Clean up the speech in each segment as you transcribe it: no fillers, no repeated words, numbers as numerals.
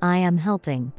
I am helping.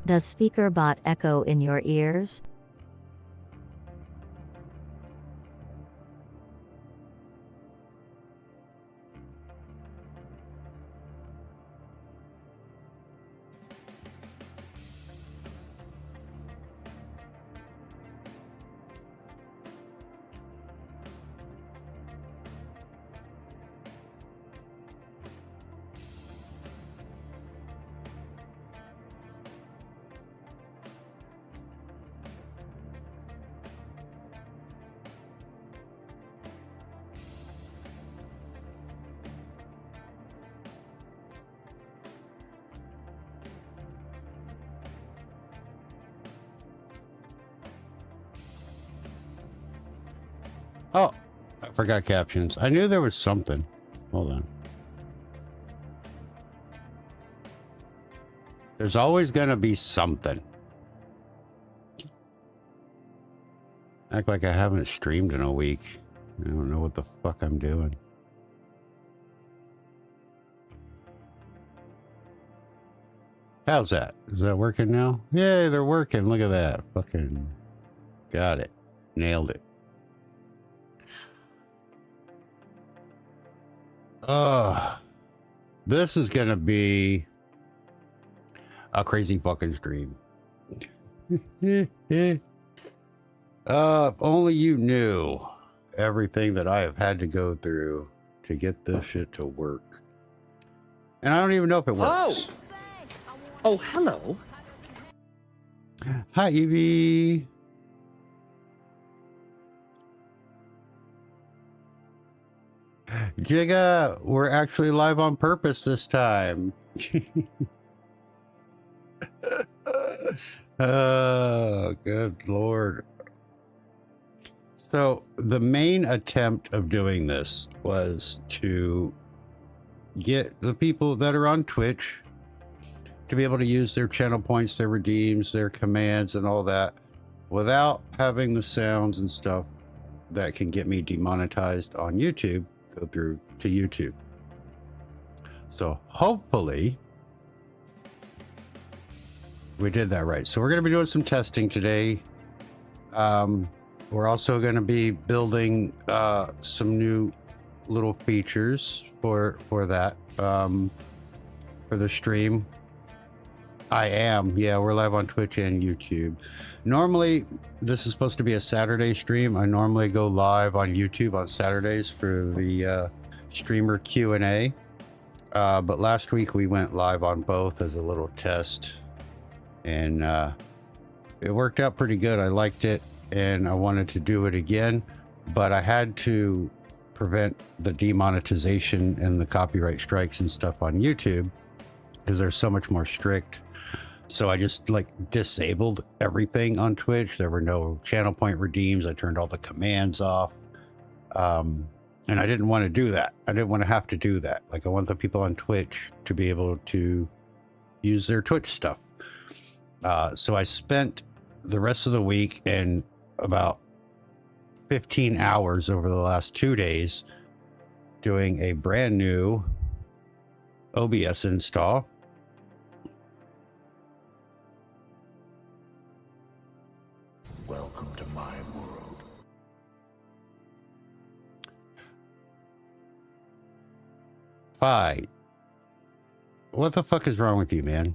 Does SpeakerBot echo in your ears? Oh, I forgot captions. I knew there was something. Hold on. There's always going to be something. Act like I haven't streamed in a week. I don't know what the fuck I'm doing. How's that? Is that working now? Yay, they're working. Look at that. Fucking got it. Nailed it. This is gonna be a crazy fucking stream. Only you knew everything that I have had to go through to get this shit to work. And I don't even know if it works. Oh, hello. Hi, Evie. Jigga, we're actually live on purpose this time. Oh, good Lord. So the main attempt of doing this was to get the people that are on Twitch to be able to use their channel points, their redeems, their commands, and all that without having the sounds and stuff that can get me demonetized on YouTube go through to YouTube. So hopefully we did that right. So we're going to be doing some testing today. We're also going to be building some new little features for that for the stream. Yeah, we're live on Twitch and YouTube. Normally this is supposed to be a Saturday stream. I normally go live on YouTube on Saturdays for the streamer Q&A, but last week we went live on both as a little test, and it worked out pretty good. I liked it and I wanted to do it again, but I had to prevent the demonetization and the copyright strikes and stuff on YouTube because they're so much more strict. So I just like disabled everything on Twitch. There were no channel point redeems. I turned all the commands off. And I didn't want to do that. I didn't want to have to do that. Like, I want the people on Twitch to be able to use their Twitch stuff. So I spent the rest of the week and about 15 hours over the last 2 days doing a brand new OBS install. Welcome to my world. Fight. What the fuck is wrong with you, man?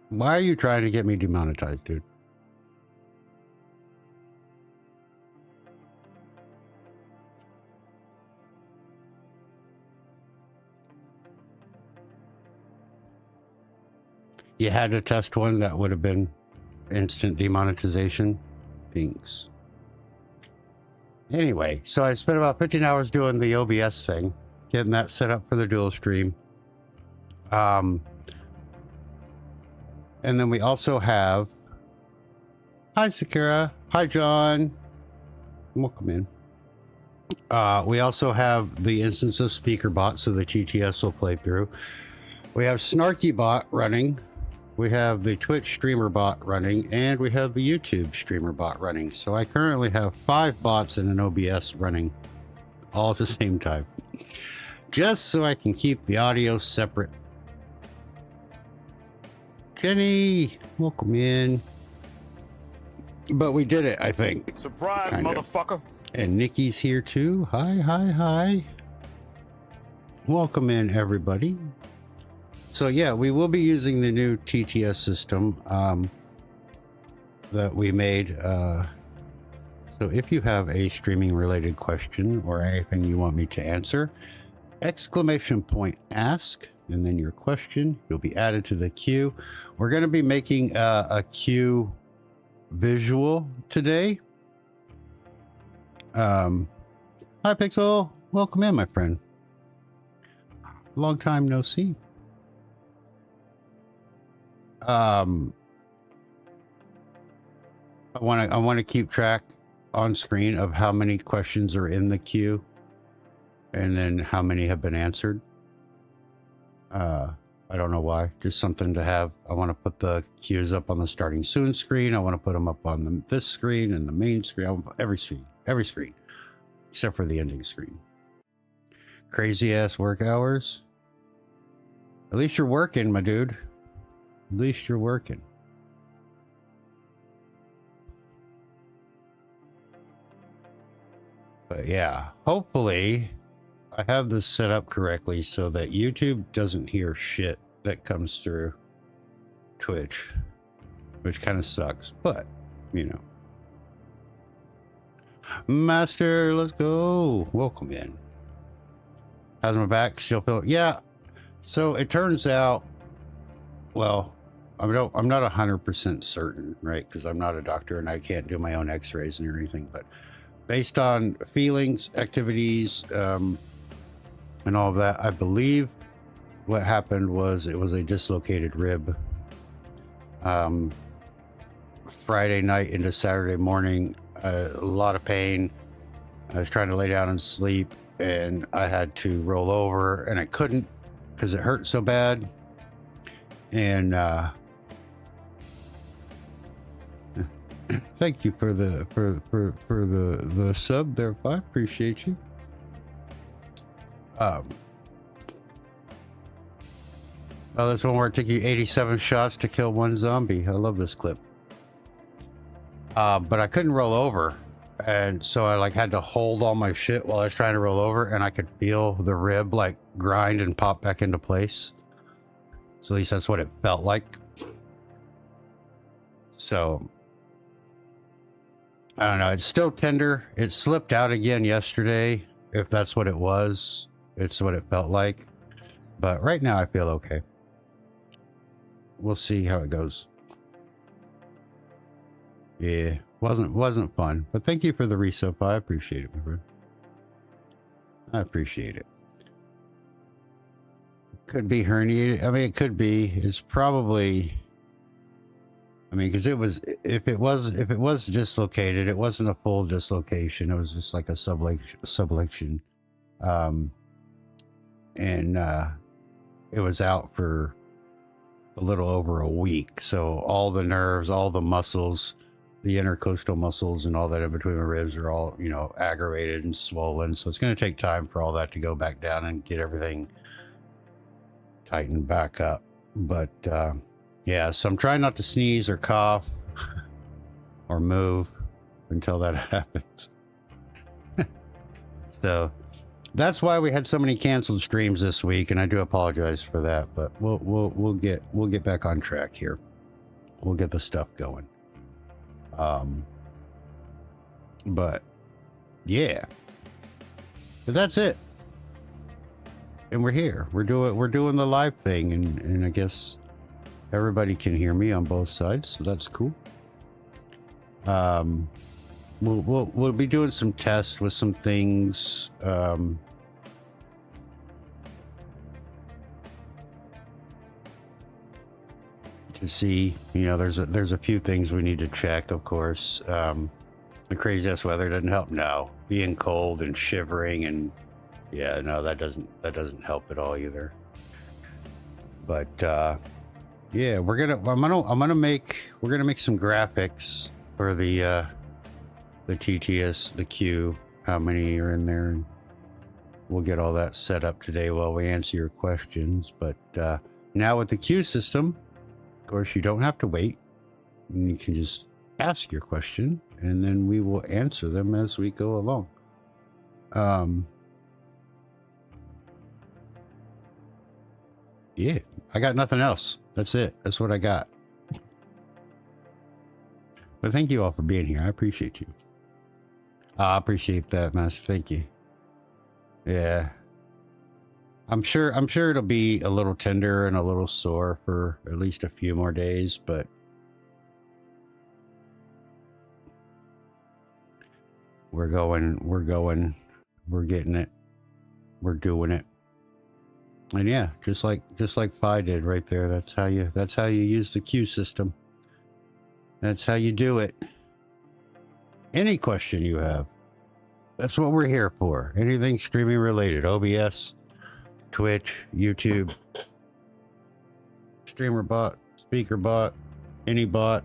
Why are you trying to get me demonetized, dude? you had to test one, that would have been instant demonetization. Thanks. Anyway, so I spent about 15 hours doing the OBS thing, getting that set up for the dual stream. And then we also have, hi Sakura, hi John, welcome in. We also have the instance of speaker bot, so the TTS will play through. We have Snarky bot running. We have the Twitch streamer bot running, and we have the YouTube streamer bot running. So I currently have 5 bots and an OBS running all at the same time, just so I can keep the audio separate. Jenny, welcome in. But we did it, I think. Surprise, kind of. motherfucker. And Nikki's here too. Hi, hi, hi. Welcome in, everybody. So yeah, we will be using the new TTS system that we made. So if you have a streaming related question or anything you want me to answer, !ask, and then your question, you'll be added to the queue. We're going to be making a queue visual today. Hi Pixel, welcome in, my friend. Long time no see. I want to keep track on screen of how many questions are in the queue and then how many have been answered. I don't know why, just something to have. I want to put the queues up on the starting soon screen. I want to put them up on this screen and the main screen, every screen, except for the ending screen. Crazy ass work hours. At least you're working, my dude. At least you're working. But yeah, hopefully I have this set up correctly so that YouTube doesn't hear shit that comes through Twitch, which kind of sucks, but you know. Master, let's go. Welcome in. How's my back? Still feeling? Yeah. So it turns out, well, I'm not 100% certain, right? Because I'm not a doctor and I can't do my own x-rays and everything, but based on feelings, activities, and all of that, I believe what happened was it was a dislocated rib. Friday night into Saturday morning, a lot of pain. I was trying to lay down and sleep and I had to roll over and I couldn't because it hurt so bad. And thank you for the sub there. I appreciate you. Oh, this one where it took you 87 shots to kill one zombie. I love this clip. But I couldn't roll over, and so I had to hold all my shit while I was trying to roll over, and I could feel the rib grind and pop back into place. So at least that's what it felt like. So I don't know. It's still tender. It slipped out again yesterday. If that's what it was, it's what it felt like. But right now I feel okay. We'll see how it goes. Yeah, wasn't fun. But thank you for the resub. I appreciate it, my friend. I appreciate it. Could be herniated. I mean, it could be. It's probably. I mean, because if it was dislocated, it wasn't a full dislocation. It was just like a subluxation, and it was out for a little over a week. So all the nerves, all the muscles, the intercostal muscles, and all that in between the ribs are all, aggravated and swollen. So it's going to take time for all that to go back down and get everything tightened back up. But yeah, so I'm trying not to sneeze or cough or move until that happens. So that's why we had so many canceled streams this week, and I do apologize for that. But we'll get back on track here. We'll get the stuff going. But yeah, but that's it. And we're here. We're doing the live thing, and I guess everybody can hear me on both sides, so that's cool. We'll be doing some tests with some things. To see, you know, there's a few things we need to check, of course. The crazy ass weather doesn't help. No, being cold and shivering, and yeah, no, that doesn't help at all either. But yeah, we're gonna make some graphics for the TTS, the queue, how many are in there, and we'll get all that set up today while we answer your questions. But now with the queue system, of course, you don't have to wait. You can just ask your question, and then we will answer them as we go along. Yeah, I got nothing else. That's it. That's what I got. But thank you all for being here. I appreciate you. I appreciate that, Master. Thank you. Yeah. I'm sure it'll be a little tender and a little sore for at least a few more days, but we're getting it. We're doing it. And yeah, just like Fi did right there. That's how you use the queue system. That's how you do it. Any question you have, that's what we're here for. Anything streaming related, OBS, Twitch, YouTube, streamer bot, speaker bot, any bot,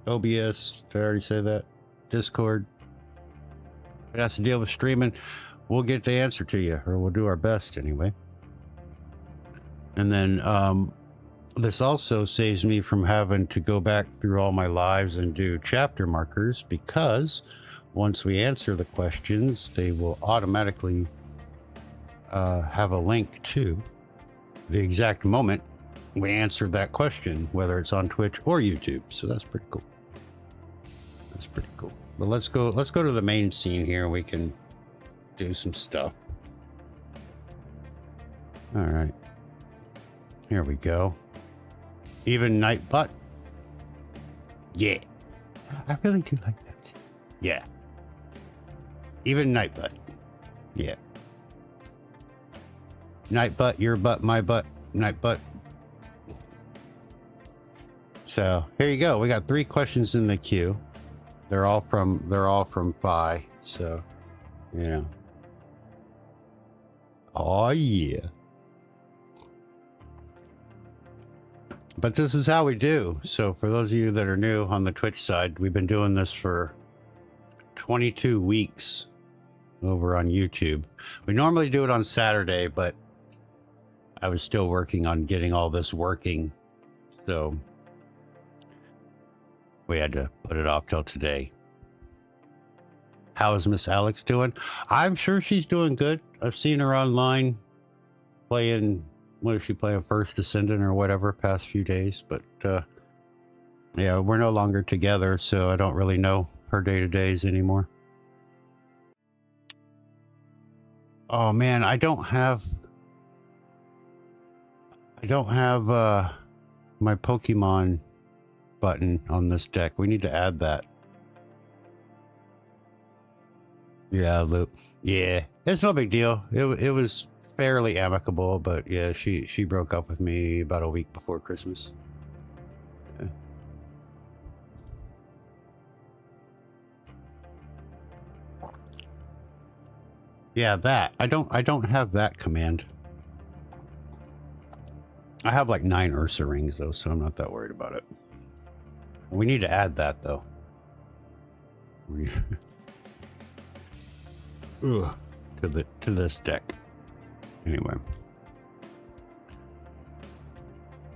OBS, did I already say that? Discord. If it has to deal with streaming, we'll get the answer to you, or we'll do our best anyway. And then this also saves me from having to go back through all my lives and do chapter markers, because once we answer the questions, they will automatically have a link to the exact moment we answered that question, whether it's on Twitch or YouTube. So that's pretty cool. That's pretty cool. But let's go to the main scene here, and we can do some stuff. All right. Here we go. Even night butt. Yeah. I really do like that. Yeah. Even night butt. Yeah. Night butt, your butt, my butt, night butt. So here you go. We got 3 questions in the queue. They're all from Fi. So, you know. Oh yeah. But this is how we do. So for those of you that are new on the Twitch side, we've been doing this for 22 weeks over on YouTube. We normally do it on Saturday, but I was still working on getting all this working. So we had to put it off till today. How is Miss Alex doing? I'm sure she's doing good. I've seen her online playing. What is she playing? First Ascendant or whatever past few days. But yeah, we're no longer together, so I don't really know her day-to-days anymore. Oh man, I don't have my Pokemon button on this deck. We need to add that. Yeah, Luke. Yeah, it's no big deal. It was fairly amicable, but yeah, she broke up with me about a week before Christmas. Yeah. Yeah, that I don't have that command. I have like 9 Ursa rings though, so I'm not that worried about it. We need to add that though. Ugh, to this deck. Anyway,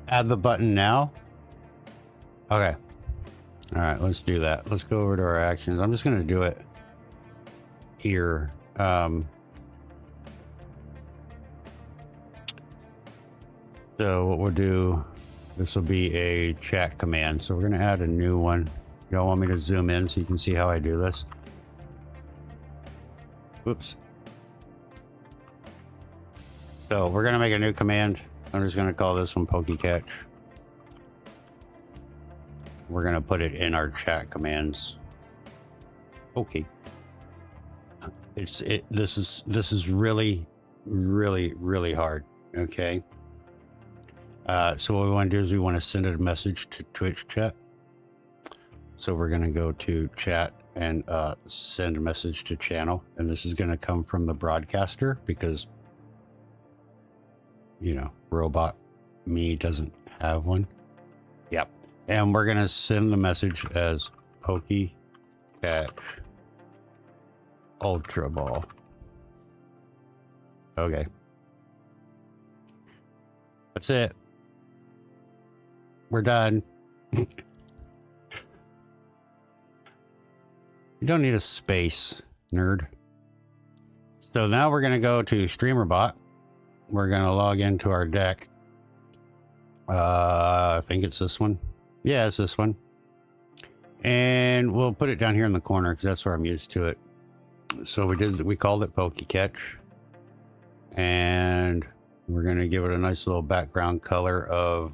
add the button now. Okay. All right, let's do that. Let's go over to our actions. I'm just going to do it here. So what we'll do, this will be a chat command. So we're going to add a new one. Y'all want me to zoom in so you can see how I do this? Whoops. So we're going to make a new command. I'm just going to call this one PokeCatch. we're gonna put it in our chat commands. Okay. This is really hard. Okay. So what we want to do is we want to send a message to Twitch chat. So we're gonna go to chat and send a message to channel, and this is gonna come from the broadcaster because, you know, robot me doesn't have one. Yep. And we're gonna send the message as Pokey Catch Ultra Ball. Okay. That's it. We're done. You don't need a space, nerd. So now we're going to go to StreamerBot. We're going to log into our deck. I think it's this one. Yeah, it's this one. And we'll put it down here in the corner because that's where I'm used to it. So we called it PokeCatch. And we're going to give it a nice little background color of,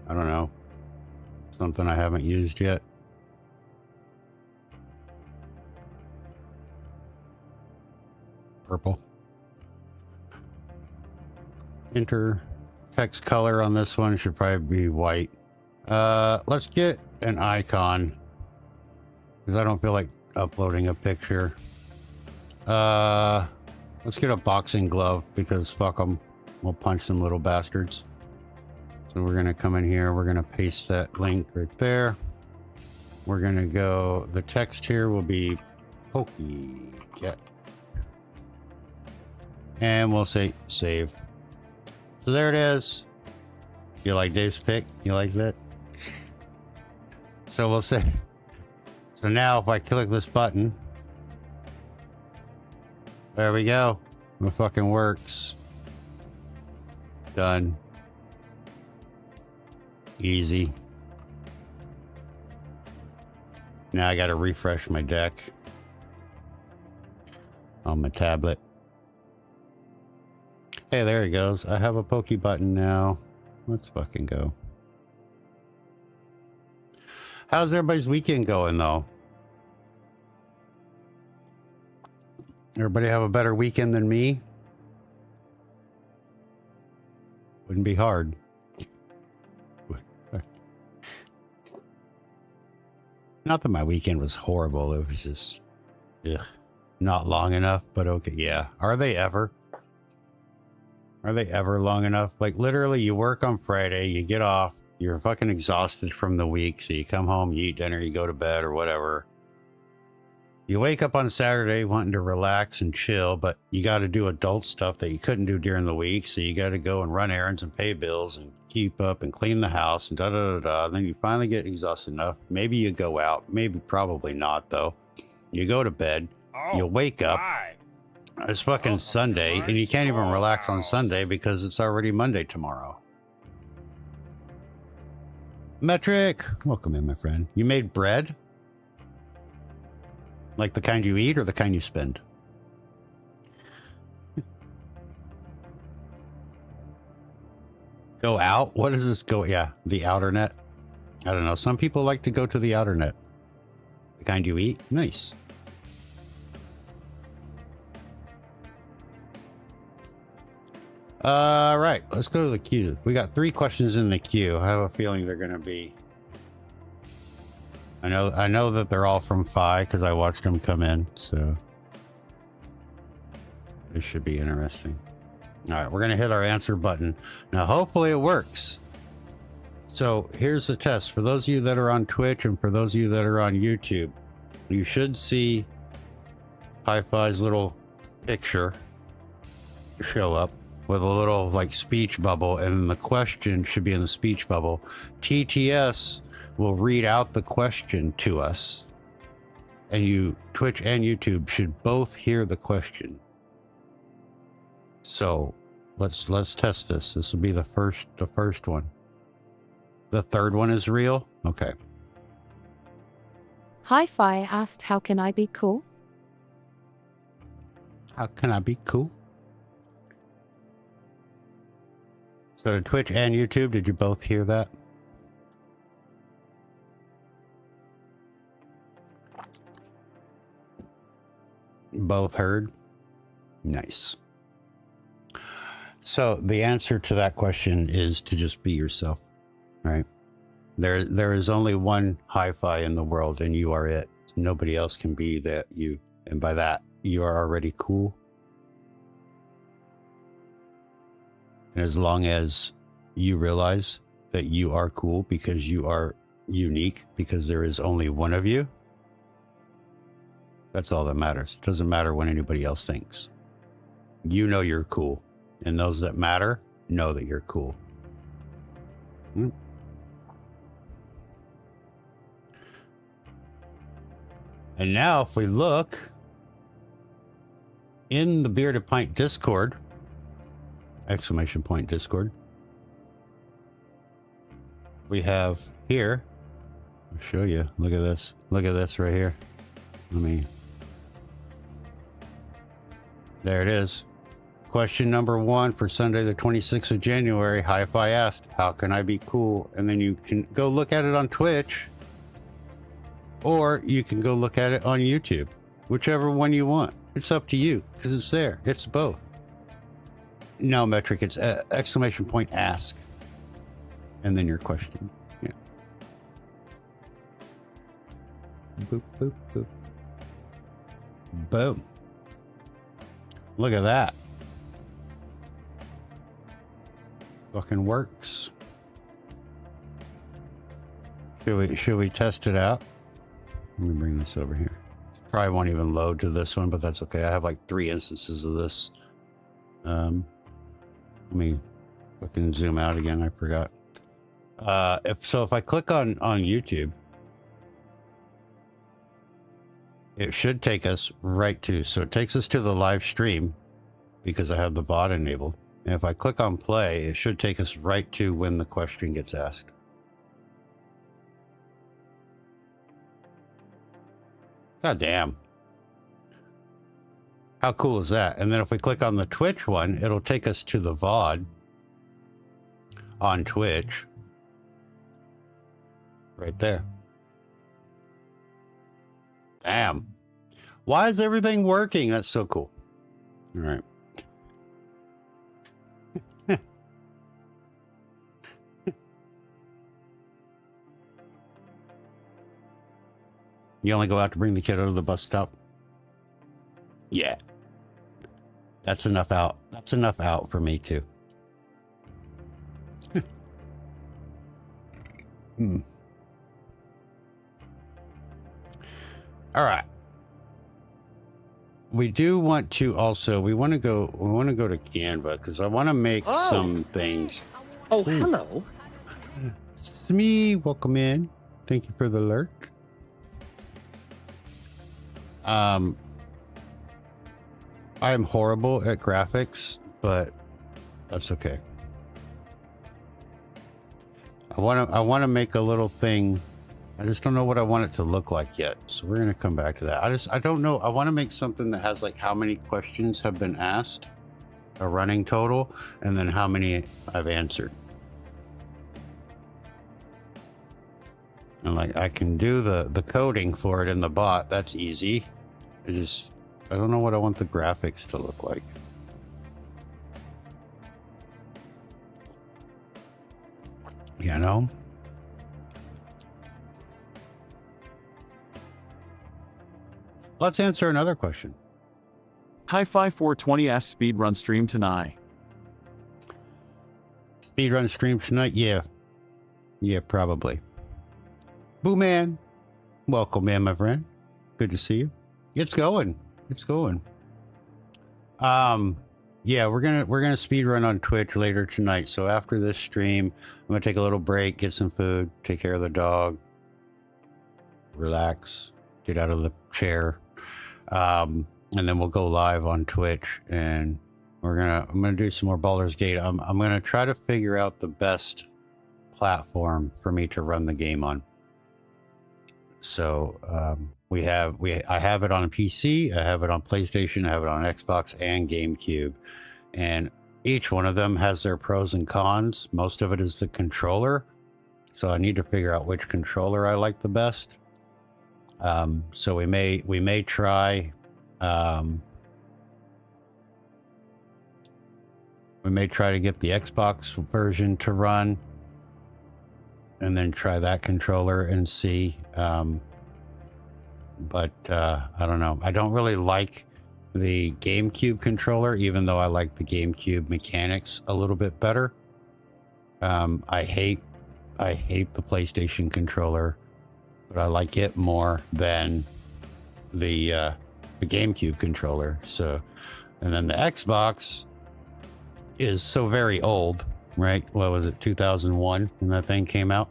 I don't know, something I haven't used yet. Purple. Enter. Text color on this one should probably be white. Let's get an icon because I don't feel like uploading a picture. Let's get a boxing glove because fuck them. We'll punch them little bastards. So we're going to come in here. We're going to paste that link right there. We're going to go, the text here will be PokeCatch. And we'll say save. So there it is. You like Dave's pick? You like that? So we'll say, so now if I click this button, there we go. It fucking works. Done. Easy. Now I gotta refresh my deck on my tablet. Hey, there he goes. I have a Poke button now. Let's fucking go. How's everybody's weekend going, though? Everybody have a better weekend than me? Wouldn't be hard. Not that my weekend was horrible. It was just, not long enough, but okay. Yeah. Are they ever? Are they ever long enough? Like literally you work on Friday, you get off, you're fucking exhausted from the week. So you come home, you eat dinner, you go to bed or whatever. You wake up on Saturday wanting to relax and chill, but you got to do adult stuff that you couldn't do during the week. So you got to go and run errands and pay bills and keep up and clean the house and da-da-da-da. Then you finally get exhausted enough. Maybe you go out. Maybe probably not, though. You go to bed. You wake up. It's fucking Sunday, and you can't even relax on Sunday because it's already Monday tomorrow. Metric! Welcome in, my friend. You made bread? Like the kind you eat or the kind you spend? Go out? What is this go? Yeah, the outer net. I don't know. Some people like to go to the outer net. The kind you eat? Nice. Right. Let's go to the queue. We got 3 questions in the queue. I have a feeling they're going to be... I know that they're all from Fi because I watched them come in, so this should be interesting. All right, we're gonna hit our answer button now. Hopefully it works. So here's the test for those of you that are on Twitch and for those of you that are on YouTube. You should see Hi-Fi's little picture show up with a little like speech bubble, and the question should be in the speech bubble. TTS will read out the question to us, and you, Twitch and YouTube, should both hear the question. So let's test this. This will be the first one. The third one is real. Okay. Hi-Fi asked, how can I be cool? How can I be cool? So Twitch and YouTube, did you both hear that? Both heard? Nice. So the answer to that question is to just be yourself, right? There is only one hi-fi in the world, and you are it. Nobody else can be that you, and by that, you are already cool. And as long as you realize that you are cool because you are unique, because there is only one of you, that's all that matters. It doesn't matter what anybody else thinks. You know you're cool, and those that matter know that you're cool. And now if we look in the Bearded Pint Discord, exclamation point Discord, we have here, I'll show you, look at this right here. There it is. Question number 1 for Sunday the 26th of January. Hi-Fi asked, how can I be cool? And then you can go look at it on Twitch, or you can go look at it on YouTube, whichever one you want. It's up to you, because it's there. It's both. No, Metric, it's exclamation point ask, and then your question. Yeah. Boop, boop, boop. Boom. Look at that. Fucking works. Should we test it out? Let me bring this over here. Probably won't even load to this one, but that's okay. I have like 3 instances of this. Let me fucking zoom out again. I forgot. If I click on YouTube, it should take us right to, so it takes us to the live stream because I have the bot enabled. And if I click on play, it should take us right to when the question gets asked. God damn. How cool is that? And then if we click on the Twitch one, it'll take us to the VOD on Twitch. Right there. Damn. Why is everything working? That's so cool. All right. You only go out to bring the kid out of the bus stop? Yeah. That's enough out. That's enough out for me too. All right. We do want to also, we want to go to Canva because I want to make some things. Oh, hello. Smee, welcome in. Thank you for the lurk. I am horrible at graphics, but that's okay. I want to make a little thing. I just don't know what I want it to look like yet. So we're going to come back to that. I don't know. I want to make something that has like how many questions have been asked, a running total, and then how many I've answered. And like I can do the coding for it in the bot. That's easy. I don't know what I want the graphics to look like. You know? Let's answer another question. Hi-Fi 420 asks speedrun stream tonight. Speedrun stream tonight? Yeah. Yeah, probably. Boo Man. Welcome in, my friend. Good to see you. It's going. It's going. Yeah, we're gonna speed run on Twitch later tonight. So after this stream, I'm gonna take a little break, get some food, take care of the dog, relax, get out of the chair, and then we'll go live on Twitch, and I'm gonna do some more Baldur's Gate. I'm gonna try to figure out the best platform for me to run the game on. So I have it on PC, I have it on PlayStation, I have it on Xbox and GameCube, and each one of them has their pros and cons. Most of it is the controller, so I need to figure out which controller I like the best. So we may try We may try to get the Xbox version to run and then try that controller and see. But I don't know. I don't really like the GameCube controller, even though I like the GameCube mechanics a little bit better. I hate the PlayStation controller, but I like it more than the GameCube controller. So, and then the Xbox is so very old, right? What was it, 2001 when that thing came out?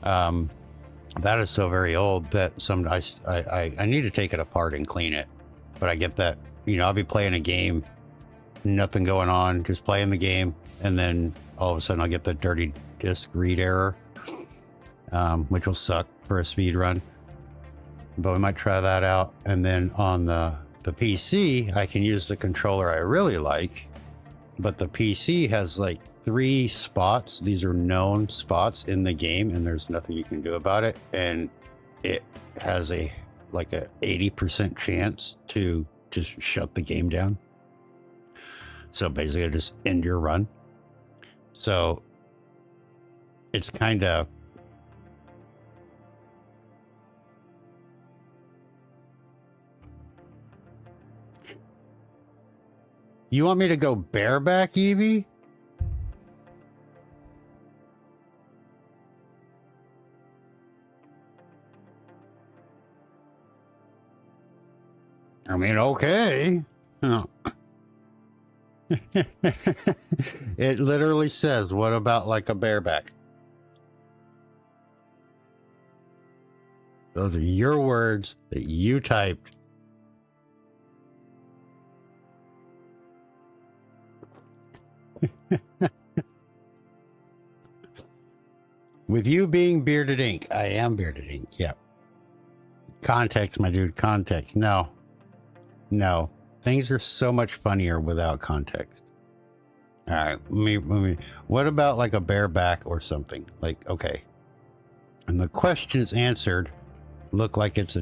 That is so very old that I need to take it apart and clean it. But I get that, you know, I'll be playing a game, nothing going on, just playing the game, and then all of a sudden I'll get the dirty disk read error, which will suck for a speed run. But we might try that out. And then on the PC, I can use the controller I really like, but the PC has like 3 spots. These are known spots in the game, and there's nothing you can do about it. And it has a 80% chance to just shut the game down. So basically, just end your run. So it's kind of You want me to go bareback, Evie? I mean, okay. Oh. It literally says, what about like a bareback? Those are your words that you typed. With you being Bearded Ink, I am Bearded Ink. Yep. Context, my dude. Context. No. Things are so much funnier without context. All right. Let me. What about like a bareback or something? Like, okay. And the question is answered. Look like it's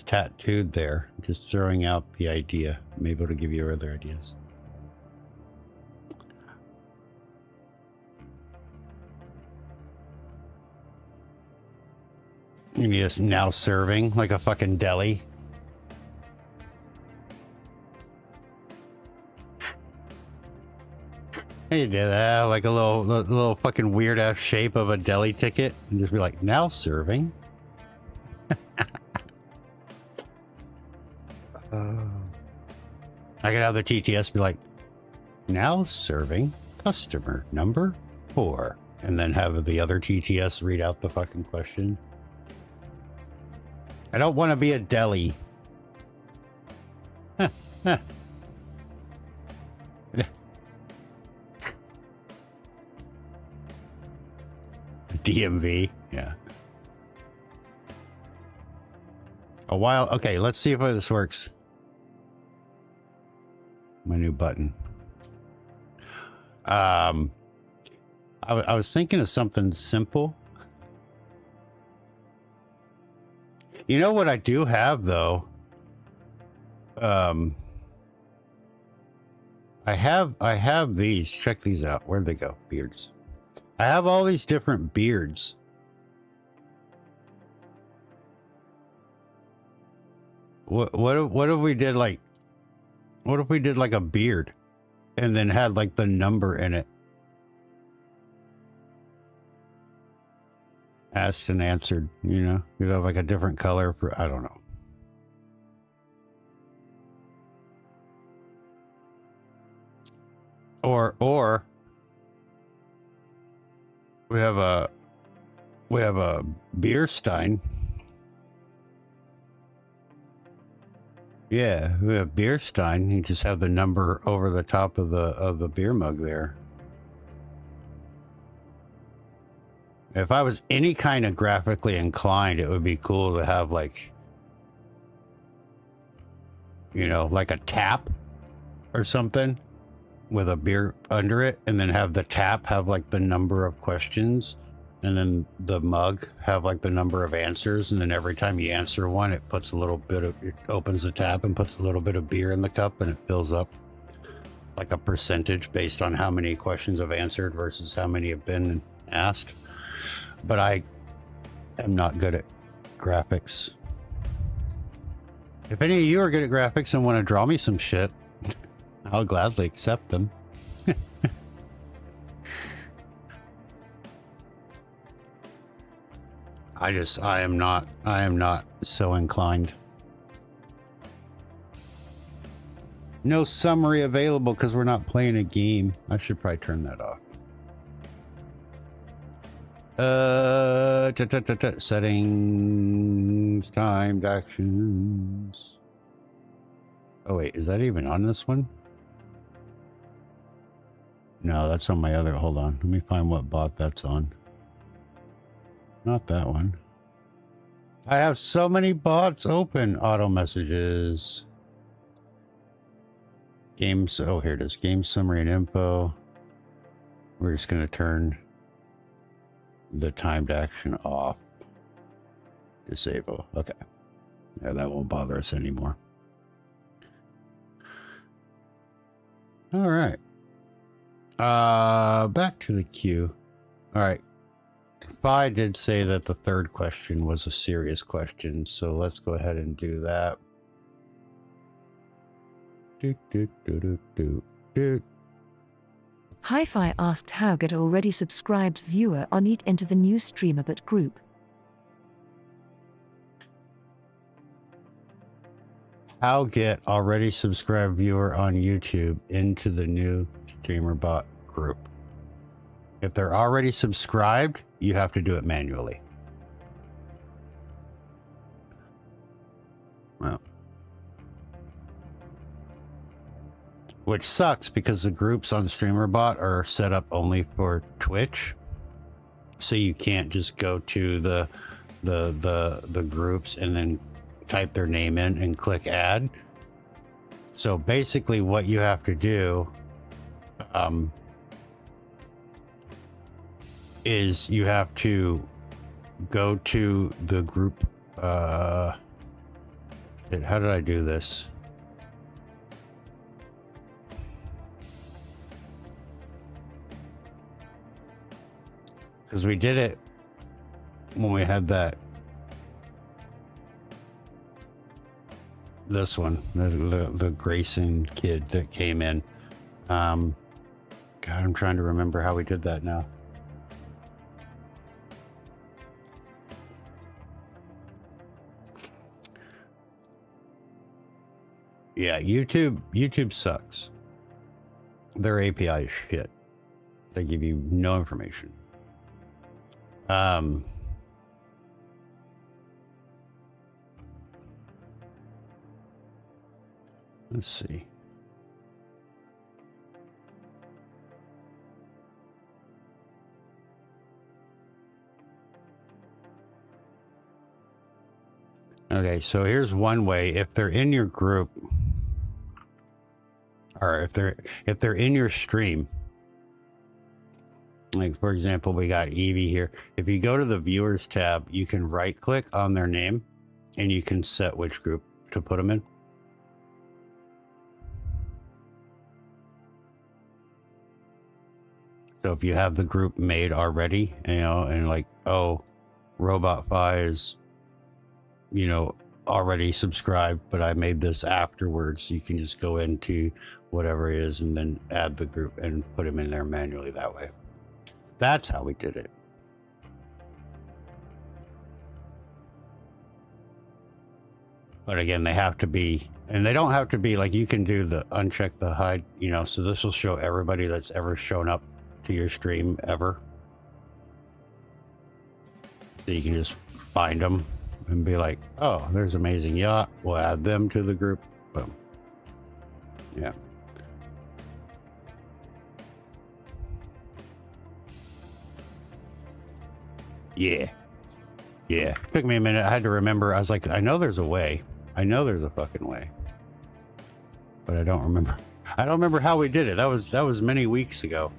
tattooed there. Just throwing out the idea. Maybe it'll give you other ideas. You just now serving like a fucking deli. Hey, did that like a little fucking weird ass shape of a deli ticket, and just be like, now serving. I could have the TTS be like, now serving customer number 4, and then have the other TTS read out the fucking question. I don't want to be a deli. DMV, yeah. A while. Okay, let's see if this works. My new button. I was thinking of something simple. You know what I do have though? I have these. Check these out. Where'd they go? Beards. I have all these different beards. What if we did like a beard and then had like the number in it? Asked and answered, you know, you'd have like a different color for, I don't know. Or we have a beer stein. Yeah, we have beer stein. You just have the number over the top of the beer mug there. If I was any kind of graphically inclined, it would be cool to have like, you know, like a tap or something with a beer under it, and then have the tap have like the number of questions and then the mug have like the number of answers, and then every time you answer one, it puts a little bit of, it opens the tap and puts a little bit of beer in the cup, and it fills up like a percentage based on how many questions I've answered versus how many have been asked. But I am not good at graphics. If any of you are good at graphics and want to draw me some shit, I'll gladly accept them. I am not so inclined. No summary available because we're not playing a game. I should probably turn that off. Settings, timed actions. Oh wait, is that even on this one? No, that's on my other, hold on. Let me find what bot that's on. Not that one. I have so many bots open. Auto messages. Games, oh here it is. Game summary and info. We're just gonna turn the timed action off. Disable. Okay. Yeah, that won't bother us anymore. All right. Back to the queue. All right. Fi did say that the third question was a serious question, so let's go ahead and do that. Hi-Fi asked how get already subscribed viewer on it into the new StreamerBot group. How get already subscribed viewer on YouTube into the new StreamerBot group. If they're already subscribed, you have to do it manually. Well, which sucks because the groups on StreamerBot are set up only for Twitch, so you can't just go to the groups and then type their name in and click add. So basically, what you have to do is you have to go to the group. How did I do this? Because we did it when we had this one, the Grayson kid that came in. God, I'm trying to remember how we did that now. Yeah, YouTube sucks. Their API is shit. They give you no information. Let's see. Okay, so here's one way. If they're in your group, or if they're in your stream, like for example, we got Evie here. If you go to the viewers tab, you can right click on their name and you can set which group to put them in. So if you have the group made already, you know, and like, oh, Robot Fi is, you know, already subscribed, but I made this afterwards, you can just go into whatever it is and then add the group and put them in there manually that way. That's how we did it. But again, they have to be, and they don't have to be like, you can do the uncheck the hide, you know, so this will show everybody that's ever shown up to your stream ever. So you can just find them and be like, oh, there's Amazing Yacht. We'll add them to the group. Boom. Yeah. Yeah. Yeah. Took me a minute. I had to remember. I was like, I know there's a way. I know there's a fucking way. But I don't remember. I don't remember how we did it. That was many weeks ago.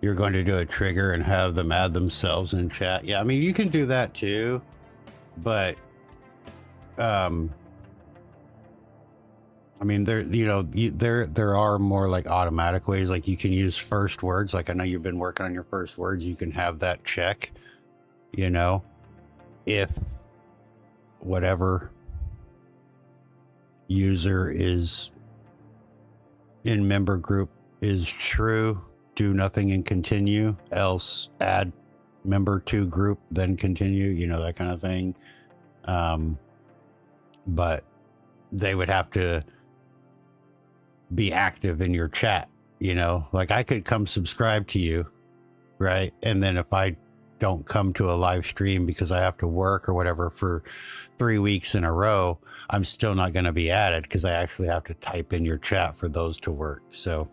you're going to do a trigger and have them add themselves in chat. Yeah, I mean, you can do that too, but I mean, there are more like automatic ways. Like you can use first words. Like I know you've been working on your first words. You can have that check, you know, if whatever user is in member group is true, do nothing and continue, else add member to group, then continue, you know, that kind of thing. But they would have to be active in your chat, you know, like I could come subscribe to you, right? And then if I don't come to a live stream because I have to work or whatever for 3 weeks in a row, I'm still not going to be added because I actually have to type in your chat for those to work. So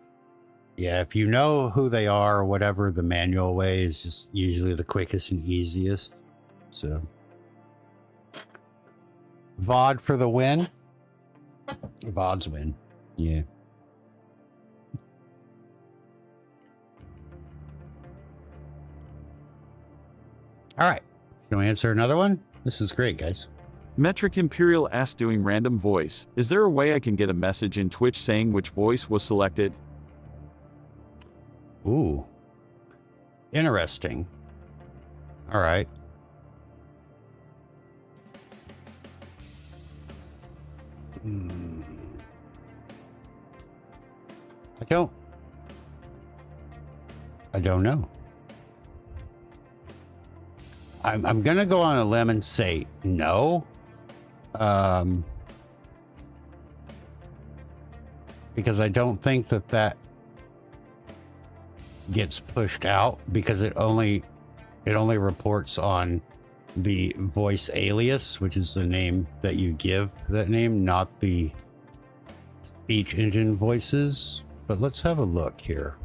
yeah, if you know who they are or whatever, the manual way is just usually the quickest and easiest. So VOD for the win. VODs win. Yeah. All right. Can we answer another one? This is great, guys. Metric Imperial asks, doing random voice. Is there a way I can get a message in Twitch saying which voice was selected? Ooh. Interesting. All right. I don't know. I'm gonna go on a limb and say no. Because I don't think that gets pushed out because it only reports on the voice alias, which is the name that you give that name, not the speech engine voices. But let's have a look here.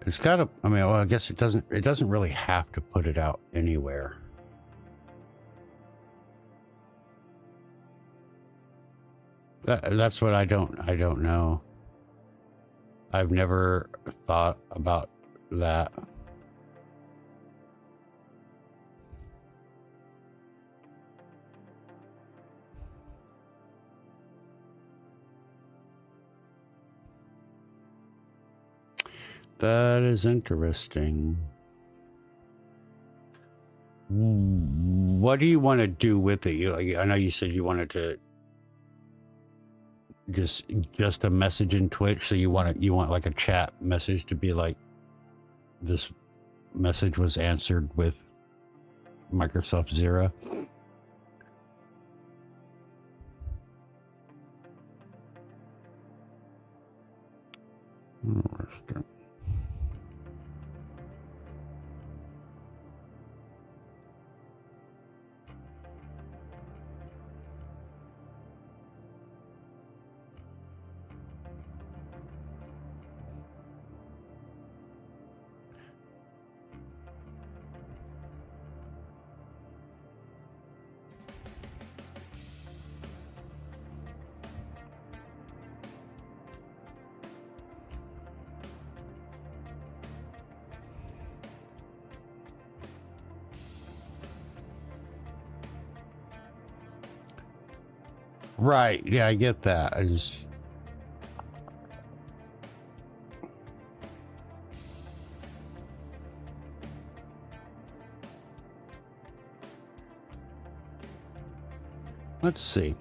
It's got to, I mean, well, I guess it doesn't really have to put it out anywhere. That's what I don't know. I've never thought about that. That is interesting. What do you want to do with it? I know you said you wanted to just a message in Twitch, so you want like a chat message to be like, this message was answered with Microsoft Zero. Right. Yeah, I get that. I just... Let's see.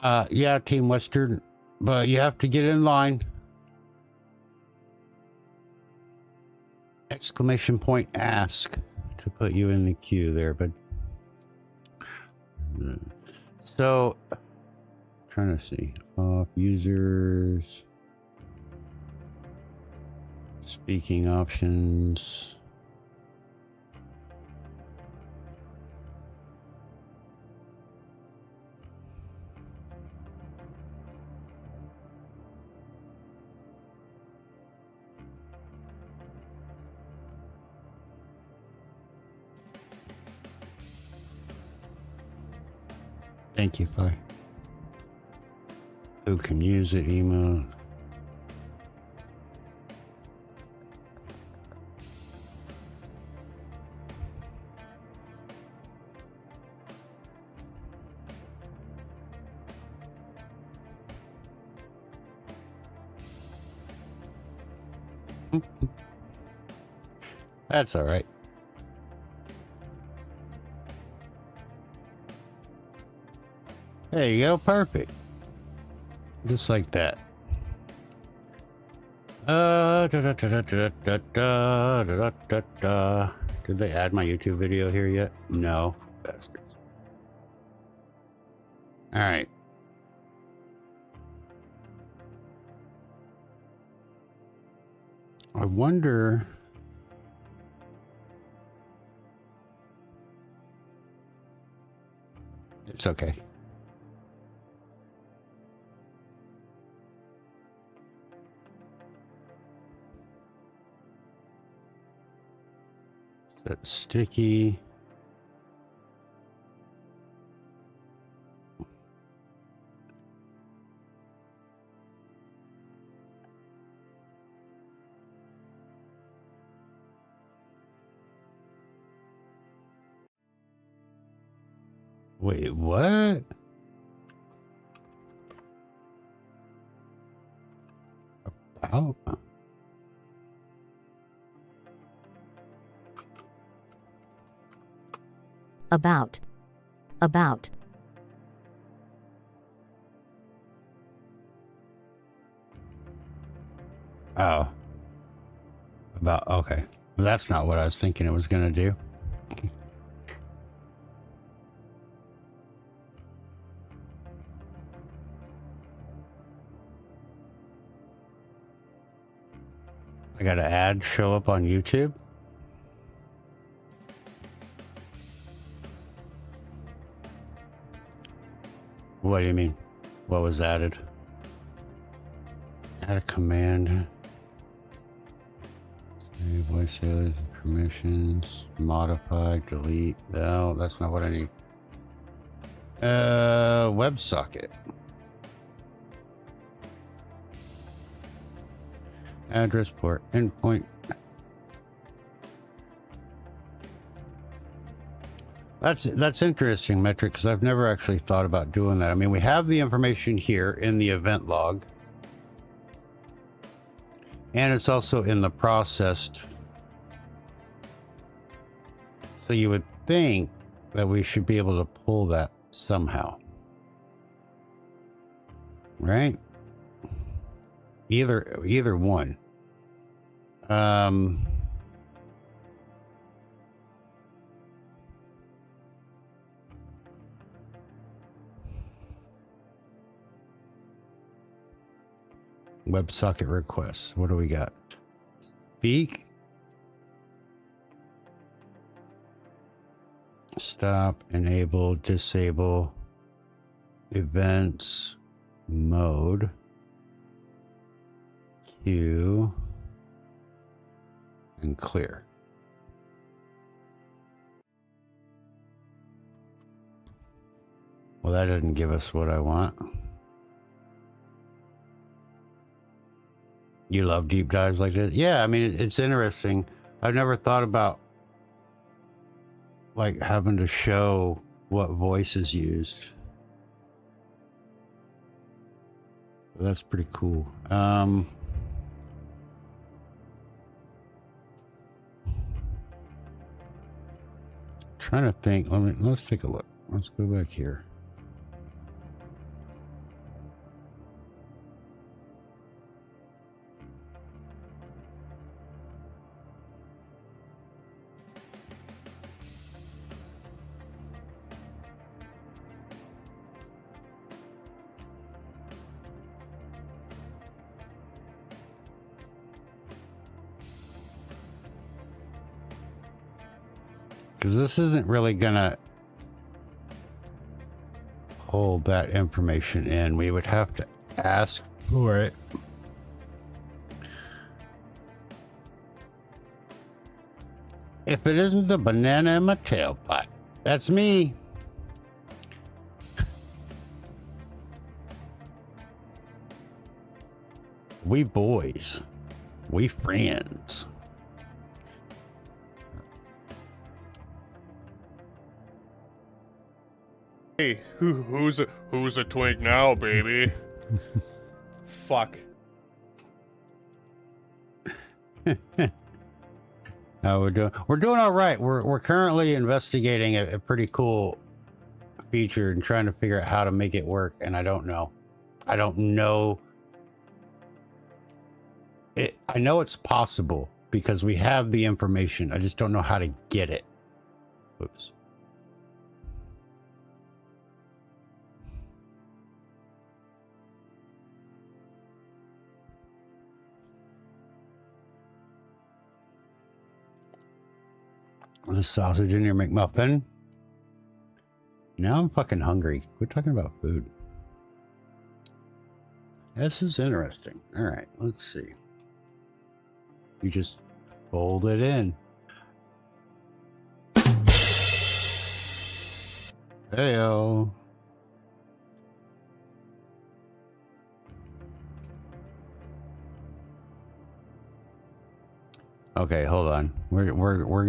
Yeah, Team Western, but you have to get in line. Exclamation point ask to put you in the queue there, but so trying to see off users, speaking options. Thank you, Fi. Who can use it? Email. That's all right. There you go, perfect. Just like that. Did they add my YouTube video here yet? No, bastards. All right. I wonder. It's okay. That's sticky. Wait, what? About? About. Oh. About, okay. That's not what I was thinking it was going to do. I got an ad show up on YouTube. What do you mean? What was added? Add a command. Save voice alias permissions. Modify, delete. No, that's not what I need. WebSocket. Address port, endpoint. That's interesting, Metric, because I've never actually thought about doing that. I mean, we have the information here in the event log, and it's also in the processed. So you would think that we should be able to pull that somehow, right? Either one. WebSocket requests. What do we got? Speak. Stop, enable, disable, events, mode, queue, and clear. Well, that doesn't give us what I want. You love deep dives like this? Yeah, I mean, it's interesting. I've never thought about like having to show what voice is used. That's pretty cool. Trying to think. Let's take a look. Let's go back here. Because this isn't really gonna hold that information in. We would have to ask for it. If it isn't the banana in my tailpipe, that's me. We boys. We friends. Hey, who's a twink now, baby? Fuck. How we doing? We're doing all right. We're currently investigating a pretty cool feature and trying to figure out how to make it work. And I don't know. I don't know. I know it's possible because we have the information. I just don't know how to get it. Oops. The sausage in your McMuffin. Now I'm fucking hungry. Quit talking about food. This is interesting. All right, let's see. You just fold it in. Heyo. Okay, hold on. We're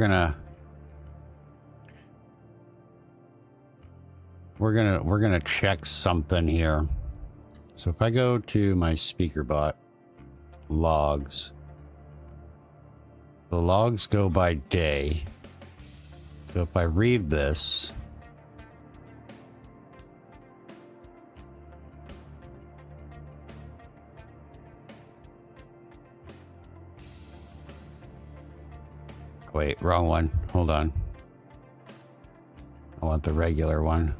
gonna check something here. So if I go to my speaker bot logs, the logs go by day. So if I read this, wait, wrong one. Hold on. I want the regular one.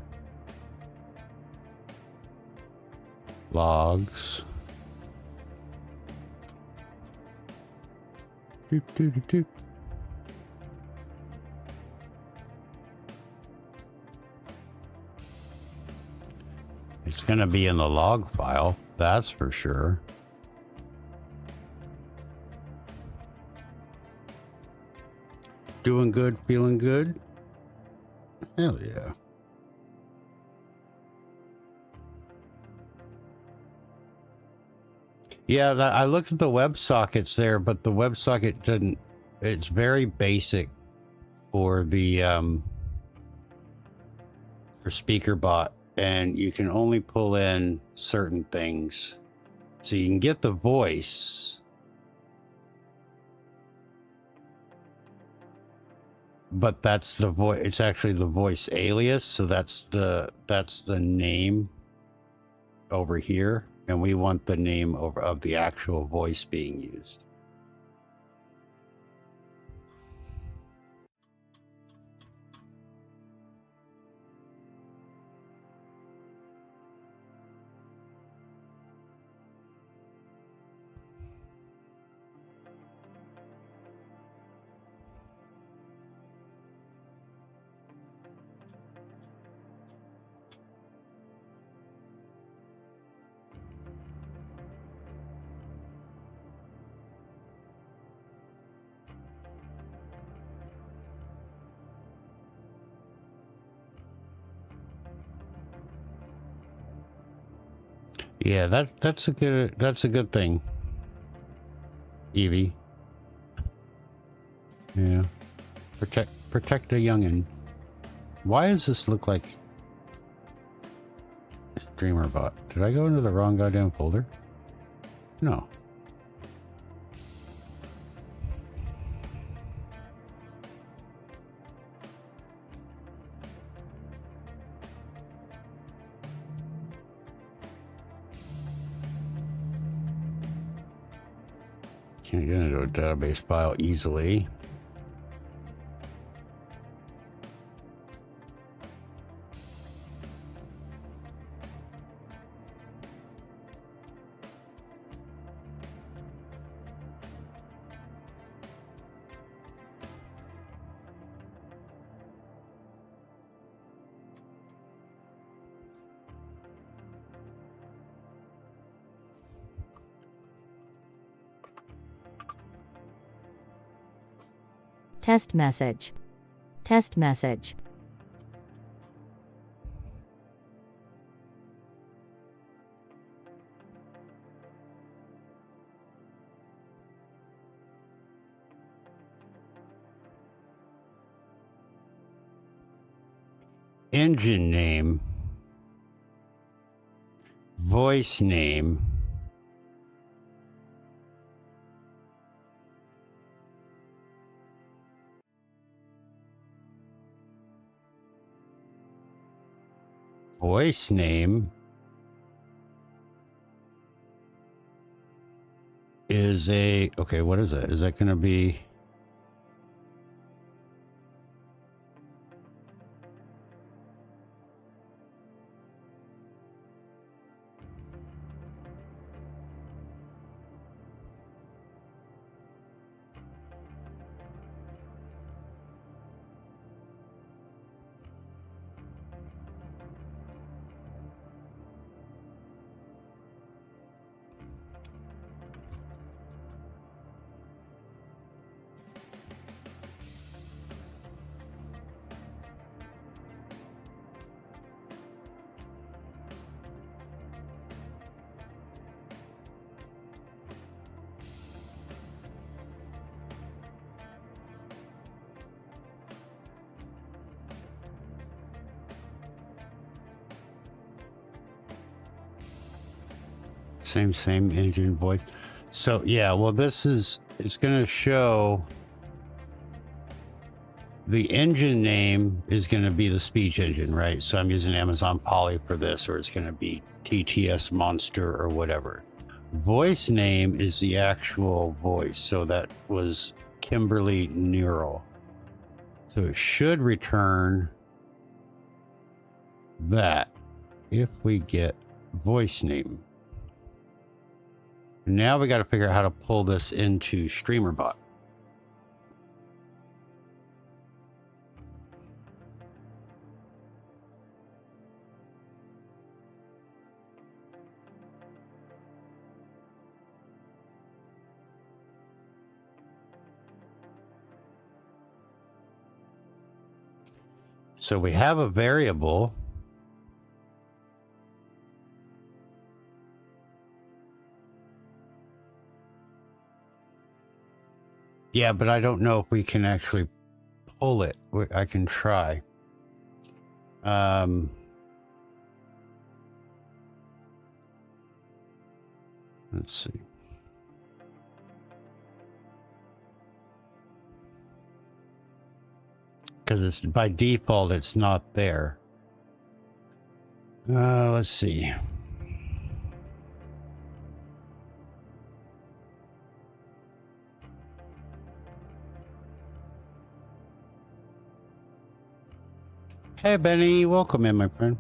Logs. Doop, doop, doop, doop. It's gonna be in the log file, that's for sure. Doing good, feeling good? Hell yeah. Yeah, I looked at the WebSockets there, but the WebSocket didn't. It's very basic for the for SpeakerBot, and you can only pull in certain things. So you can get the voice, but that's the voice. It's actually the voice alias, so that's the name over here. And we want the name of the actual voice being used. Yeah, that's a good thing, Evie. Yeah, protect a youngin. Why does this look like StreamerBot? Did I go into the wrong goddamn folder? No. Can't get into a database file easily. Test message. Test message. Engine name. Voice name. Voice name is a, okay, what is that? Is that going to be? Same engine voice. So yeah, well, this is, it's going to show the engine name is going to be the speech engine, right? So I'm using Amazon Poly for this, or it's going to be TTS Monster or whatever. Voice name is the actual voice. So that was Kimberly Neural. So it should return that if we get voice name. Now we got to figure out how to pull this into StreamerBot. So we have a variable. Yeah, but I don't know if we can actually pull it. I can try. Let's see. Because it's by default, it's not there. Let's see. Hey, Benny, welcome in, my friend.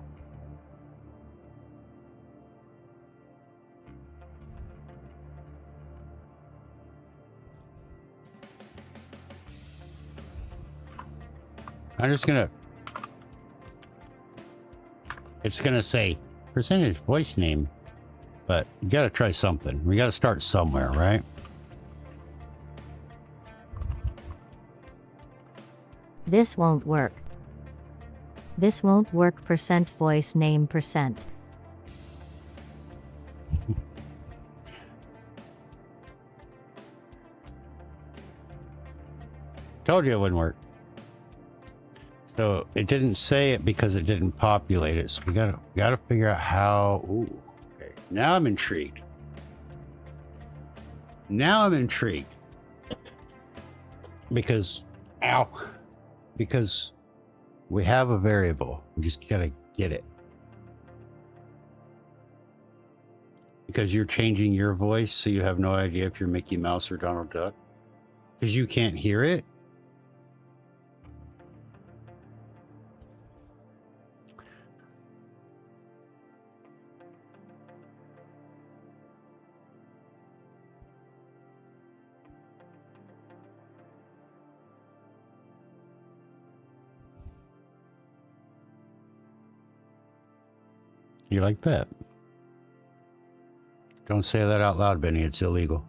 I'm just gonna, it's gonna say percentage voice name, but you gotta try something. We gotta start somewhere, right? This won't work. This won't work. Percent voice name percent. Told you it wouldn't work. So it didn't say it because it didn't populate it. So we gotta figure out how. Ooh, okay. Now I'm intrigued. Now I'm intrigued because, ow, because we have a variable. We just gotta get it. Because you're changing your voice, so you have no idea if you're Mickey Mouse or Donald Duck. Because you can't hear it. You like that? Don't say that out loud, Benny. It's illegal.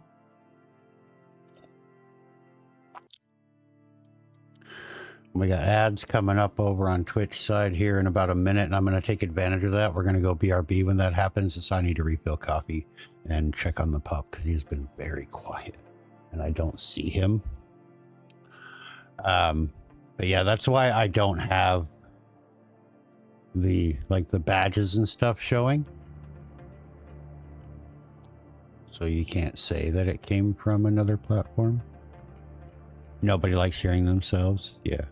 We got ads coming up over on Twitch side here in about a minute, and I'm going to take advantage of that. We're going to go BRB when that happens, so I need to refill coffee and check on the pup because he's been very quiet, and I don't see him. But yeah, that's why I don't have the badges and stuff showing. So you can't say that it came from another platform. Nobody likes hearing themselves. Yeah.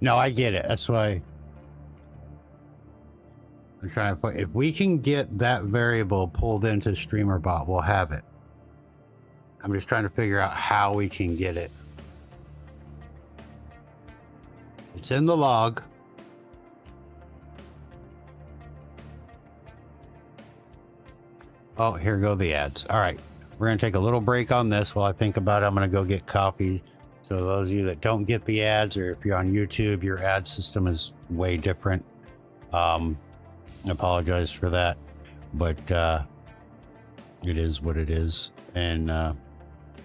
No, I get it. That's why I'm trying to put, if we can get that variable pulled into StreamerBot, we'll have it. I'm just trying to figure out how we can get it. It's in the log. Oh, here go the ads. All right. We're going to take a little break on this while I think about it. I'm going to go get coffee. So those of you that don't get the ads, or if you're on YouTube, your ad system is way different. I apologize for that, but it is what it is. And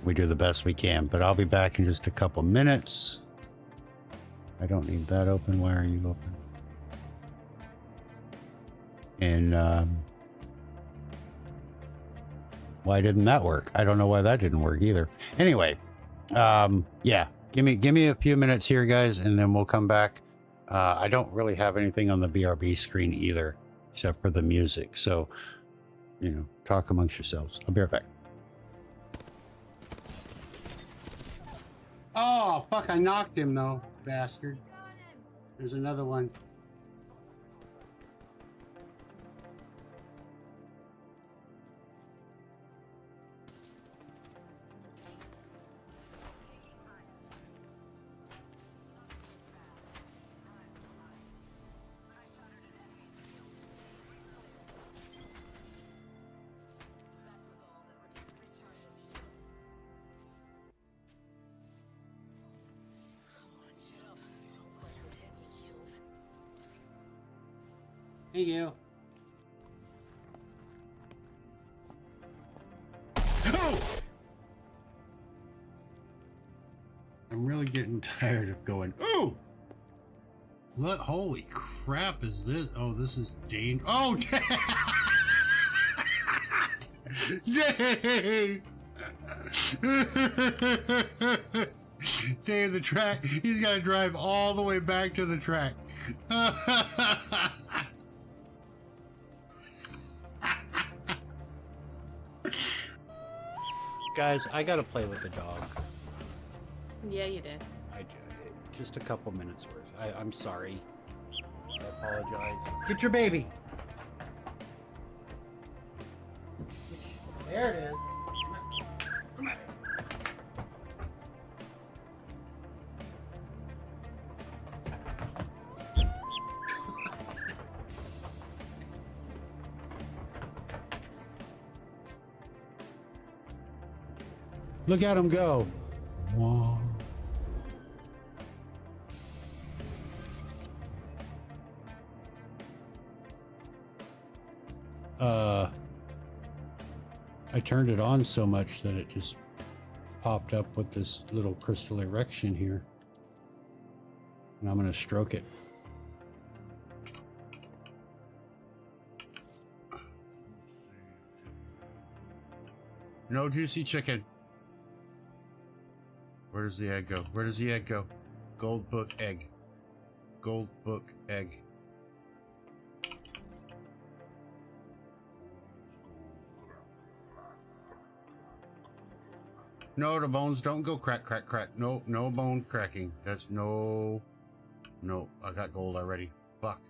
we do the best we can, but I'll be back in just a couple minutes. I don't need that open. Why are you open? And why didn't that work? I don't know why that didn't work either. Anyway, yeah, give me a few minutes here, guys, and then we'll come back. I don't really have anything on the BRB screen either, except for the music. So, you know, talk amongst yourselves. I'll be right back. Oh, fuck, I knocked him though, bastard. There's another one. Thank you. Oh! I'm really getting tired of going, oh! What? Holy crap is this? Oh, this is dangerous. Oh, Dave! Dave, the track. He's got to drive all the way back to the track. Guys, I gotta play with the dog. Yeah, you did. Just a couple minutes worth. I'm sorry. I apologize. Get your baby. There it is. Come on. Look at him go. Whoa. I turned it on so much that it just popped up with this little crystal erection here. And I'm going to stroke it. No juicy chicken. Where does the egg go? Where does the egg go? Gold book egg. Gold book egg. No, the bones don't go crack, crack, crack. No, no bone cracking. That's no. No, I got gold already. Fuck.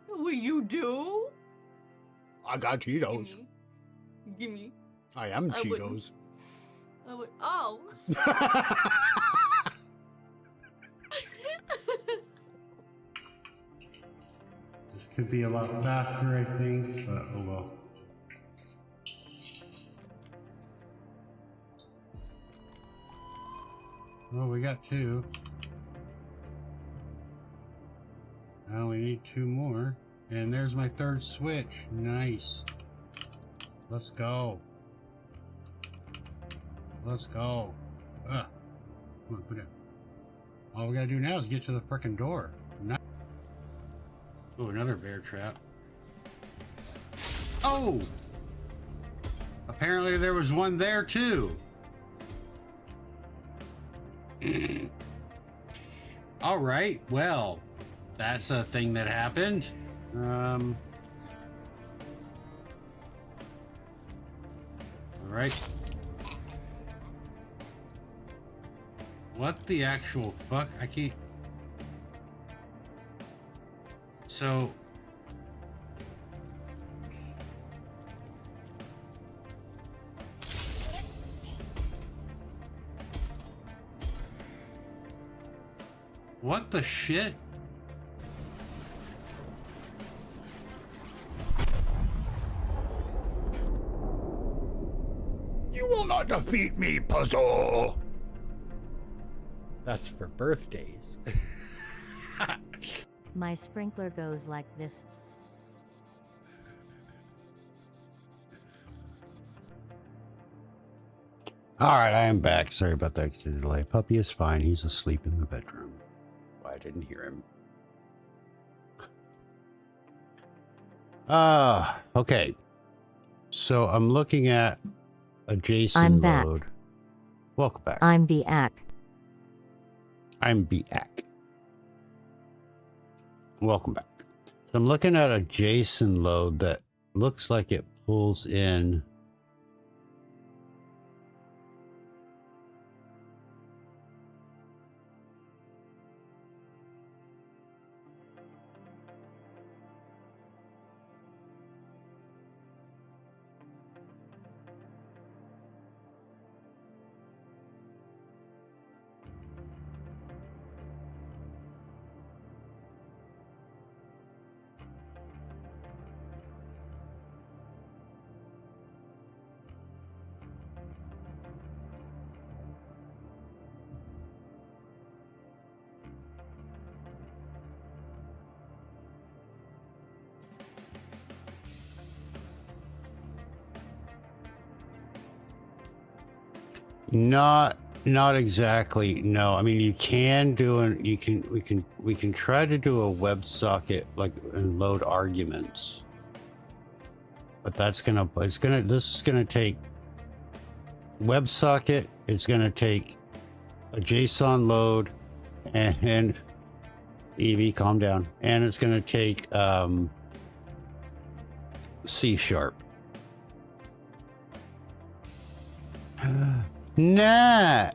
What you do? I got Cheetos. Gimme. I am I Cheetos. Oh. This could be a lot faster, I think, but oh well. Well, we got two. Now we need two more. And there's my third switch. Nice. Let's go. Let's go. Come on, put it. All we gotta do now is get to the frickin' door. Oh, another bear trap. Oh! Apparently there was one there too. All right, well, that's a thing that happened. All right. What the actual fuck? I can't. So. What the shit? You will not defeat me, puzzle! That's for birthdays. My sprinkler goes like this. Alright, I am back. Sorry about that extra delay. Puppy is fine. He's asleep in the bedroom. I didn't hear him. Okay. So I'm looking at a JSON I'm back. load. Welcome back. I'm back. I'm back. Welcome back. So I'm looking at a JSON load that looks like it pulls in not exactly. No, I mean you can do an we can try to do a WebSocket like and load arguments, but this is gonna take WebSocket. It's gonna take a JSON load and Evie, calm down, and it's gonna take C#. Nah.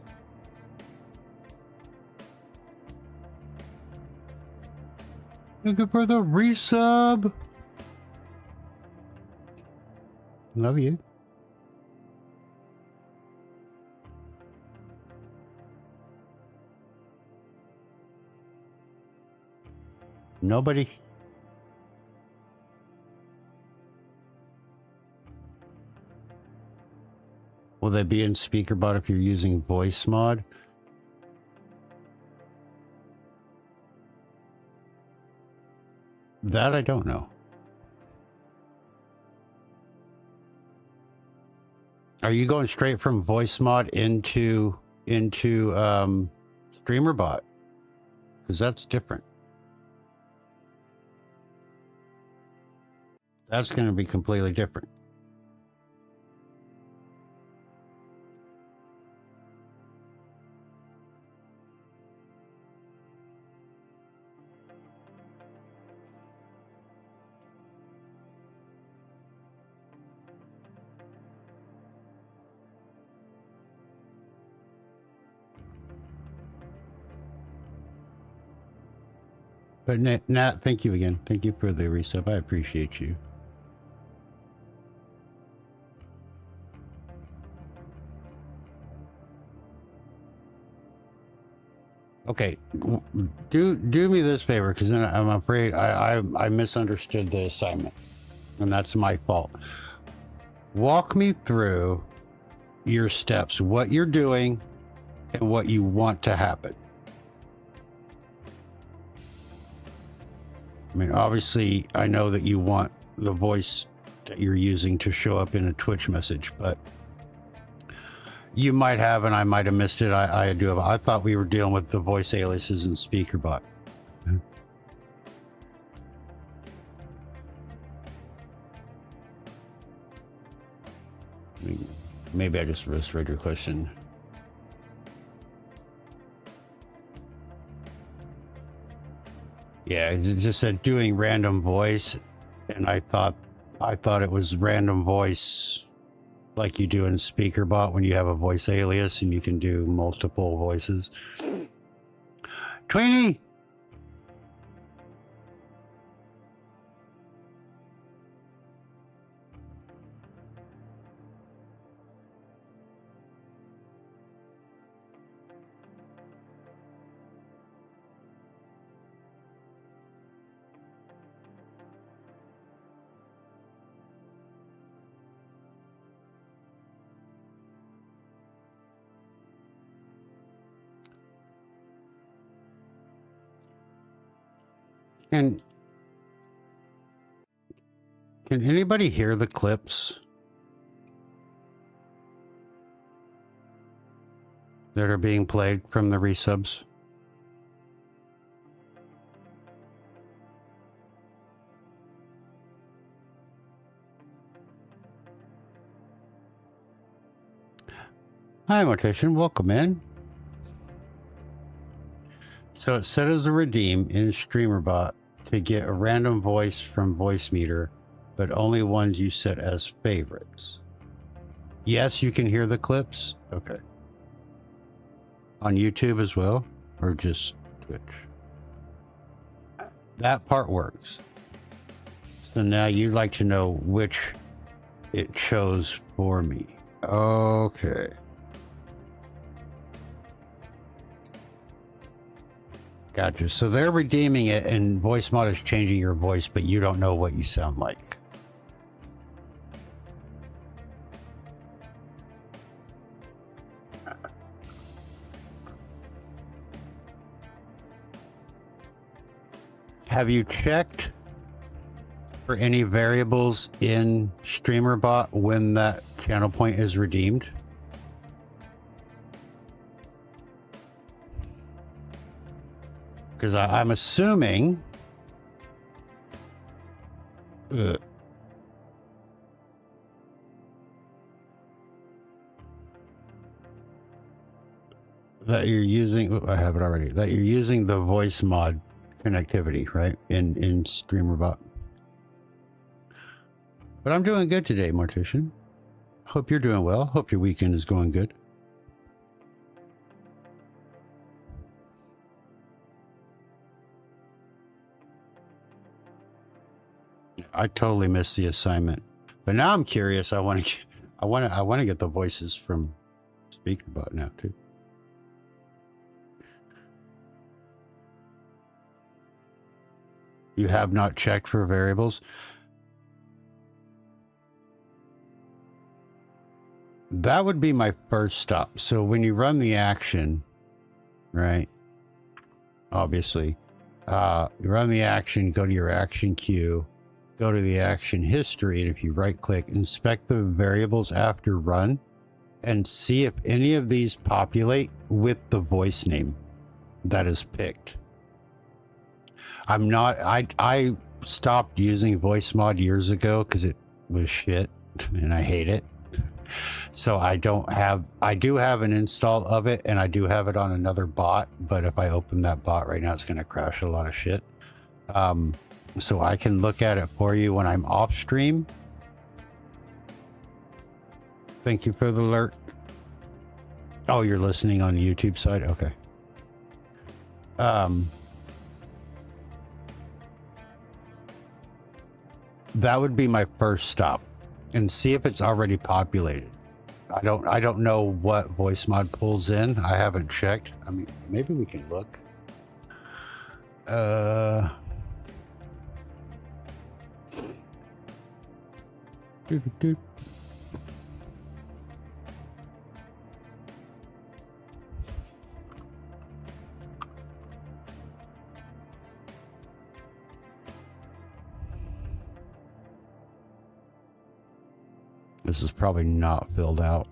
Looking for the resub. Love you. Nobody. Will they be in SpeakerBot if you're using voice mod? That I don't know. Are you going straight from voice mod into StreamerBot? Because that's different. That's going to be completely different. But Nat, thank you again. Thank you for the resub. I appreciate you. Okay, do me this favor, because then I'm afraid I misunderstood the assignment, and that's my fault. Walk me through your steps, what you're doing, and what you want to happen. I mean, obviously, I know that you want the voice that you're using to show up in a Twitch message, but You might have, and I might have missed it. I do have. I thought we were dealing with the voice aliases and speaker bot. Maybe I just misread your question. Yeah, it just said doing random voice, and I thought it was random voice like you do in SpeakerBot when you have a voice alias and you can do multiple voices. Tweenie! And can anybody hear the clips that are being played from the resubs? Hi, Mortician. Welcome in. So it set as a redeem in StreamerBot to get a random voice from Voice Meter, but only ones you set as favorites. Yes, you can hear the clips. Okay. On YouTube as well, or just Twitch? That part works. So now you'd like to know which it chose for me. Okay. Gotcha. So they're redeeming it, and voice mod is changing your voice, but you don't know what you sound like. Have you checked for any variables in StreamerBot when that channel point is redeemed? Because I'm assuming that you're using, I have it already, that you're using the voice mod connectivity, right? In StreamerBot. But I'm doing good today, Mortician. Hope you're doing well. Hope your weekend is going good. I totally missed the assignment, but now I'm curious. I want to get the voices from SpeakerBot now too. You have not checked for variables. That would be my first stop. So when you run the action, right? Obviously, you run the action, go to your action queue. Go to the action history, and if you right click, inspect the variables after run and see if any of these populate with the voice name that is picked. I stopped using voice mod years ago because it was shit and I hate it. So I do have an install of it, and I do have it on another bot, but if I open that bot right now, it's going to crash a lot of shit. So I can look at it for you when I'm off stream. Thank you for the alert. Oh, you're listening on the YouTube side? Okay. That would be my first stop, and see if it's already populated. I don't know what voice mod pulls in. I haven't checked. I mean, maybe we can look. This is probably not filled out.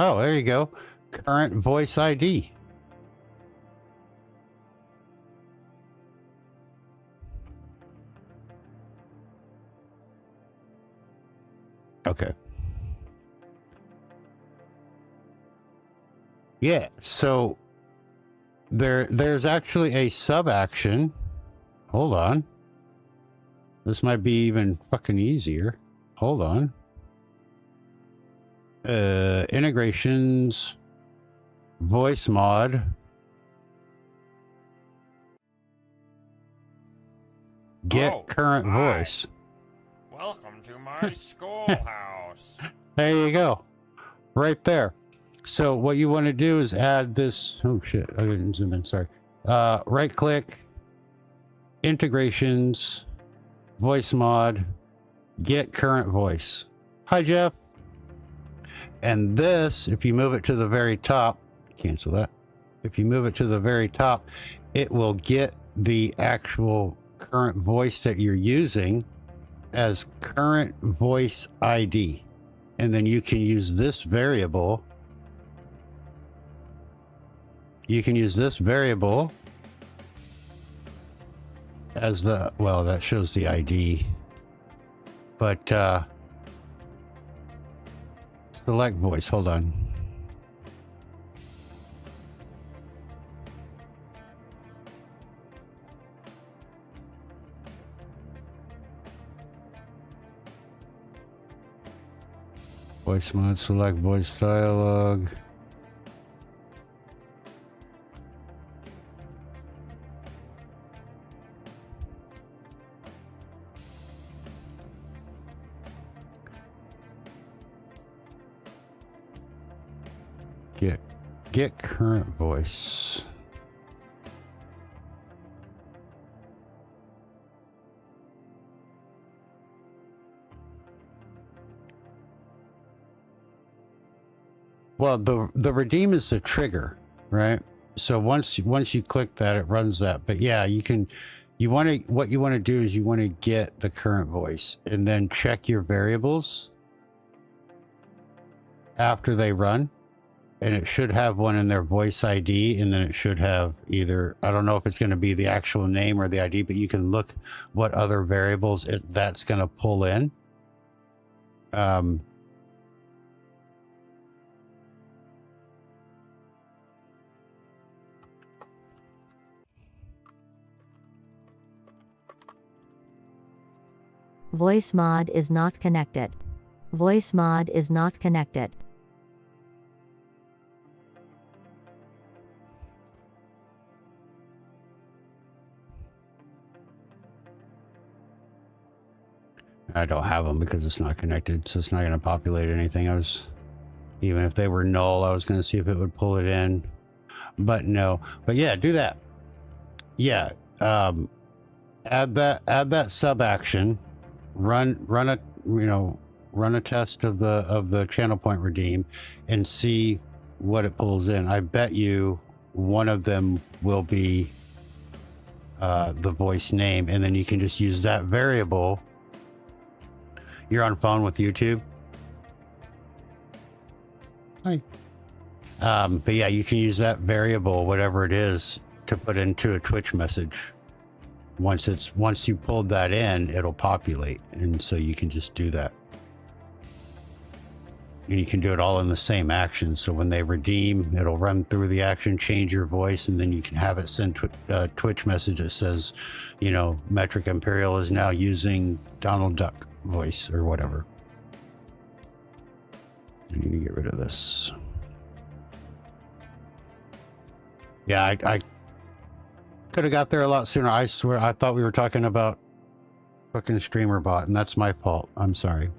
Oh, there you go. Current voice ID. Okay. Yeah, so there's actually a sub action. Hold on. This might be even fucking easier. Hold on. Integrations, voice mod, get current voice. Welcome to my schoolhouse. There you go. Right there. So what you want to do is add this. Oh shit, I didn't zoom in, sorry. Right click, integrations, voice mod, get current voice. Hi, Jeff. And this, if you move it to the very top, cancel that. If you move it to the very top, it will get the actual current voice that you're using as current voice ID. And then you can use this variable. You can use this variable as the, well, that shows the ID. But select voice, hold on. Voice mod, select voice dialogue. Get current voice. Well, the redeem is the trigger, right? So once you click that, it runs that. But yeah, what you want to do is you want to get the current voice and then check your variables after they run. And it should have one in their voice ID, and then it should have either, I don't know if it's going to be the actual name or the ID, but you can look what other variables that's going to pull in. Voice mod is not connected. Voice mod is not connected. I don't have them because it's not connected, so it's not going to populate anything. Even if they were null, I was going to see if it would pull it in, but no. But yeah, do that. Yeah, add that sub action. Run a test of the channel point redeem, and see what it pulls in. I bet you one of them will be the voice name, and then you can just use that variable. You're on phone with YouTube. Hi. But yeah, you can use that variable, whatever it is, to put into a Twitch message. Once you pulled that in, it'll populate, and so you can just do that. And you can do it all in the same action. So when they redeem, it'll run through the action, change your voice, and then you can have it send Twitch message that says, Metric Imperial is now using Donald Duck voice or whatever. I need to get rid of this. Yeah, I could have got there a lot sooner. I swear, I thought we were talking about fucking streamer bot, and that's my fault. I'm sorry.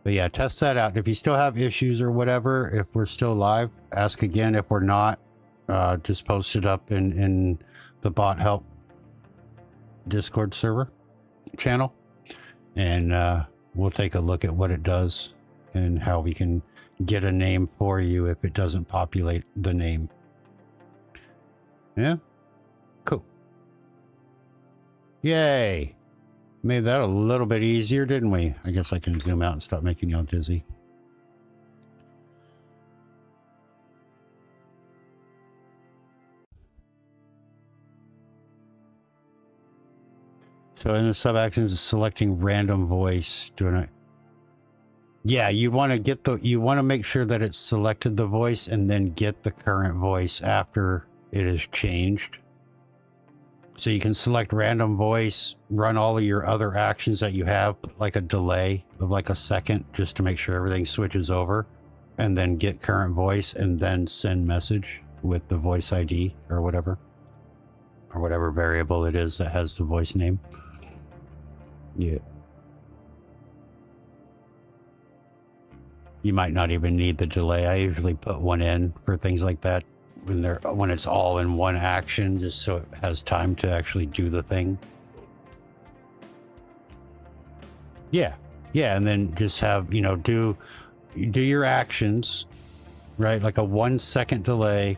But yeah, test that out. If you still have issues or whatever, if we're still live, ask again. If we're not, just post it up in the bot help Discord server channel, and we'll take a look at what it does and how we can get a name for you if it doesn't populate the name. Yeah, cool. Yay. Made that a little bit easier, didn't we? I guess I can zoom out and stop making y'all dizzy. So in the sub actions, selecting random voice, doing it. Yeah, you want to make sure that it's selected the voice and then get the current voice after it is changed. So you can select random voice, run all of your other actions that you have, like a delay of like a second, just to make sure everything switches over, and then get current voice and then send message with the voice ID or whatever variable it is that has the voice name. Yeah. You might not even need the delay. I usually put one in for things like that when it's all in one action, just so it has time to actually do the thing. Yeah. Yeah, and then just have, do your actions, right? Like a 1 second delay,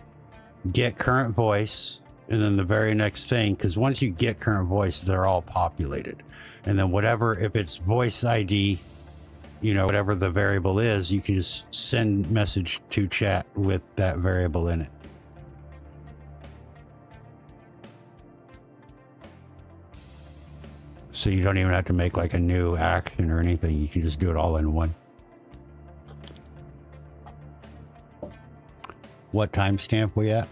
get current voice, and then the very next thing, because once you get current voice, they're all populated. And then whatever, if it's voice ID, whatever the variable is, you can just send message to chat with that variable in it. So you don't even have to make like a new action or anything. You can just do it all in one. What timestamp we at?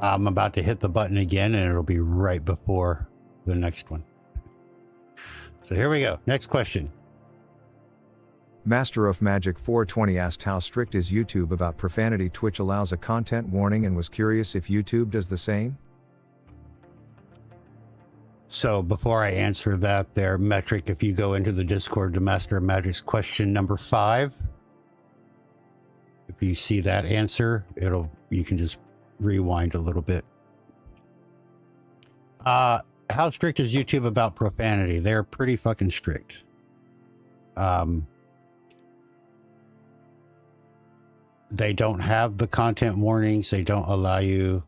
I'm about to hit the button again and it'll be right before the next one. So here we go. Next question. Master of Magic 420 asked how strict is YouTube about profanity. Twitch allows a content warning and was curious if YouTube does the same. So before I answer that there, Metric, if you go into the Discord to Master of Magic's question number 5, if you see that answer, you can just rewind a little bit. How strict is YouTube about profanity? They're pretty fucking strict. They don't have the content warnings. They don't allow you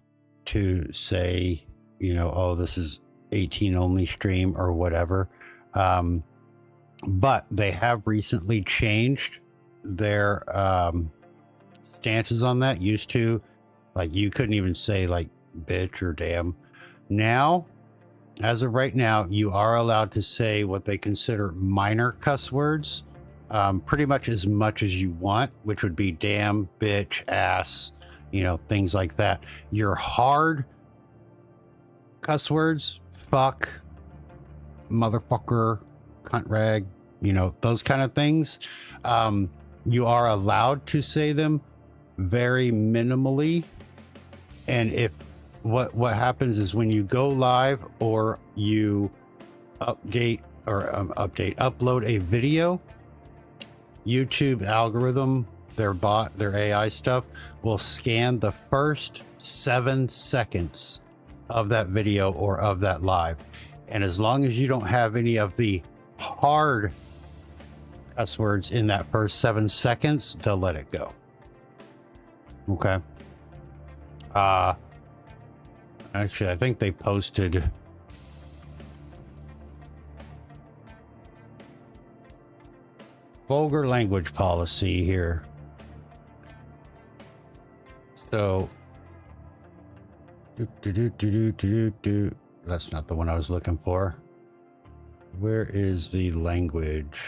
to say, oh, this is 18 only stream or whatever. But they have recently changed their stances on that. Used to, like, you couldn't even say like bitch or damn. Now, as of right now, you are allowed to say what they consider minor cuss words, pretty much as you want, which would be damn, bitch, ass, things like that. Your hard cuss words, fuck, motherfucker, cunt rag, those kind of things, you are allowed to say them very minimally. And if what happens is when you go live or you upload a video, YouTube algorithm, their bot, their AI stuff will scan the first 7 seconds of that video or of that live. And as long as you don't have any of the hard cuss words in that first 7 seconds, they'll let it go. Okay. Actually, I think they posted vulgar language policy here. So that's not the one I was looking for. Where is the language?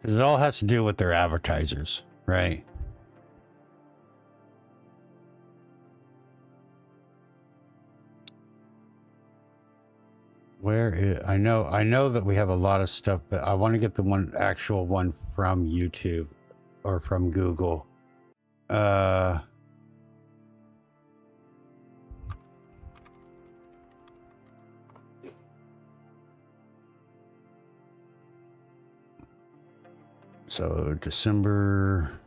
Because it all has to do with their advertisers, right? Where is, I know that we have a lot of stuff, but I want to get the actual one from YouTube or from Google. So December.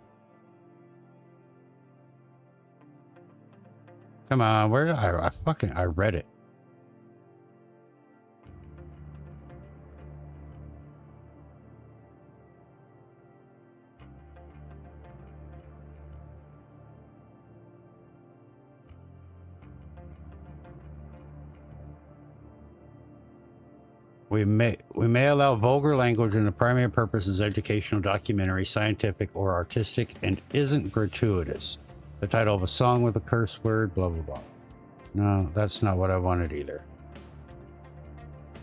Come on, where did I read it. We may allow vulgar language when the primary purpose is educational, documentary, scientific, or artistic and isn't gratuitous. The title of a song with a curse word, blah, blah, blah. No, that's not what I wanted either.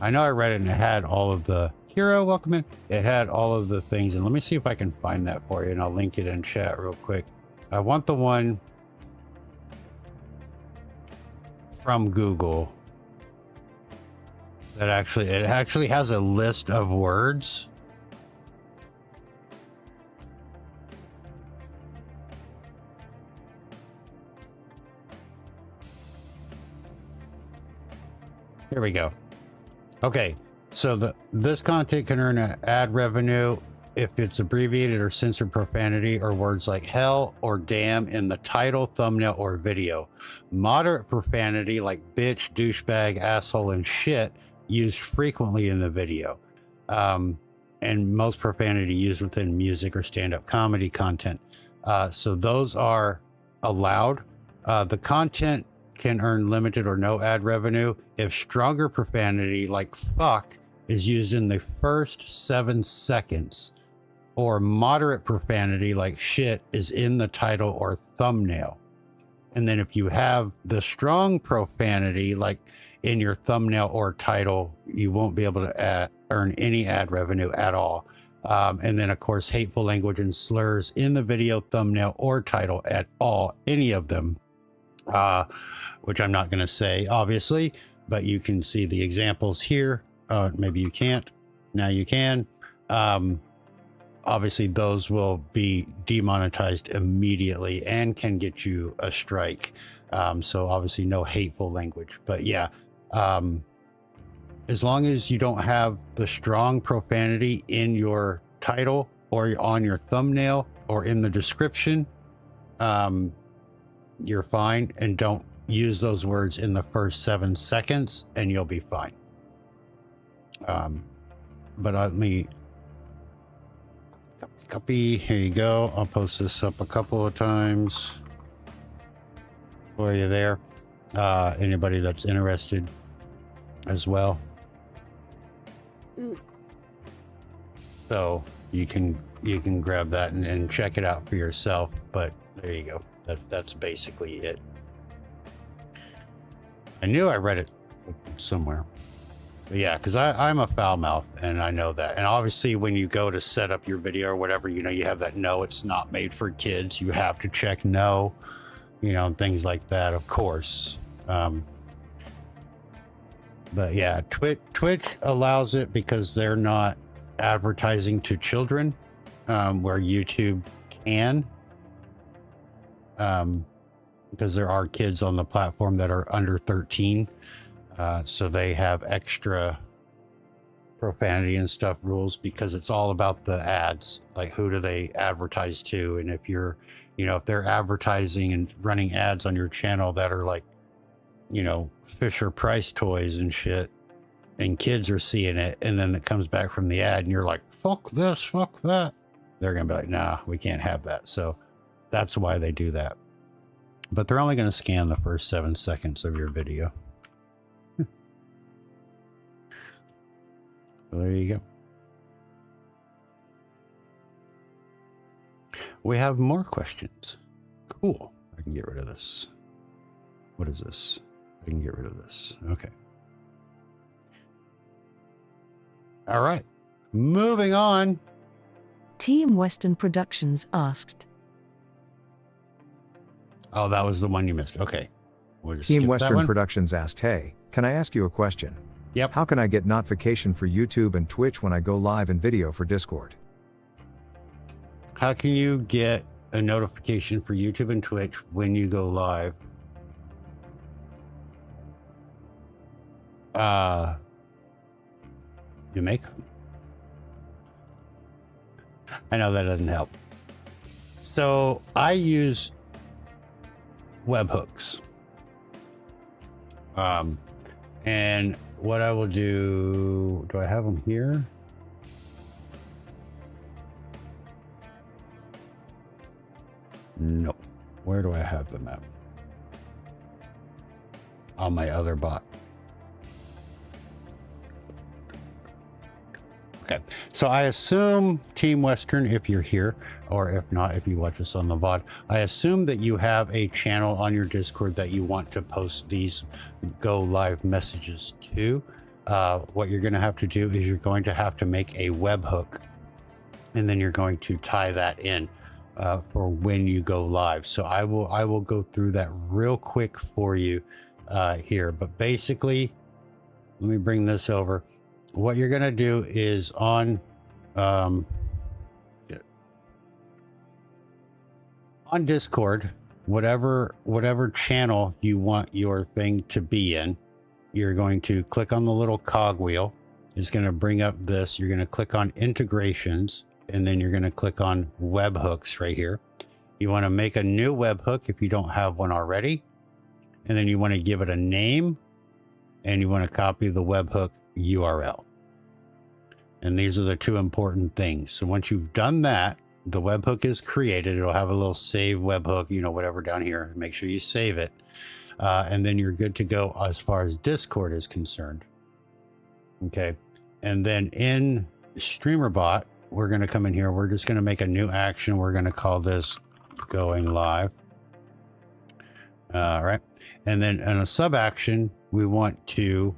I know I read it and it had all of the... Hero, welcome in. It had all of the things, and let me see if I can find that for you, and I'll link it in chat real quick. I want the one from Google that actually has a list of words. Here we go. Okay, so this content can earn an ad revenue if it's abbreviated or censored profanity or words like hell or damn in the title, thumbnail, or video. Moderate profanity like bitch, douchebag, asshole, and shit used frequently in the video. And most profanity used within music or stand-up comedy content. So those are allowed. The content can earn limited or no ad revenue if stronger profanity like fuck is used in the first 7 seconds, or moderate profanity like shit is in the title or thumbnail. And then if you have the strong profanity like in your thumbnail or title, you won't be able to earn any ad revenue at all. And then of course, hateful language and slurs in the video, thumbnail, or title at all, any of them, which I'm not going to say, obviously, but you can see the examples here. Maybe you can't. Now you can. Obviously, those will be demonetized immediately and can get you a strike. So obviously no hateful language. But yeah, as long as you don't have the strong profanity in your title or on your thumbnail or in the description, you're fine. And don't use those words in the first 7 seconds and you'll be fine. But let me copy. Here you go. I'll post this up a couple of times for you there. Anybody that's interested as well. So you can grab that and check it out for yourself. But there you go. That's basically it. I knew I read it somewhere. But yeah, because I'm a foul mouth and I know that. And obviously when you go to set up your video or whatever, you know, you have that no, it's not made for kids. You have to check no, you know, and things like that, of course. But yeah, Twitch allows it because they're not advertising to children, where YouTube can. Because there are kids on the platform that are under 13. So they have extra profanity and stuff rules because it's all about the ads. Like, who do they advertise to? And if you're, you know, if they're advertising and running ads on your channel that are like, you know, Fisher Price toys and shit, and kids are seeing it, and then it comes back from the ad and you're like, fuck this, fuck that. They're going to be like, nah, we can't have that. So that's why they do that. But they're only going to scan the first 7 seconds of your video. So there you go. We have more questions. Cool. I can get rid of this. What is this? I can get rid of this. Okay. All right. Moving on. Team Western Productions asked. Oh, that was the one you missed. Okay. We'll just Team skip that Western one. Productions asked, hey, can I ask you a question? Yep. How can I get notification for YouTube and Twitch when I go live in video for Discord? How can you get a notification for YouTube and Twitch when you go live? You make them. I know that doesn't help. So I use webhooks. And what I will do I have them here? No. Where do I have them at? On my other bot. Okay, so I assume Team Western, if you're here, or if not, if you watch us on the VOD, I assume that you have a channel on your Discord that you want to post these go live messages to. What you're going to have to do is you're going to have to make a webhook, and then you're going to tie that in for when you go live. So I will go through that real quick for you here. But basically, let me bring this over. What you're going to do is on Discord, whatever channel you want your thing to be in, you're going to click on the little cogwheel. It's going to bring up this. You're going to click on integrations, and then you're going to click on webhooks right here. You want to make a new webhook if you don't have one already, and then you want to give it a name, and you want to copy the webhook URL. And these are the two important things. So once you've done that, the webhook is created. It'll have a little save webhook, you know, whatever down here. Make sure you save it. And then you're good to go as far as Discord is concerned. Okay. And then in StreamerBot, we're going to come in here. We're just going to make a new action. We're going to call this going live. All right. And then in a sub action, we want to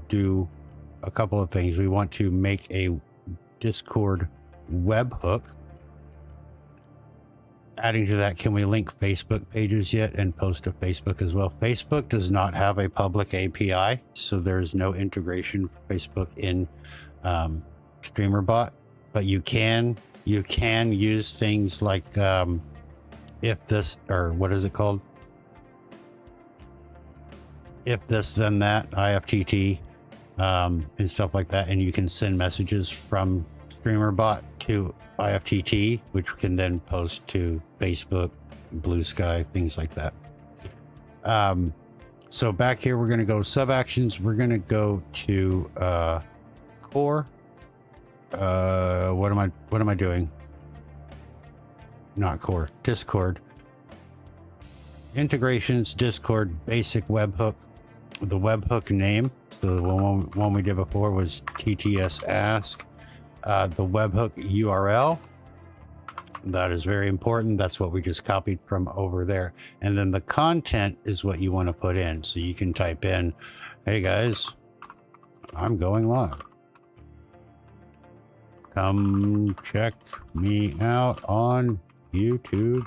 do a couple of things. We want to make a Discord webhook. Adding to that, can we link Facebook pages yet and post to Facebook as well? Facebook does not have a public API, so there's no integration for Facebook in StreamerBot, but you can use things like if this, or what is it called? If this, then that, IFTT, and stuff like that. And you can send messages from StreamerBot to IFTT, which can then post to Facebook, Blue Sky, things like that. So back here, we're going to go sub actions. We're going to go to core. What am I doing? Not core, Discord. Integrations, Discord, basic webhook. The webhook name, so the one we did before was TTS Ask. The webhook URL, that is very important. That's what we just copied from over there. And then the content is what you want to put in. So you can type in, hey guys, I'm going live. Come check me out on YouTube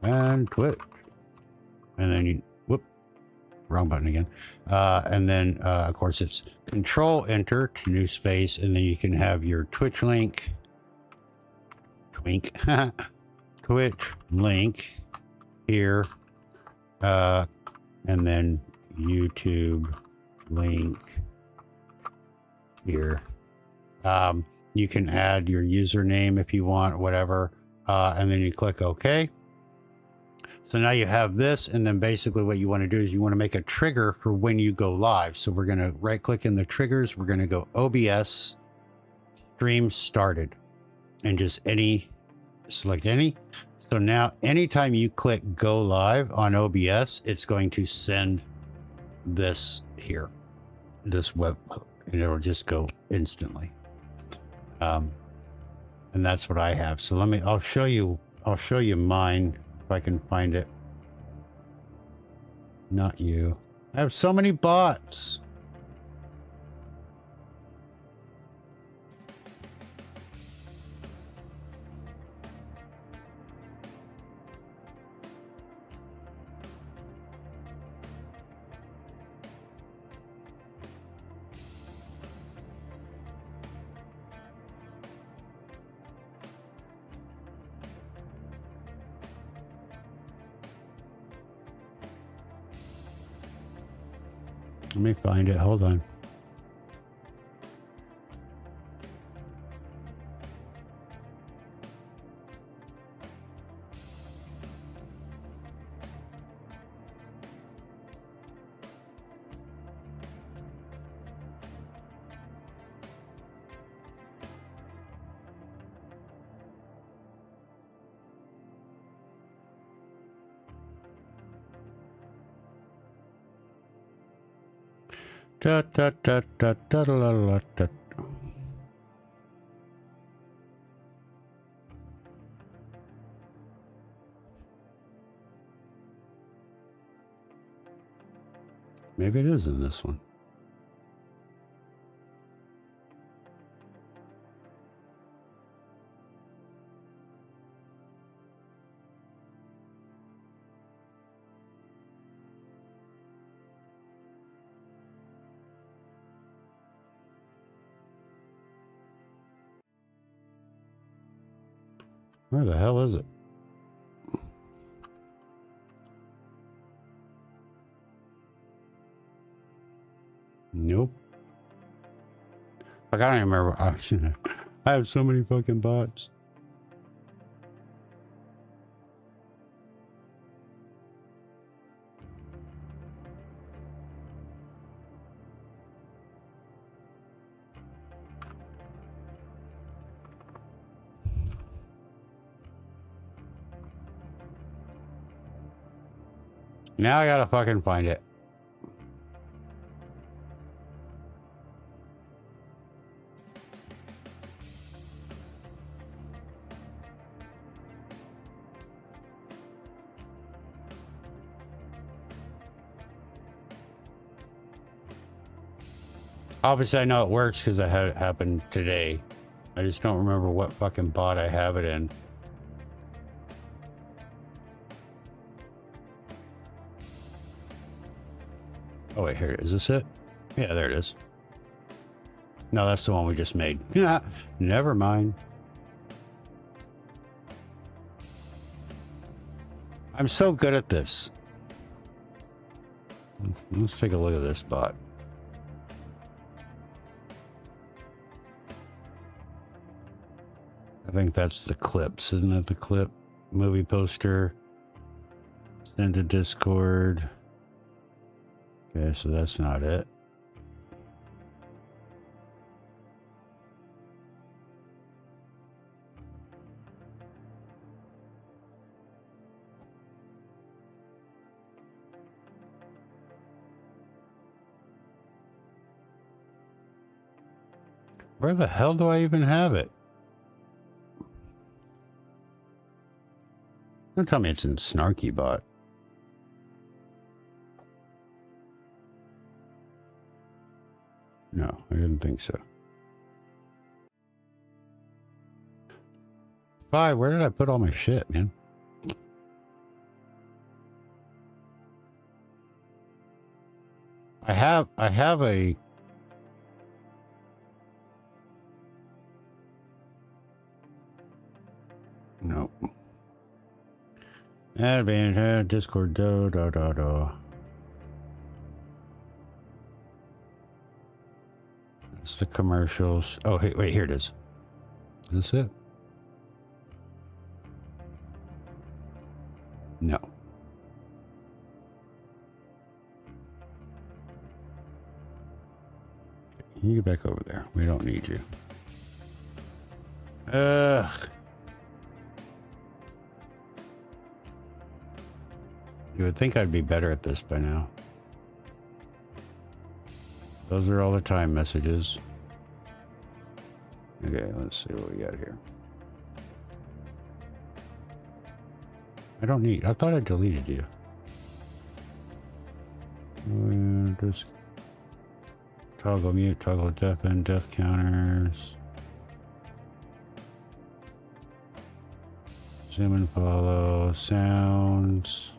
and Twitch. And then you, wrong button again. And then, of course, it's Control Enter to new space, and then you can have your Twitch link, Twink, Twitch link here, and then YouTube link here. You can add your username if you want, whatever, and then you click OK. So now you have this, and then basically what you want to do is you want to make a trigger for when you go live. So we're going to right click in the triggers. We're going to go OBS stream started, and just select any. So now anytime you click go live on OBS, it's going to send this here, this webhook, and it'll just go instantly. And that's what I have. So I'll show you mine. If I can find it. Not you. I have so many bots. Let me find it. Hold on. Da, da, da, da, da, da, da, da, da. Maybe it is in this one. Where the hell is it? Nope. Like, I don't even remember. I have so many fucking bots. Now I gotta fucking find it. Obviously, I know it works because I had it happen today. I just don't remember what fucking bot I have it in. Oh wait, here, is this it? Yeah, there it is. No, that's the one we just made. Yeah, never mind. I'm so good at this. Let's take a look at this bot. I think that's the clips, isn't that the clip? Movie poster. Send to Discord. Okay, so that's not it. Where the hell do I even have it? Don't tell me it's in Snarky Bot. No, I didn't think so. Where did I put all my shit, man? I have a... No. Advantage, Discord, do. That's the commercials. Oh, hey, wait, here it is. Is this it? No. You get back over there. We don't need you. Ugh. You would think I'd be better at this by now. Those are all the time messages. Okay, let's see what we got here. I thought I deleted you. Just toggle mute, toggle deafen, death counters. Zoom and follow, sounds.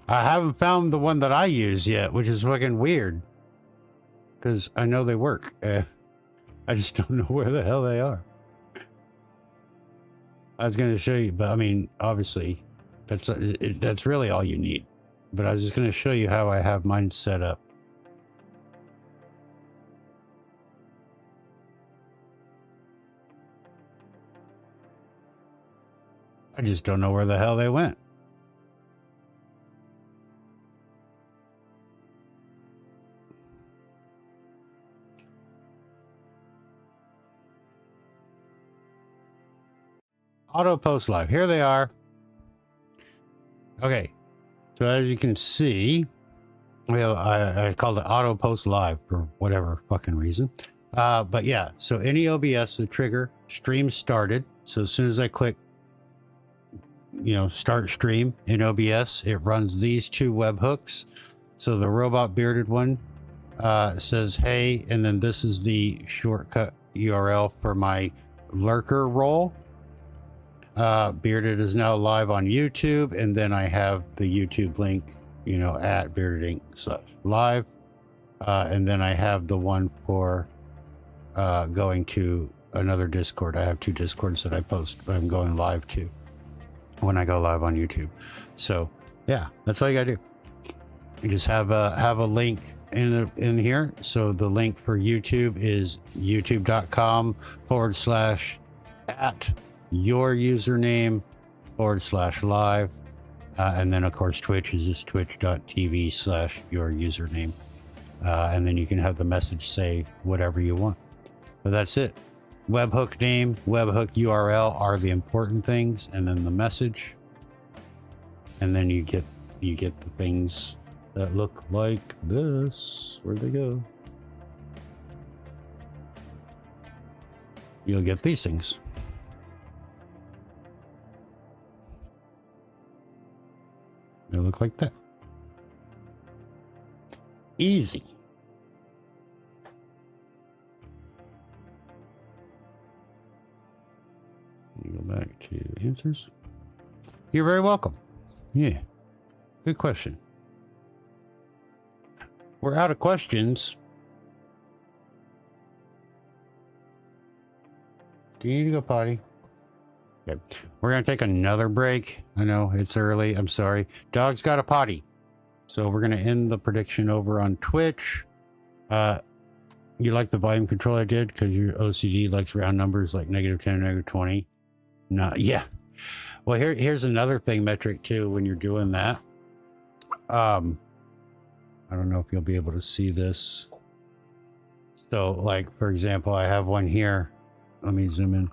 I haven't found the one that I use yet, which is fucking weird. Because I know they work. I just don't know where the hell they are. I was going to show you, but I mean, obviously, that's really all you need. But I was just going to show you how I have mine set up. I just don't know where the hell they went. Auto post live. Here they are. Okay. So as you can see, well, I called it auto post live for whatever fucking reason. But yeah, so any OBS, the trigger, stream started. So as soon as I click, you know, start stream in OBS, it runs these two webhooks. So the robot bearded one says, hey, and then this is the shortcut URL for my lurker role. Bearded is now live on YouTube, and then I have the YouTube link, you know, at Bearded Inc. /live. And then I have the one for going to another Discord. I have two Discords that I post. I'm going live to when I go live on YouTube. So yeah, that's all you gotta do. You just have a link in here. So the link for YouTube is youtube.com /@ your username /live. And then of course Twitch is just twitch.tv / your username. And then you can have the message say whatever you want. But that's it. Webhook name, webhook URL are the important things, and then the message. And then you get the things that look like this. Where'd they go? You'll get these things. They look like that. Easy. Go back to answers. You're very welcome. Yeah. Good question. We're out of questions. Do you need to go potty? Okay. We're going to take another break. I know it's early. I'm sorry. Dog's got a potty. So we're going to end the prediction over on Twitch. You like the volume control I did? Because your OCD likes round numbers like -10, -20. No, yeah. Well, here's another thing metric too when you're doing that. I don't know if you'll be able to see this. So like, for example, I have one here. Let me zoom in.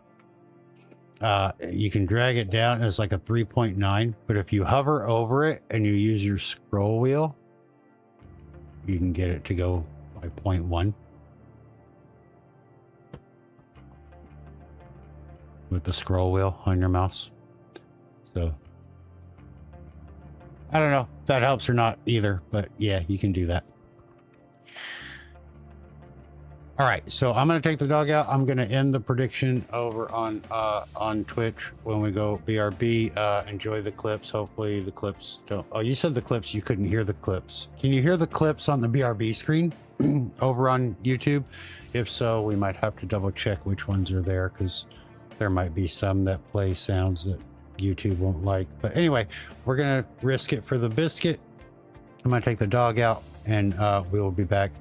You can drag it down as like a 3.9, but if you hover over it and you use your scroll wheel, you can get it to go by 0.1. With the scroll wheel on your mouse. So I don't know if that helps or not either, but yeah, you can do that. All right, so I'm going to take the dog out. I'm going to end the prediction over on Twitch when we go BRB. Enjoy the clips. Hopefully the clips don't. Oh, you said the clips. You couldn't hear the clips. Can you hear the clips on the BRB screen over on YouTube? If so, we might have to double check which ones are there, because there might be some that play sounds that YouTube won't like. But anyway, we're going to risk it for the biscuit. I'm going to take the dog out, and we will be back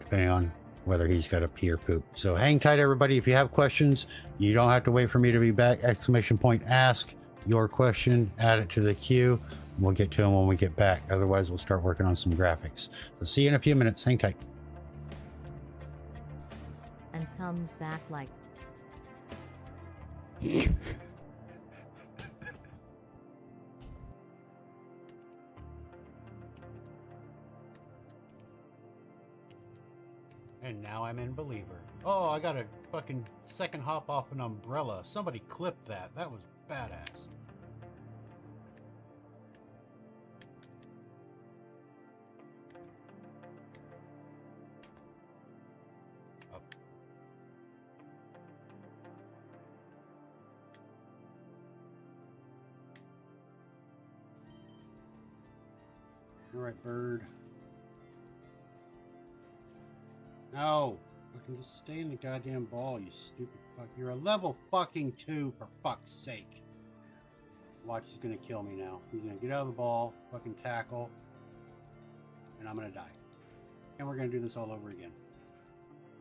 depending on whether he's got to pee or poop. So hang tight, everybody. If you have questions, you don't have to wait for me to be back. ! Ask your question, add it to the queue. And we'll get to them when we get back. Otherwise, we'll start working on some graphics. So see you in a few minutes. Hang tight. And comes back like... And now I'm in Believer. Oh, I got a fucking second hop off an umbrella. Somebody clipped that. That was badass. Up. All right, bird. No, I can just stay in the goddamn ball, you stupid fuck. You're a level fucking 2, for fuck's sake. Watch, he's gonna kill me now. He's gonna get out of the ball, fucking tackle, and I'm gonna die. And we're gonna do this all over again.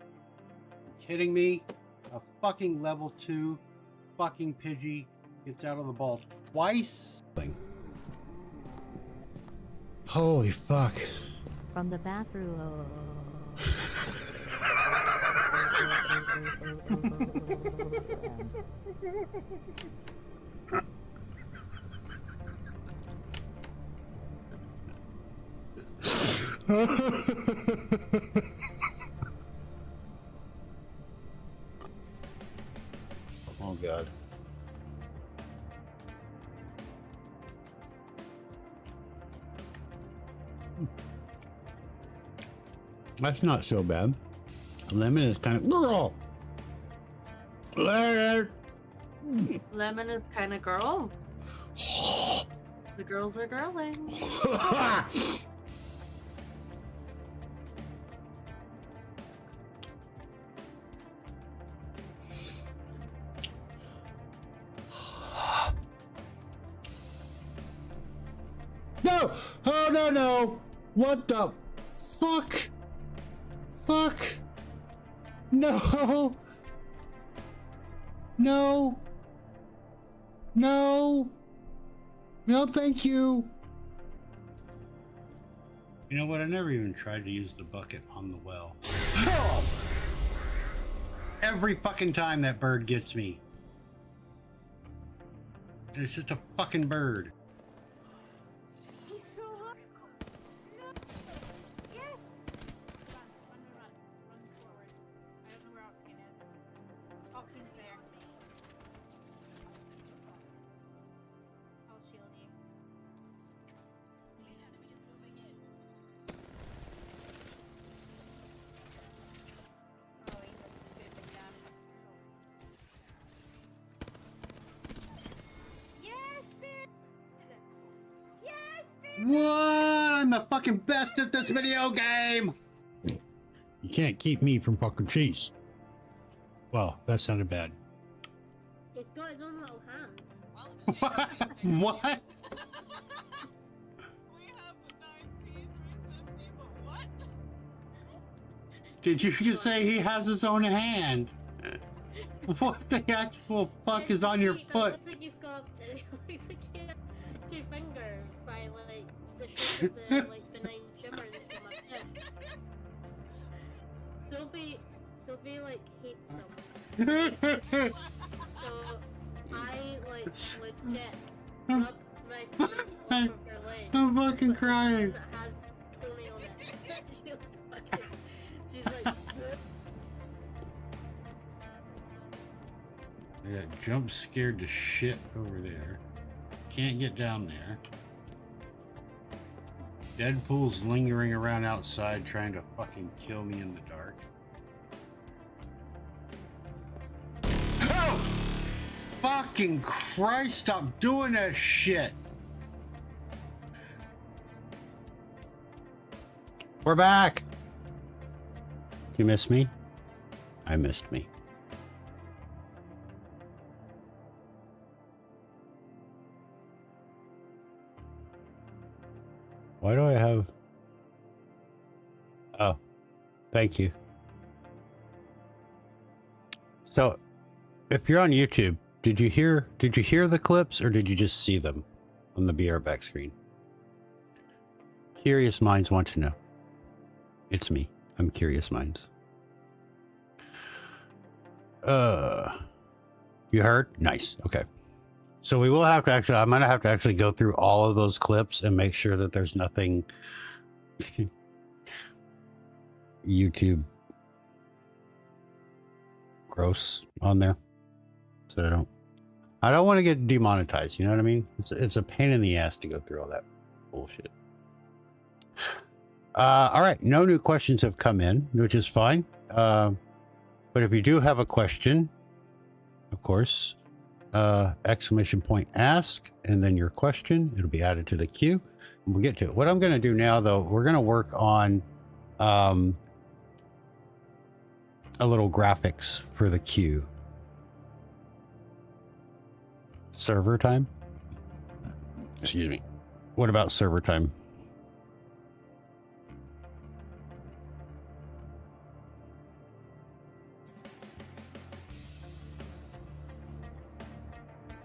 You kidding me? A fucking level 2 fucking Pidgey gets out of the ball twice? Holy fuck. From the bathroom. Oh god. That's not so bad. Lemon is kind of girl. Lemon is kind of girl. The girls are girling. No! Oh no no! What the fuck? Fuck! No! No! No! No, thank you! You know what? I never even tried to use the bucket on the well. No! Every fucking time that bird gets me. It's just a fucking bird. He's so hot. No. Yeah. Run forward. I don't know where Octane is. Octane's there. I'll shield you. The enemy is moving in. Oh, he's a stupid guy. Yes, Spirit! Yes, Spirit! What? I'm the fucking best at this video game! You can't keep me from fucking cheese. Well, that sounded bad. He's got his own little hand. What? We have a 9P350, but what? Did you just say he has his own hand? What the actual fuck is on your foot? It looks like he's got. It looks like he has 2 fingers by like the shape of the like benign shimmer that's on my head. Sophie like hates him. So I like legit rub my feet off of her legs. I'm fucking crying. That has Tony on it. She's like. I got jump scared to shit over there. Can't get down there. Deadpool's lingering around outside trying to fucking kill me in the dark. Oh! Fucking Christ, stop doing that shit! We're back! You missed me? I missed me. Why do I have... Oh, thank you. So, if you're on YouTube, did you hear the clips or did you just see them on the BR back screen? Curious minds want to know. It's me. I'm Curious Minds. You heard? Nice. Okay. So we will have to actually, I'm going to have to actually go through all of those clips and make sure that there's nothing YouTube gross on there. So I don't want to get demonetized. You know what I mean? It's a pain in the ass to go through all that bullshit. All right. No new questions have come in, which is fine. But if you do have a question, of course, exclamation point ask and then your question, it'll be added to the queue and we'll get to it. What I'm going to do now though, we're going to work on a little graphics for the queue. Server time? Excuse me. What about server time?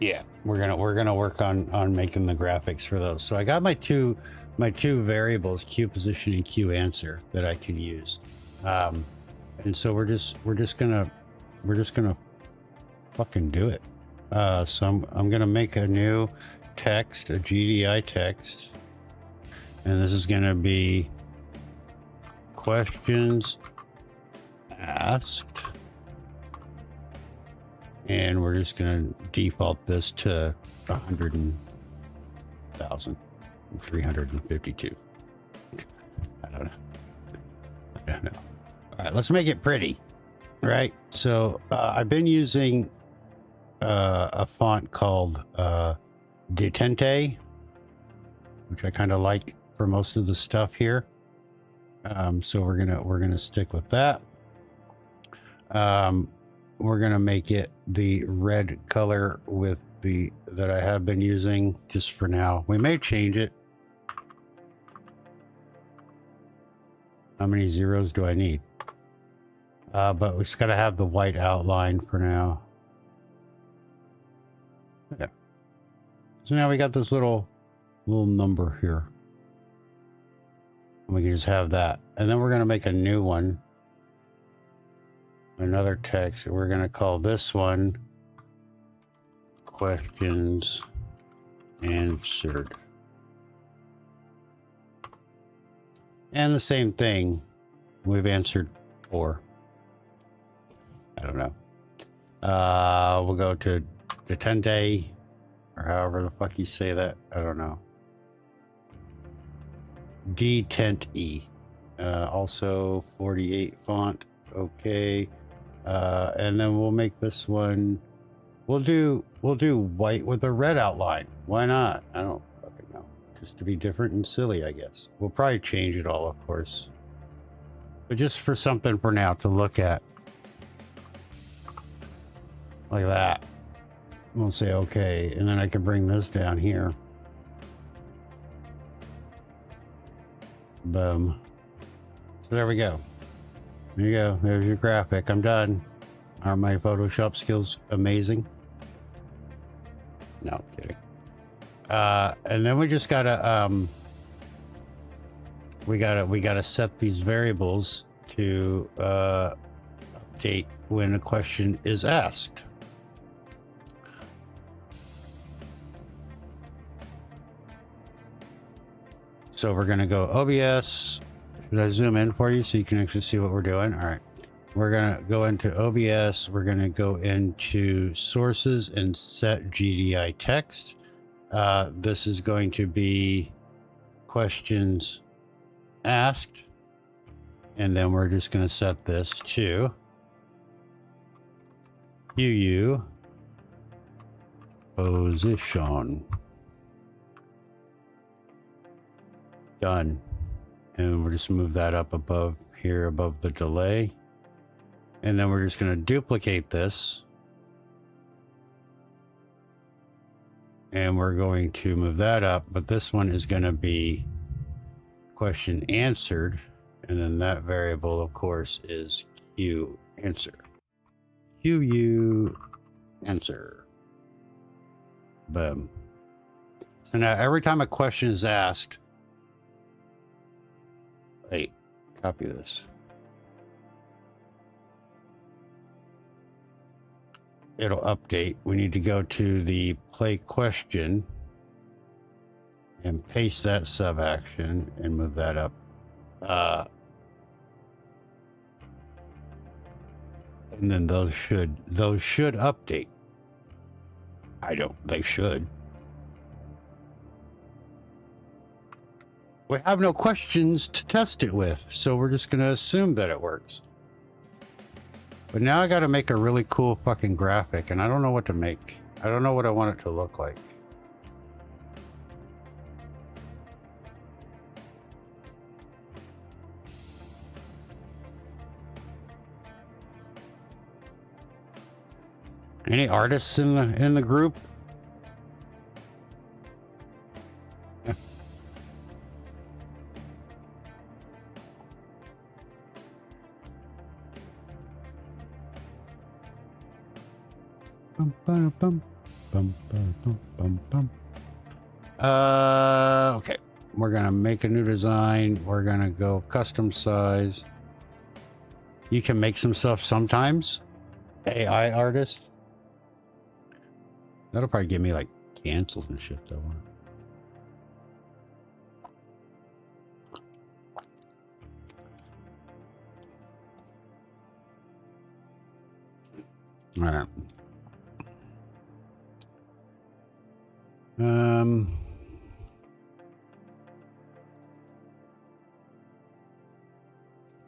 Yeah, we're gonna work on making the graphics for those. So I got my two variables, queue position and queue answer, that I can use, and so we're just gonna fucking do it. So I'm gonna make a new text, a GDI text, and this is gonna be questions asked. And we're just going to default this to 100,352. I don't know. All right, let's make it pretty. Right. So I've been using a font called Detente, which I kind of like for most of the stuff here. So we're gonna stick with that. We're gonna make it the red color with that I have been using just for now. We may change it. How many zeros do I need? But we just gotta have the white outline for now. Yeah. So now we got this little number here. We can just have that. And then we're gonna make a new one. Another text. We're gonna call this one questions answered. And the same thing. We've answered 4. I don't know. We'll go to Detente, or however the fuck you say that. I don't know. Detente. Also 48 font. Okay. And then we'll make this one. We'll do white with a red outline. Why not? I don't fucking know. Just to be different and silly, I guess. We'll probably change it all, of course. But just for something for now to look at. Like that. We'll say okay, and then I can bring this down here. Boom. So there we go. There you go. There's your graphic. I'm done. Aren't my Photoshop skills amazing? No, I'm kidding. And then we just gotta we gotta set these variables to update when a question is asked. So we're gonna go OBS. Should I zoom in for you so you can actually see what we're doing? All right. We're gonna go into OBS. We're gonna go into sources and set GDI text. This is going to be questions asked. And then we're just gonna set this to UU position. Done. And we'll just move that up above here, above the delay. And then we're just going to duplicate this. And we're going to move that up. But this one is going to be question answered. And then that variable, of course, is Q answer. QU answer. Boom. So now every time a question is asked, wait, copy this. It'll update. We need to go to the play question and paste that sub action and move that up. And then those should update. They should. We have no questions to test it with, so we're just going to assume that it works. But now I got to make a really cool fucking graphic, and I don't know what to make. I don't know what I want it to look like. Any artists in the group? Okay, we're gonna make a new design. We're gonna go custom size. You can make some stuff sometimes. AI artist. That'll probably give me like cancels and shit though. All right.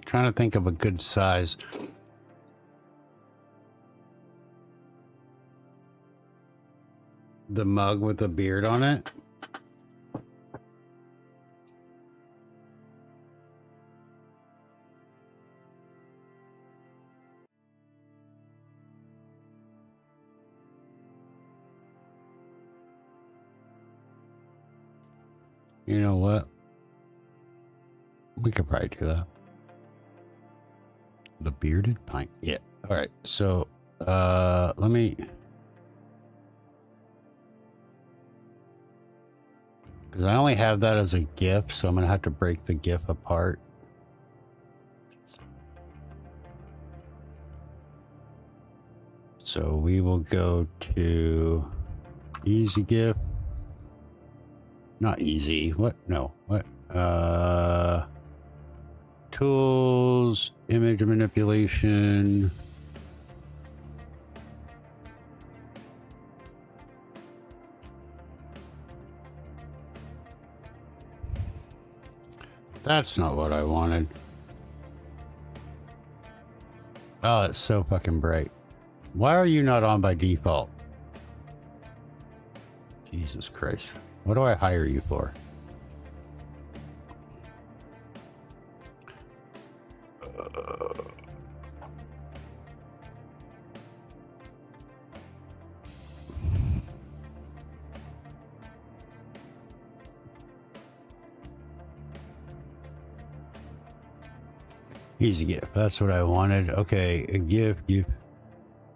Trying to think of a good size. The mug with the beard on it. You know what? We could probably do that. The bearded pint. Yeah. All right. So, let me. Because I only have that as a GIF, so I'm gonna have to break the GIF apart. So we will go to easy GIF. Not easy. What? No. What? Tools, image manipulation. That's not what I wanted. Oh, it's so fucking bright. Why are you not on by default? Jesus Christ. What do I hire you for? Easy GIF. That's what I wanted. Okay, a GIF.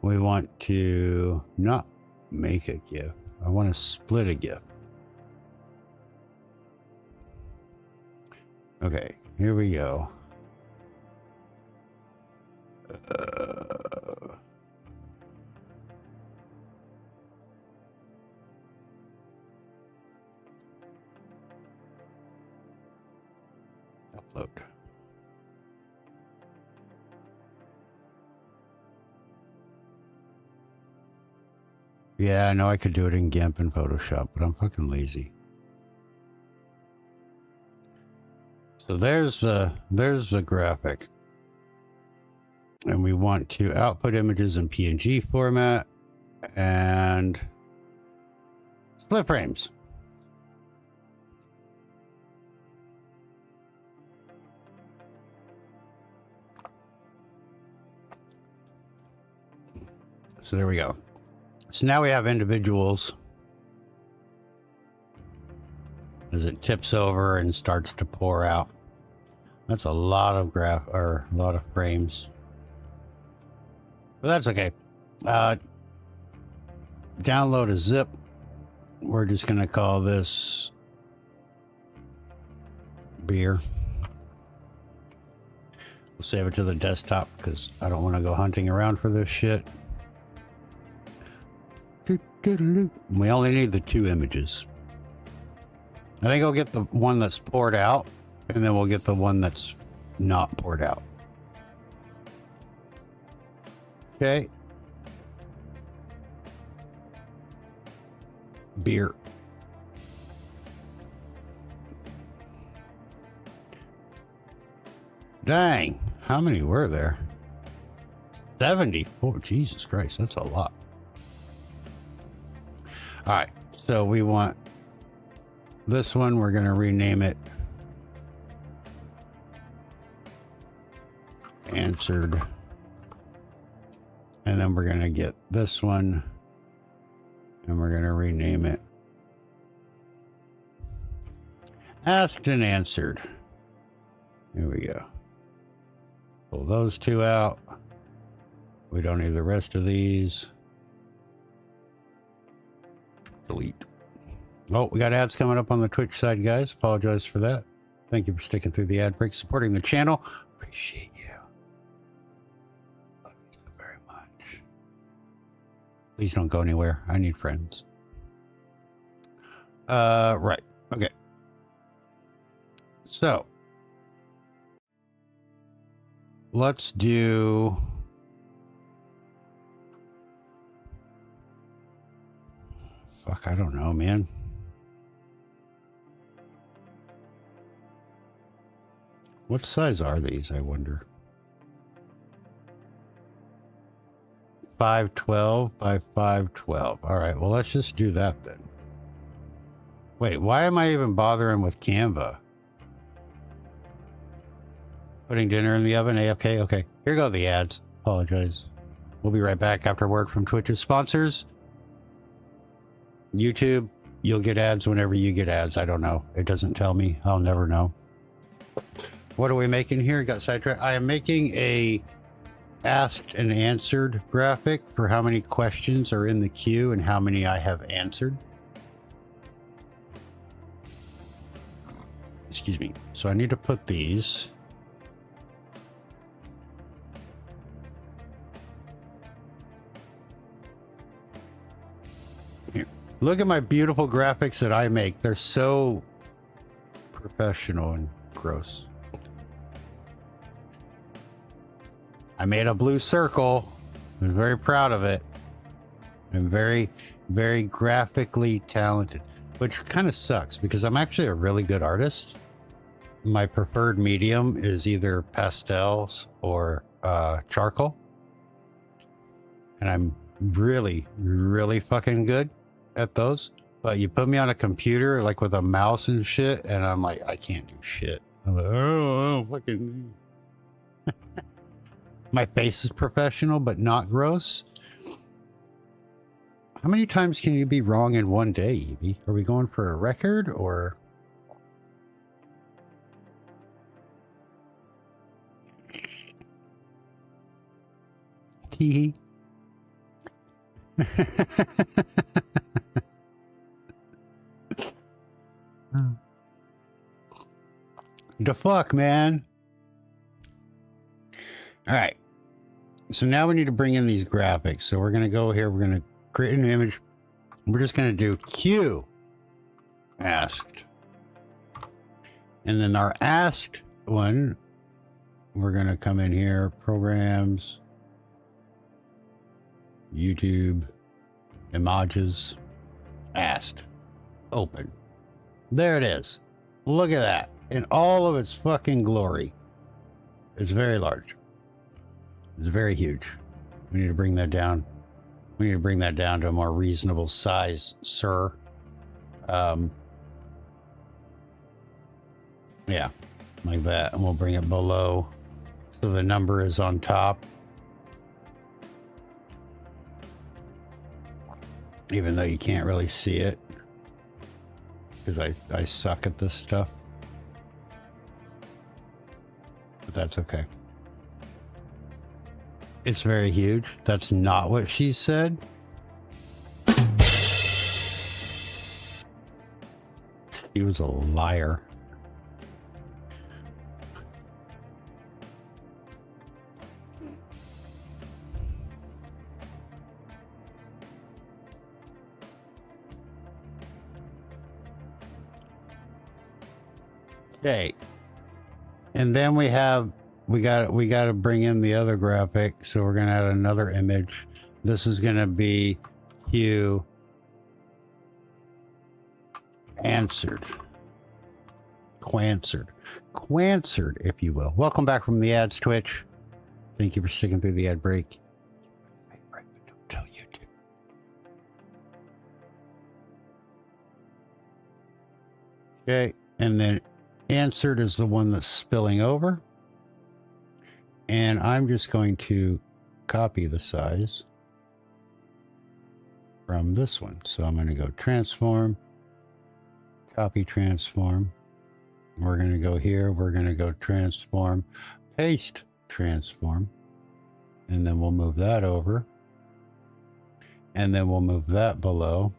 We want to not make a GIF. I want to split a GIF. Okay, here we go. Upload. Yeah, I know I could do it in GIMP and Photoshop, but I'm fucking lazy. So there's the graphic. And we want to output images in PNG format and split frames. So there we go. So now we have individuals as it tips over and starts to pour out. That's a lot of a lot of frames. But that's okay. Download a zip. We're just gonna call this beer. We'll save it to the desktop because I don't want to go hunting around for this shit. We only need the 2 images. I think I'll get the one that's poured out, and then we'll get the one that's not poured out. Okay. Beer. Dang, how many were there? 74. Jesus Christ, that's a lot. All right, so we want this one. We're going to rename it Answered. And then we're going to get this one and we're going to rename it Asked and Answered. Here we go. Pull those 2 out. We don't need the rest of these. Delete. Oh, we got ads coming up on the Twitch side, guys. Apologize for that. Thank you for sticking through the ad break, supporting the channel. Appreciate you. Love you so very much. Please don't go anywhere. I need friends. Right. Okay. So let's do Fuck, I don't know, man. What size are these, I wonder? 512 by 512. All right, well, let's just do that then. Wait, why am I even bothering with Canva? Putting dinner in the oven, AFK? Okay, here go the ads. Apologize. We'll be right back after word from Twitch's sponsors. YouTube, you'll get ads whenever you get ads. I don't know. It doesn't tell me. I'll never know. What are we making here? Got sidetracked. I am making a asked and answered graphic for how many questions are in the queue and how many I have answered. Excuse me. So I need to put these. Here. Look at my beautiful graphics that I make. They're so professional and gross. I made a blue circle. I'm very proud of it. I'm very, very graphically talented, which kind of sucks because I'm actually a really good artist. My preferred medium is either pastels or charcoal. And I'm really, really fucking good at those. But you put me on a computer, like with a mouse and shit, and I'm like, I can't do shit. I'm like, oh fucking... My face is professional, but not gross. How many times can you be wrong in one day, Evie? Are we going for a record or? Tee. The fuck, man. All right. So now we need to bring in these graphics. So we're going to go here. We're going to create an image. We're just going to do Q asked. And then our asked one, we're going to come in here, programs, YouTube, images, asked, open. There it is. Look at that. In all of its fucking glory. It's very large. It's very huge. We need to bring that down. We need to bring that down to a more reasonable size, sir. Yeah, like that. And we'll bring it below so the number is on top. Even though you can't really see it. Because I suck at this stuff. But that's okay. It's very huge. That's not what she said. He was a liar. Okay. And then we got to bring in the other graphic. So we're going to add another image. This is going to be Q answered. Quanswered, if you will. Welcome back from the ads, Twitch. Thank you for sticking through the ad break. Don't tell YouTube. Okay, and then answered is the one that's spilling over. And I'm just going to copy the size from this one. So I'm going to go transform, copy transform. We're going to go here. We're going to go transform, paste transform. And then we'll move that over. And then we'll move that below.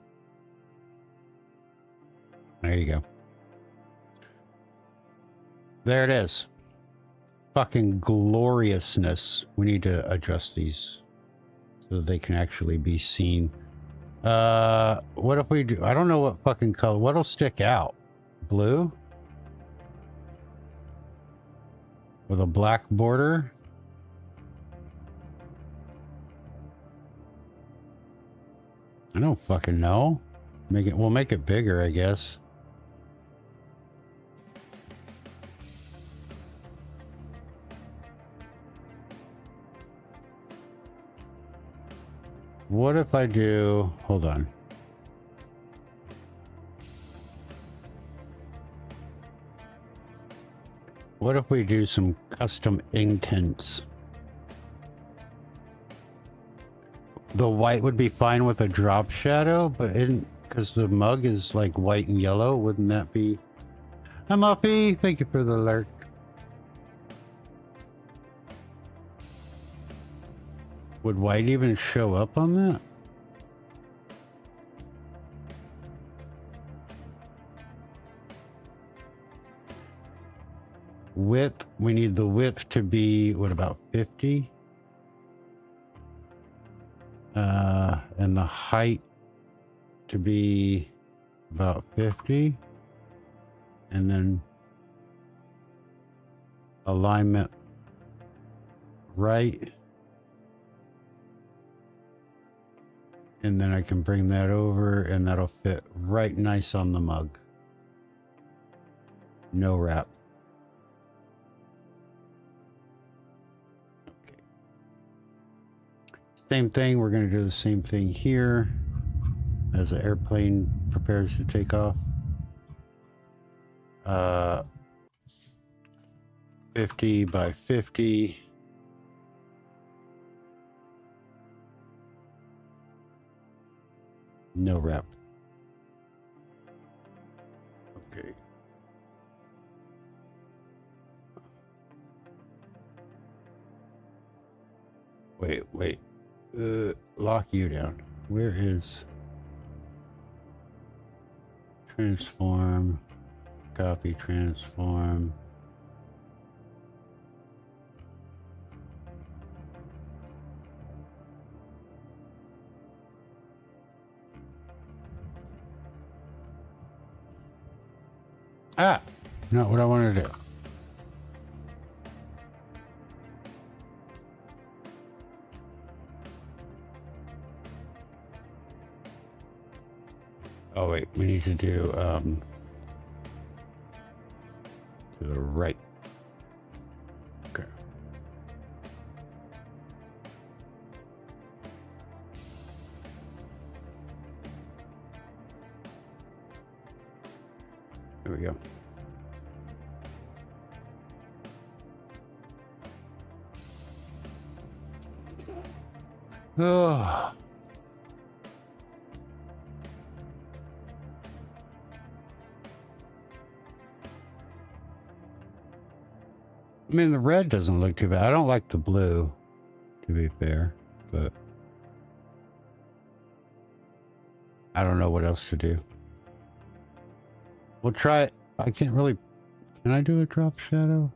There you go. There it is. Fucking gloriousness. We need to adjust these so that they can actually be seen. What if we do? I don't know what fucking color. What'll stick out? Blue? With a black border? I don't fucking know. We'll make it bigger, I guess. What if I do, hold on. What if we do some custom inktints? The white would be fine with a drop shadow, but because the mug is like white and yellow, wouldn't that be? Hi Muffy, thank you for the lurk. Would white even show up on that? Width, we need the width to be, what, about 50? And the height to be about 50. And then alignment right. And then I can bring that over and that'll fit right nice on the mug. No wrap. Okay. Same thing, we're going to do the same thing here as the airplane prepares to take off. 50 by 50. No wrap. Okay. Wait. Lock you down. Where is transform? Copy transform. Ah, not what I want to do. Oh wait, we need to do to the right. Okay. There we go. Oh. I mean, the red doesn't look too bad. I don't like the blue, to be fair, but I don't know what else to do. We'll try it. I can't really... Can I do a drop shadow?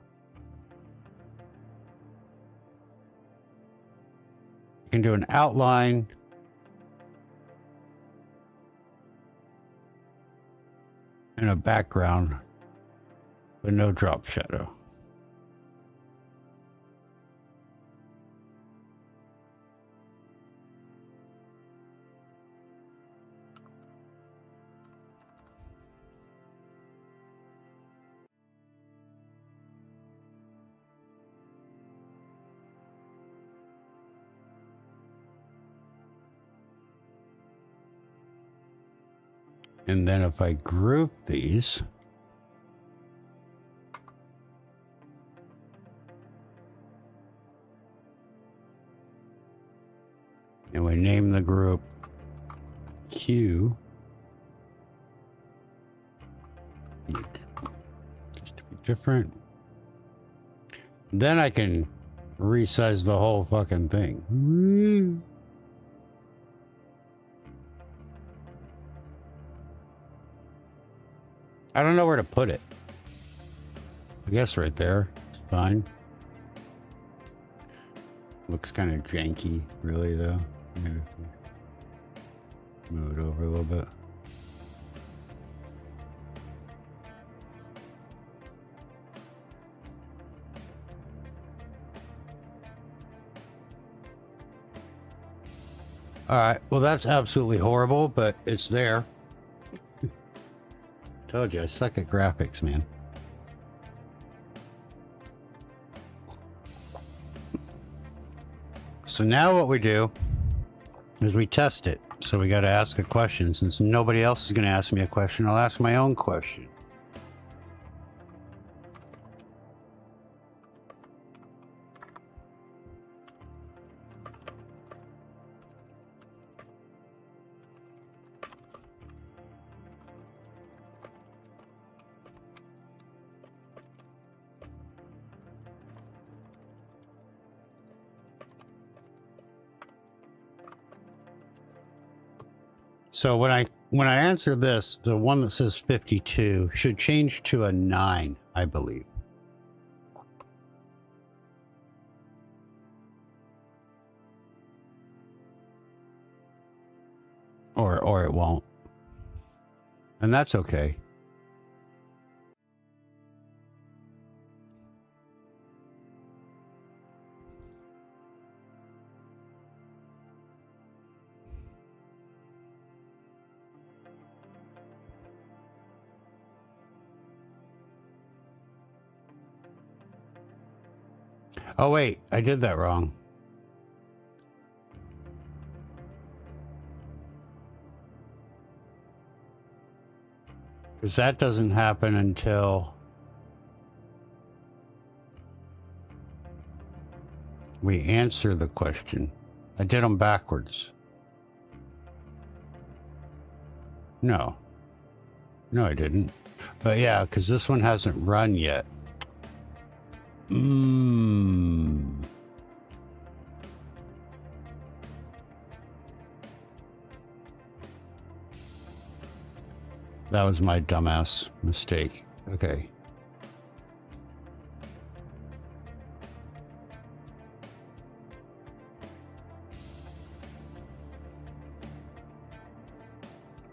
I can do an outline. And a background, but no drop shadow. And then if I group these, and we name the group Q, just to be different, then I can resize the whole fucking thing. Woo. I don't know where to put it. I guess right there. It's fine. Looks kind of janky, really, though. Maybe if we move it over a little bit. All right. Well, that's absolutely horrible, but it's there. Told you, I suck at graphics, man. So now what we do is we test it. So we got to ask a question. Since nobody else is going to ask me a question, I'll ask my own question. So when I answer this, the one that says 52 should change to a 9, I believe. Or it won't. And that's okay. Oh wait, I did that wrong. Because that doesn't happen until we answer the question. I did them backwards. No. No, I didn't. But yeah, because this one hasn't run yet. That was my dumbass mistake. Okay.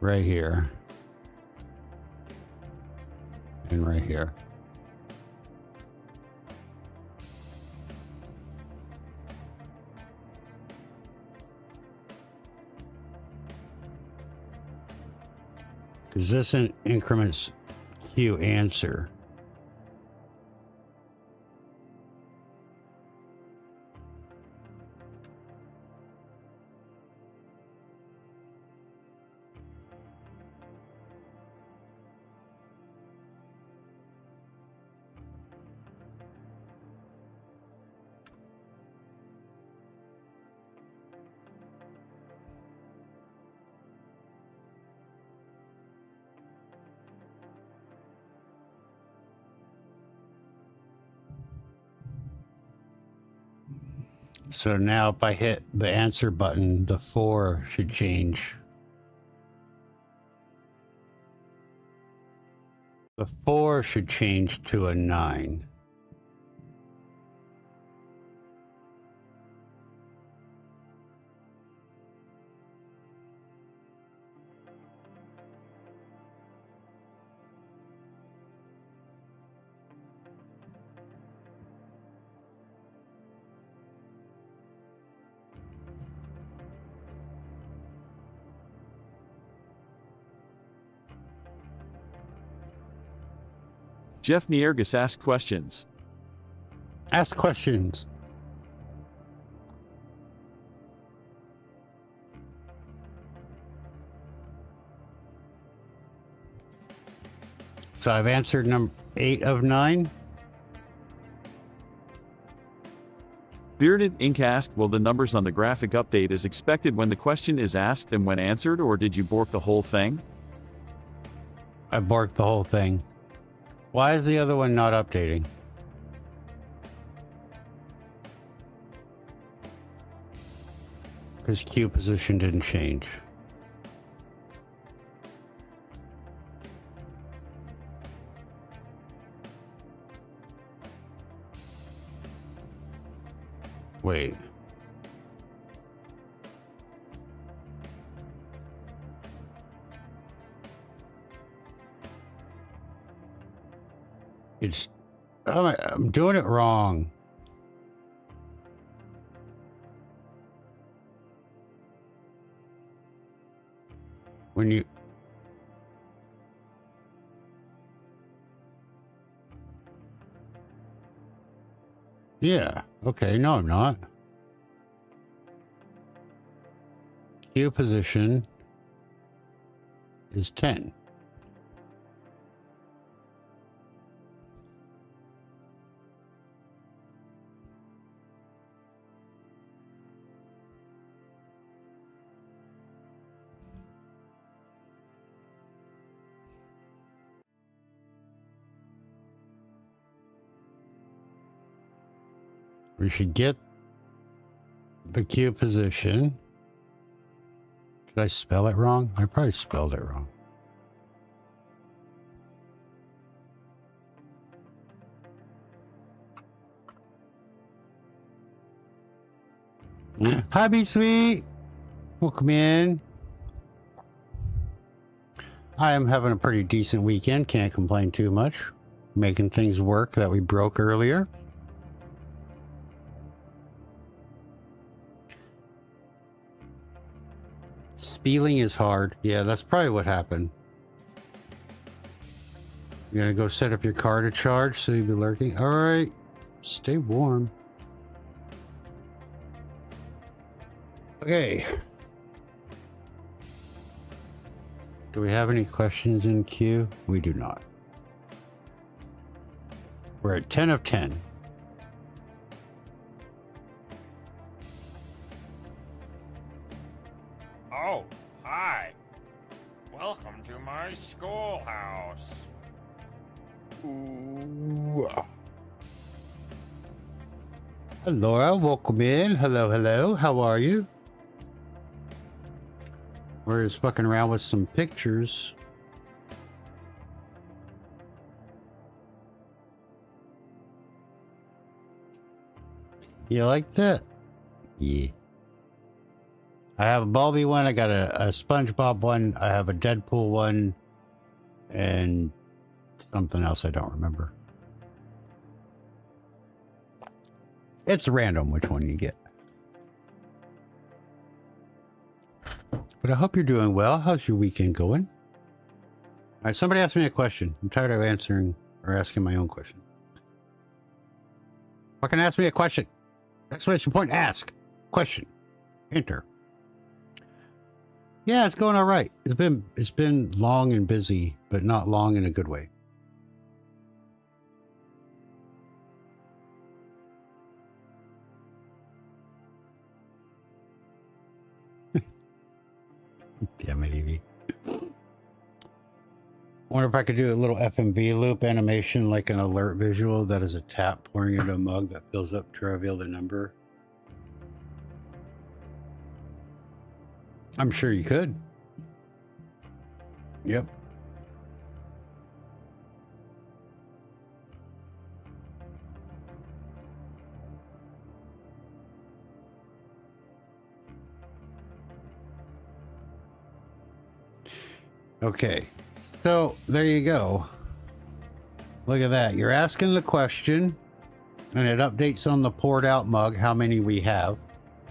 Right here. And right here. Because this increments Q answer. So now if I hit the answer button, the 4 should change. The 4 should change to a 9. Jeff Niergus asked questions. Ask questions. So I've answered number 8 of 9. Bearded Ink asked, will the numbers on the graphic update as expected when the question is asked and when answered, or did you bork the whole thing? I borked the whole thing. Why is the other one not updating? Because Q position didn't change. Wait. It's... Oh, I'm doing it wrong. When you... Yeah. Okay. No, I'm not. Queue position is 10. We should get the queue position. Did I spell it wrong? I probably spelled it wrong. Hi, Be Sweet. Welcome in. I am having a pretty decent weekend. Can't complain too much. Making things work that we broke earlier. Spieling is hard. Yeah, that's probably what happened. You're gonna go set up your car to charge, so you'll be lurking. All right, stay warm. Okay. Do we have any questions in queue? We do not. We're at 10 of 10. Oh, hi. Welcome to my schoolhouse. Ooh. Laura, welcome in. Hello, hello. How are you? We're just fucking around with some pictures. You like that? Yeah. I have a Baldy one. I got a SpongeBob one. I have a Deadpool one. And something else I don't remember. It's random which one you get. But I hope you're doing well. How's your weekend going? All right, somebody asked me a question. I'm tired of answering or asking my own question. Fucking ask me a question. Exclamation point, ask. Question. Enter. Yeah, it's going all right. It's been long and busy, but not long in a good way. Damn it, Evie. Wonder if I could do a little FMV loop animation like an alert visual that is a tap pouring into a mug that fills up to reveal the number. I'm sure you could. Yep. Okay, so there you go. Look at that. You're asking the question, and it updates on the poured out mug how many we have.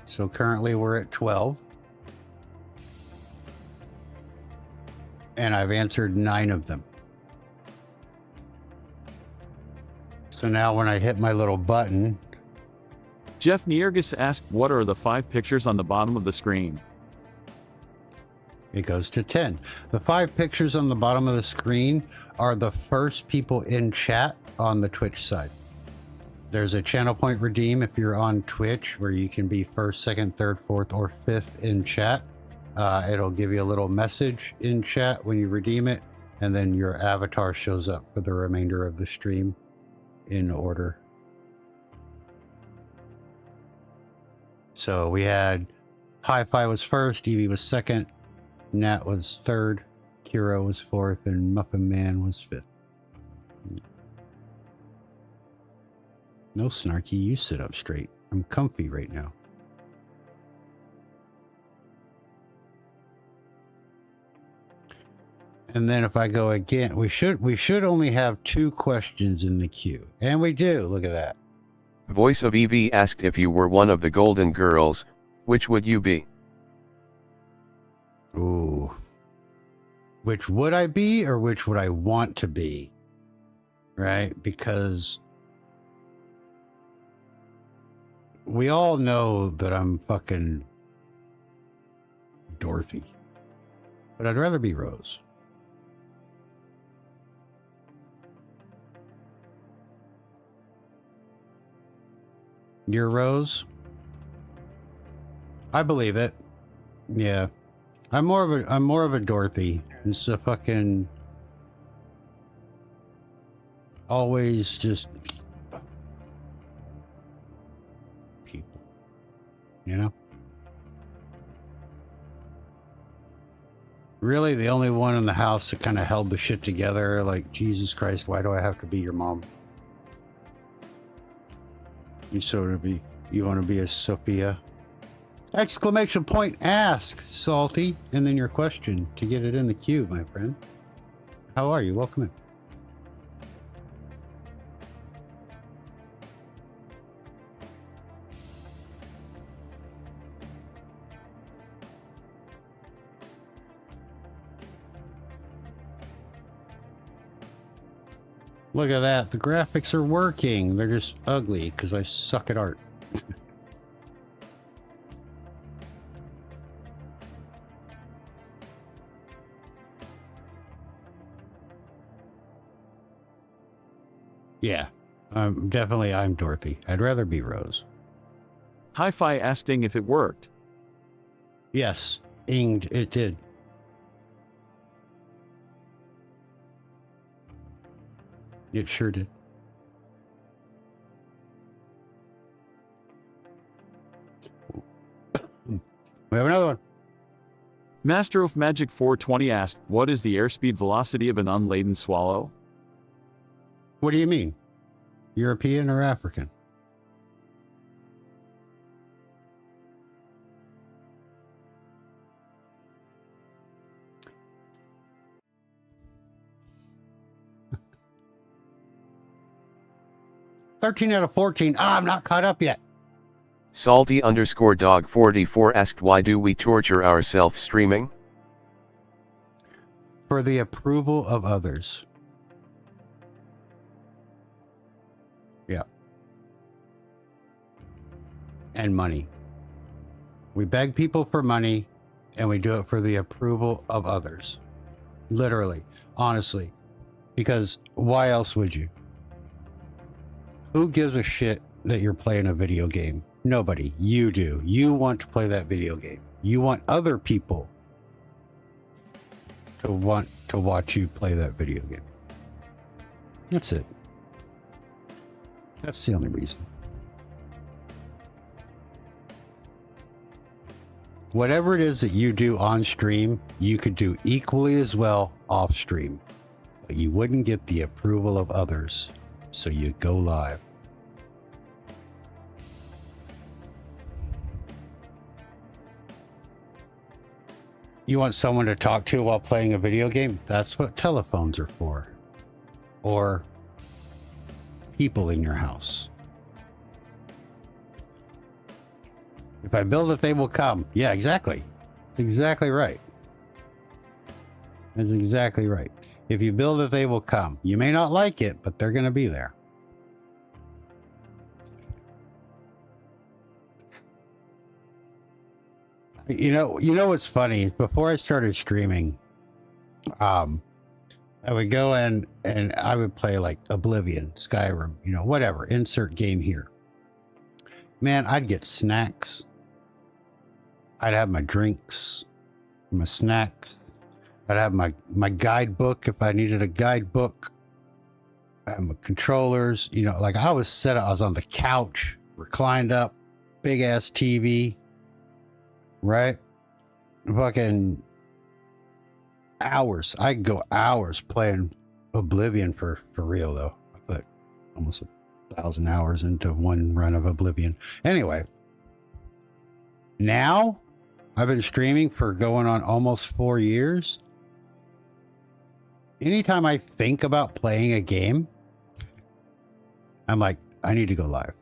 So currently we're at 12. And I've answered 9 of them. So now when I hit my little button. Jeff Niergis asked, what are the 5 pictures on the bottom of the screen? It goes to 10. The 5 pictures on the bottom of the screen are the first people in chat on the Twitch side. There's a channel point redeem if you're on Twitch where you can be 1st, 2nd, 3rd, 4th, or 5th in chat. It'll give you a little message in chat when you redeem it, and then your avatar shows up for the remainder of the stream in order. So we had Hi-Fi was 1st, Evie was 2nd, Nat was 3rd, Kira was 4th, and Muffin Man was 5th. No, Snarky, you sit up straight. I'm comfy right now. And then if I go again, we should only have 2 questions in the queue. And we do. Look at that. Voice of Evie asked if you were one of the Golden Girls, which would you be? Ooh. Which would I be or which would I want to be? Right? Because we all know that I'm fucking Dorothy. But I'd rather be Rose. You're Rose? I believe it. Yeah. I'm more of a Dorothy. It's a fucking always just people. You know? Really the only one in the house that kind of held the shit together, like, Jesus Christ, why do I have to be your mom? You want to be a Sophia? Exclamation point, ask, Salty, and then your question to get it in the queue, my friend. How are you? Welcome in. Look at that. The graphics are working. They're just ugly because I suck at art. Yeah, I'm Dorothy. I'd rather be Rose. Hi-Fi asking if it worked. Yes, inged, it did. It sure did. We have another one. Master of Magic 420 asked, what is the airspeed velocity of an unladen swallow? What do you mean? European or African? "13 out of 14. Ah, I'm not caught up yet." Salty_dog44 asked, why do we torture ourselves streaming? For the approval of others. Yeah. And money. We beg people for money, and we do it for the approval of others. Literally, honestly. Because why else would you? Who gives a shit that you're playing a video game? Nobody. You do. You want to play that video game. You want other people to want to watch you play that video game. That's it. That's the only reason. Whatever it is that you do on stream, you could do equally as well off stream, but you wouldn't get the approval of others, so you go live. You want someone to talk to while playing a video game? That's what telephones are for. Or people in your house. If I build it, they will come. Yeah, exactly. Exactly right. That's exactly right. If you build it, they will come. You may not like it, but they're going to be there. You know what's funny? Before I started streaming, I would go in and I would play like Oblivion, Skyrim, whatever, insert game here. Man, I'd get snacks. I'd have my drinks, my snacks. I'd have my guidebook if I needed a guidebook. I have my controllers, like I was set up. I was on the couch, reclined up, big ass TV. Right? Fucking hours. I could go hours playing Oblivion for real though. I put almost 1,000 hours into one run of Oblivion. Anyway, now I've been streaming for going on almost 4 years. Anytime I think about playing a game, I'm like, I need to go live.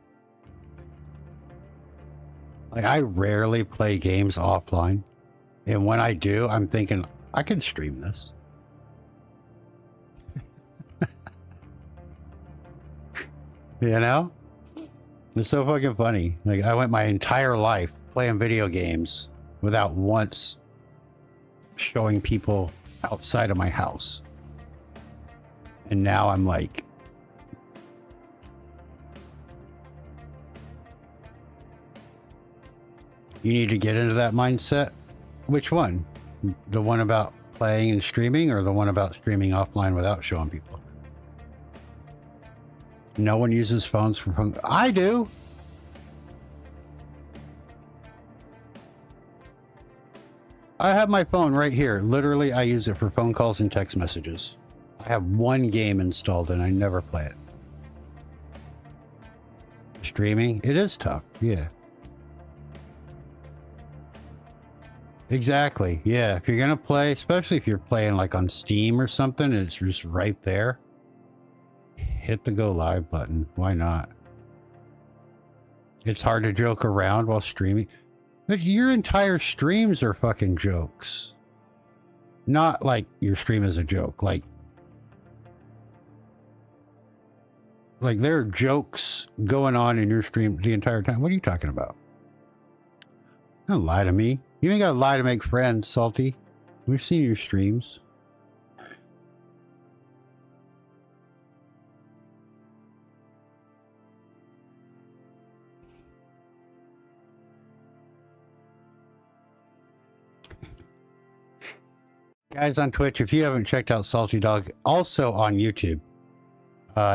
Like, I rarely play games offline. And when I do, I'm thinking, I can stream this. You know? It's so fucking funny. Like, I went my entire life playing video games without once showing people outside of my house. And now I'm like, you need to get into that mindset. Which one? The one about playing and streaming, or the one about streaming offline without showing people? No one uses phones for phone. I do. I have my phone right here. Literally, I use it for phone calls and text messages. I have one game installed and I never play it. Streaming, it is tough. Yeah. Exactly. Yeah. If you're going to play, especially if you're playing like on Steam or something, and it's just right there, hit the go live button. Why not? It's hard to joke around while streaming. But your entire streams are fucking jokes. Not like your stream is a joke. Like there are jokes going on in your stream the entire time. What are you talking about? Don't lie to me. You ain't gotta lie to make friends, Salty. We've seen your streams. Guys on Twitch, if you haven't checked out Salty Dog, also on YouTube,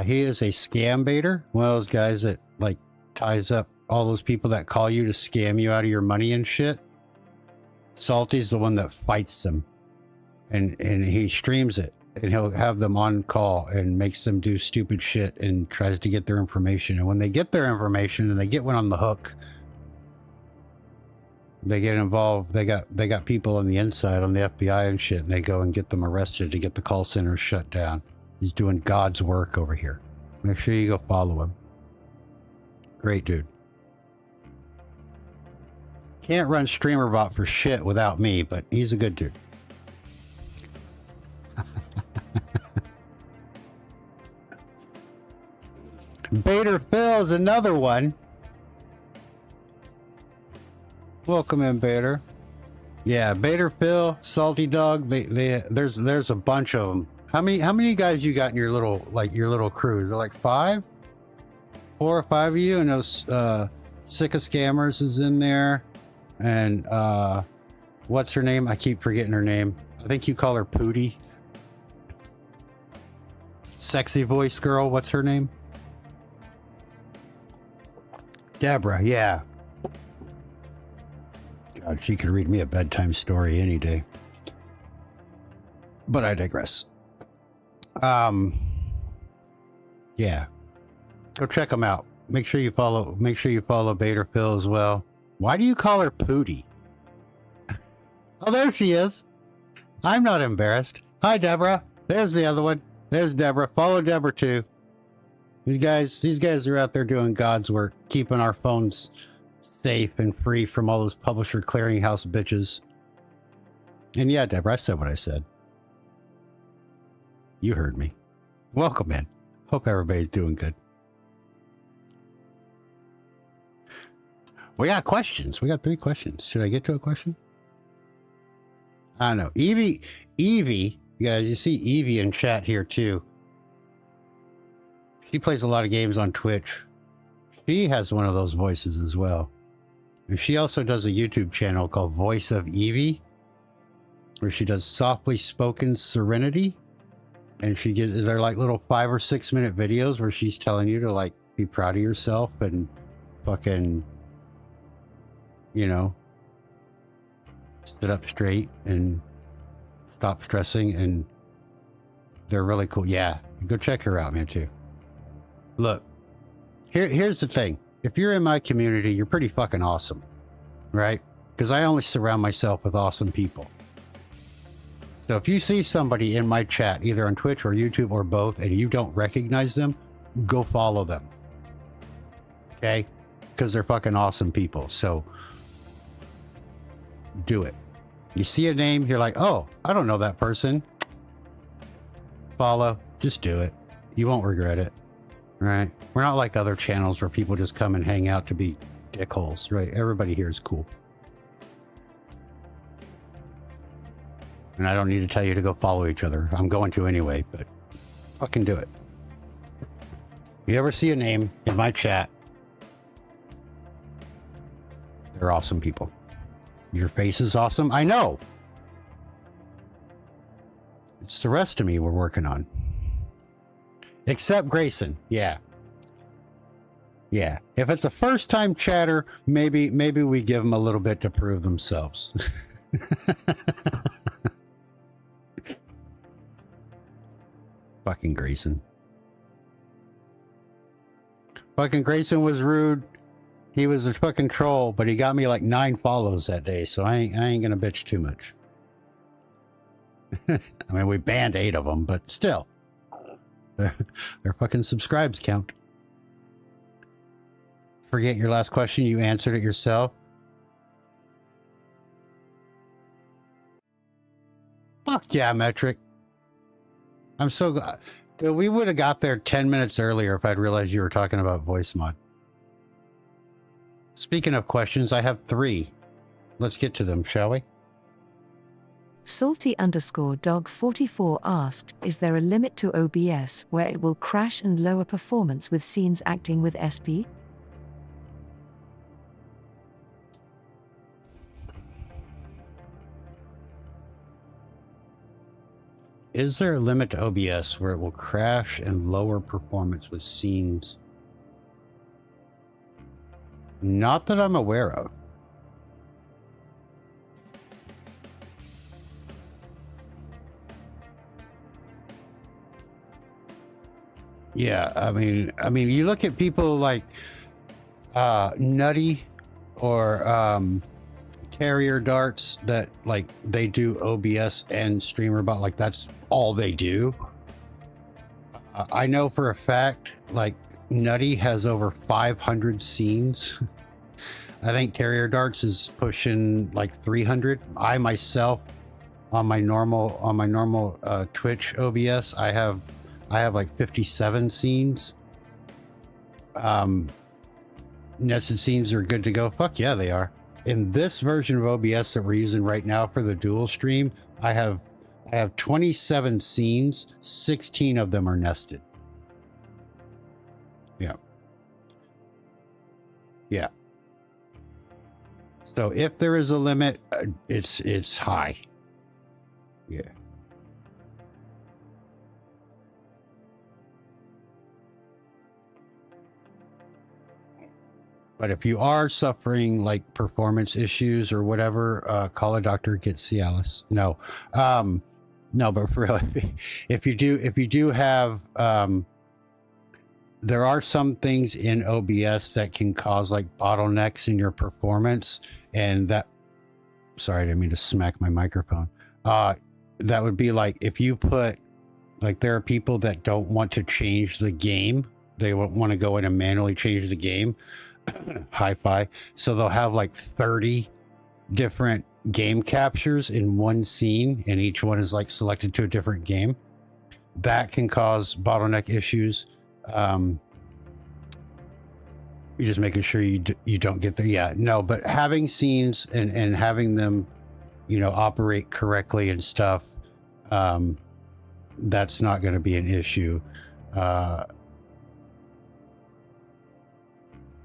he is a scam baiter. One of those guys that like ties up all those people that call you to scam you out of your money and shit. Salty's the one that fights them, and he streams it, and he'll have them on call and makes them do stupid shit and tries to get their information. And when they get their information and they get one on the hook, they get involved. They got people on the inside, on the FBI and shit, and they go and get them arrested to get the call center shut down. He's doing God's work over here. Make sure you go follow him. Great dude. Can't run StreamerBot for shit without me, but he's a good dude. Bader Phil's another one. Welcome in, Bader. Yeah, Bader Phil, Salty Dog. There's a bunch of them. How many guys you got in your little crew? Is there like 5? 4 or 5 of you? And those Sick of Scammers is in there. And what's her name? I keep forgetting her name. I think you call her Pootie. Sexy voice girl. What's her name? Deborah. Yeah. God, she could read me a bedtime story any day. But I digress. Yeah. Go check them out. Make sure you follow Bader Phil as well. Why do you call her Pootie? Oh, there she is. I'm not embarrassed. Hi, Deborah. There's the other one. There's Deborah. Follow Deborah too. These guys are out there doing God's work, keeping our phones safe and free from all those publisher clearinghouse bitches. And yeah, Deborah, I said what I said. You heard me. Welcome in. Hope everybody's doing good. We got questions. We got 3 questions. Should I get to a question? I don't know. Evie, you guys, you see Evie in chat here too. She plays a lot of games on Twitch. She has one of those voices as well. And she also does a YouTube channel called Voice of Evie, where she does softly spoken serenity. And they're like little 5 or 6 minute videos where she's telling you to like be proud of yourself and fucking, you know, sit up straight and stop stressing. And they're really cool. Yeah, go check her out, man, too. Look, here's the thing. If you're in my community, you're pretty fucking awesome, right? Because I only surround myself with awesome people. So if you see somebody in my chat, either on Twitch or YouTube or both, and you don't recognize them, go follow them. Okay? Because they're fucking awesome people. So do it. You see a name, you're like, oh, I don't know that person. Follow. Just do it. You won't regret it. right? We're not like other channels where people just come and hang out to be dickholes, right? Everybody here is cool. And I don't need to tell you to go follow each other. I'm going to anyway, but fucking do it. You ever see a name in my chat? They're awesome people. Your face is awesome. I know. It's the rest of me we're working on. Except Grayson. Yeah. Yeah. If it's a first time chatter, maybe we give them a little bit to prove themselves. Fucking Grayson. Fucking Grayson was rude. He was a fucking troll, but he got me like 9 follows that day, so I ain't gonna bitch too much. I mean, we banned 8 of them, but still. Their fucking subscribes count. Forget your last question, you answered it yourself. Fuck yeah, Metric. I'm so glad. Dude, we would have got there 10 minutes earlier if I'd realized you were talking about voice mod. Speaking of questions, I have 3. Let's get to them, shall we? Salty_dog44 asked, is there a limit to OBS where it will crash and lower performance with scenes acting with SP? Is there a limit to OBS where it will crash and lower performance with scenes? Not that I'm aware of. Yeah, I mean, you look at people like Nutty or Terrier Darts that like they do OBS and StreamerBot, like that's all they do. I know for a fact like Nutty has over 500 scenes. I think Terrier Darts is pushing like 300. I myself on my normal Twitch OBS, I have like 57 scenes. Nested scenes are good to go. Fuck yeah, they are. In this version of OBS that we're using right now for the dual stream, I have 27 scenes. 16 of them are nested. Yeah. Yeah. So if there is a limit, it's high. Yeah. But if you are suffering like performance issues or whatever, call a doctor, get Cialis. No, no, but for real, if you do have, there are some things in OBS that can cause like bottlenecks in your performance, and that, sorry, I didn't mean to smack my microphone. That would be like if you put, like there are people that don't want to change the game. They won't want to go in and manually change the game. Hi-fi. So they'll have like 30 different game captures in one scene, and each one is like selected to a different game. That can cause bottleneck issues. You're just making sure you don't get there. Yeah, no, but having scenes and having them, you know, operate correctly and stuff, that's not going to be an issue.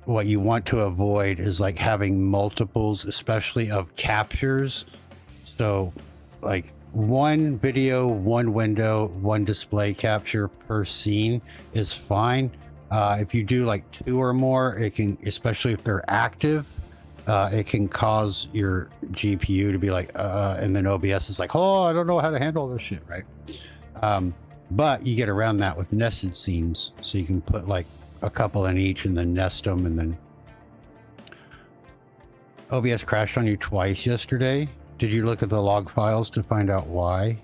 What you want to avoid is like having multiples, especially of captures. So like one video, one window, one display capture per scene is fine. If you do like 2 or more, it can, especially if they're active, it can cause your GPU to be like, and then OBS is like, oh, I don't know how to handle this shit, right? But you get around that with nested scenes. So you can put like a couple in each and then nest them, and then OBS crashed on you twice yesterday. Did you look at the log files to find out why?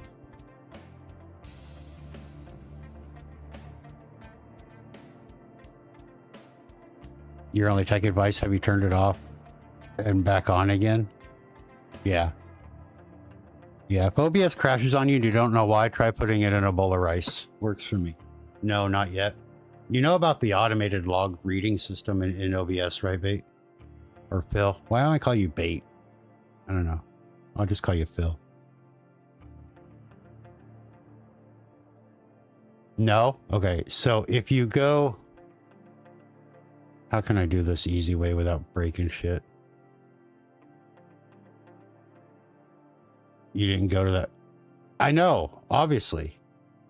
Your only tech advice, have you turned it off and back on again? Yeah. Yeah, if OBS crashes on you and you don't know why, try putting it in a bowl of rice. Works for me. No, not yet. You know about the automated log reading system in OBS, right, Bait? Or Phil? Why don't I call you Bait? I don't know. I'll just call you Phil. No? Okay, so if you go... How can I do this easy way without breaking shit? You didn't go to that. I know, obviously.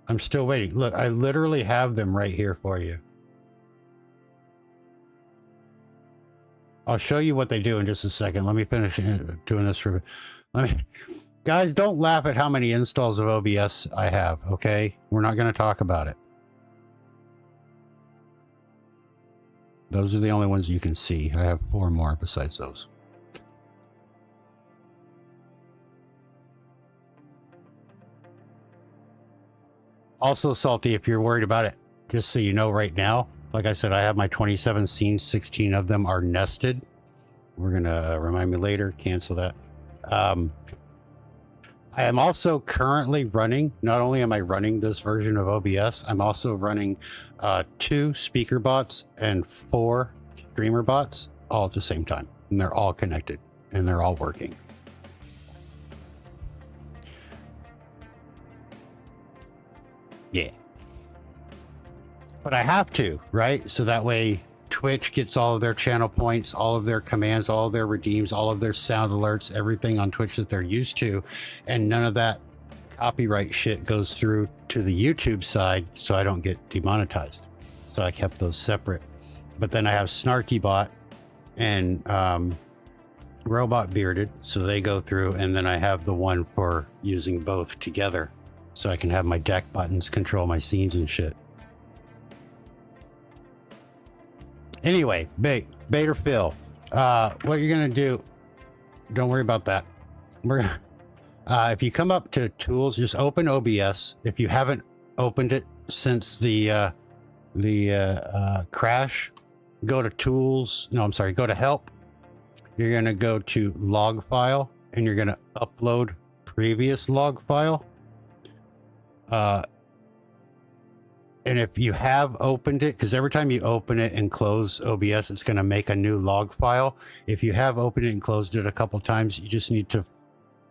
I'm still waiting. Look, I literally have them right here for you. I'll show you what they do in just a second. Let me finish doing this for... Guys, don't laugh at how many installs of OBS I have, okay? We're not going to talk about it. Those are the only ones you can see. I have 4 more besides those. Also, Salty, if you're worried about it, just so you know right now, like I said, I have my 27 scenes, 16 of them are nested. We're going to remind me later, cancel that. I am also currently running, not only am I running this version of OBS, I'm also running 2 speaker bots and 4 streamer bots all at the same time. And they're all connected and they're all working. Yeah. But I have to, right? So that way Twitch gets all of their channel points, all of their commands, all of their redeems, all of their sound alerts, everything on Twitch that they're used to. And none of that copyright shit goes through to the YouTube side, so I don't get demonetized. So I kept those separate. But then I have Snarky Bot and Robot Bearded, so they go through, and then I have the one for using both together, so I can have my deck buttons control my scenes and shit. Anyway, Bait or Phil, what you're gonna do, don't worry about that. We're if you come up to tools, just open OBS. If you haven't opened it since the crash, go to tools. No, I'm sorry, go to help. You're gonna go to log file and you're gonna upload previous log file. And if you have opened it, because every time you open it and close OBS, it's going to make a new log file. If you have opened it and closed it a couple times, you just need to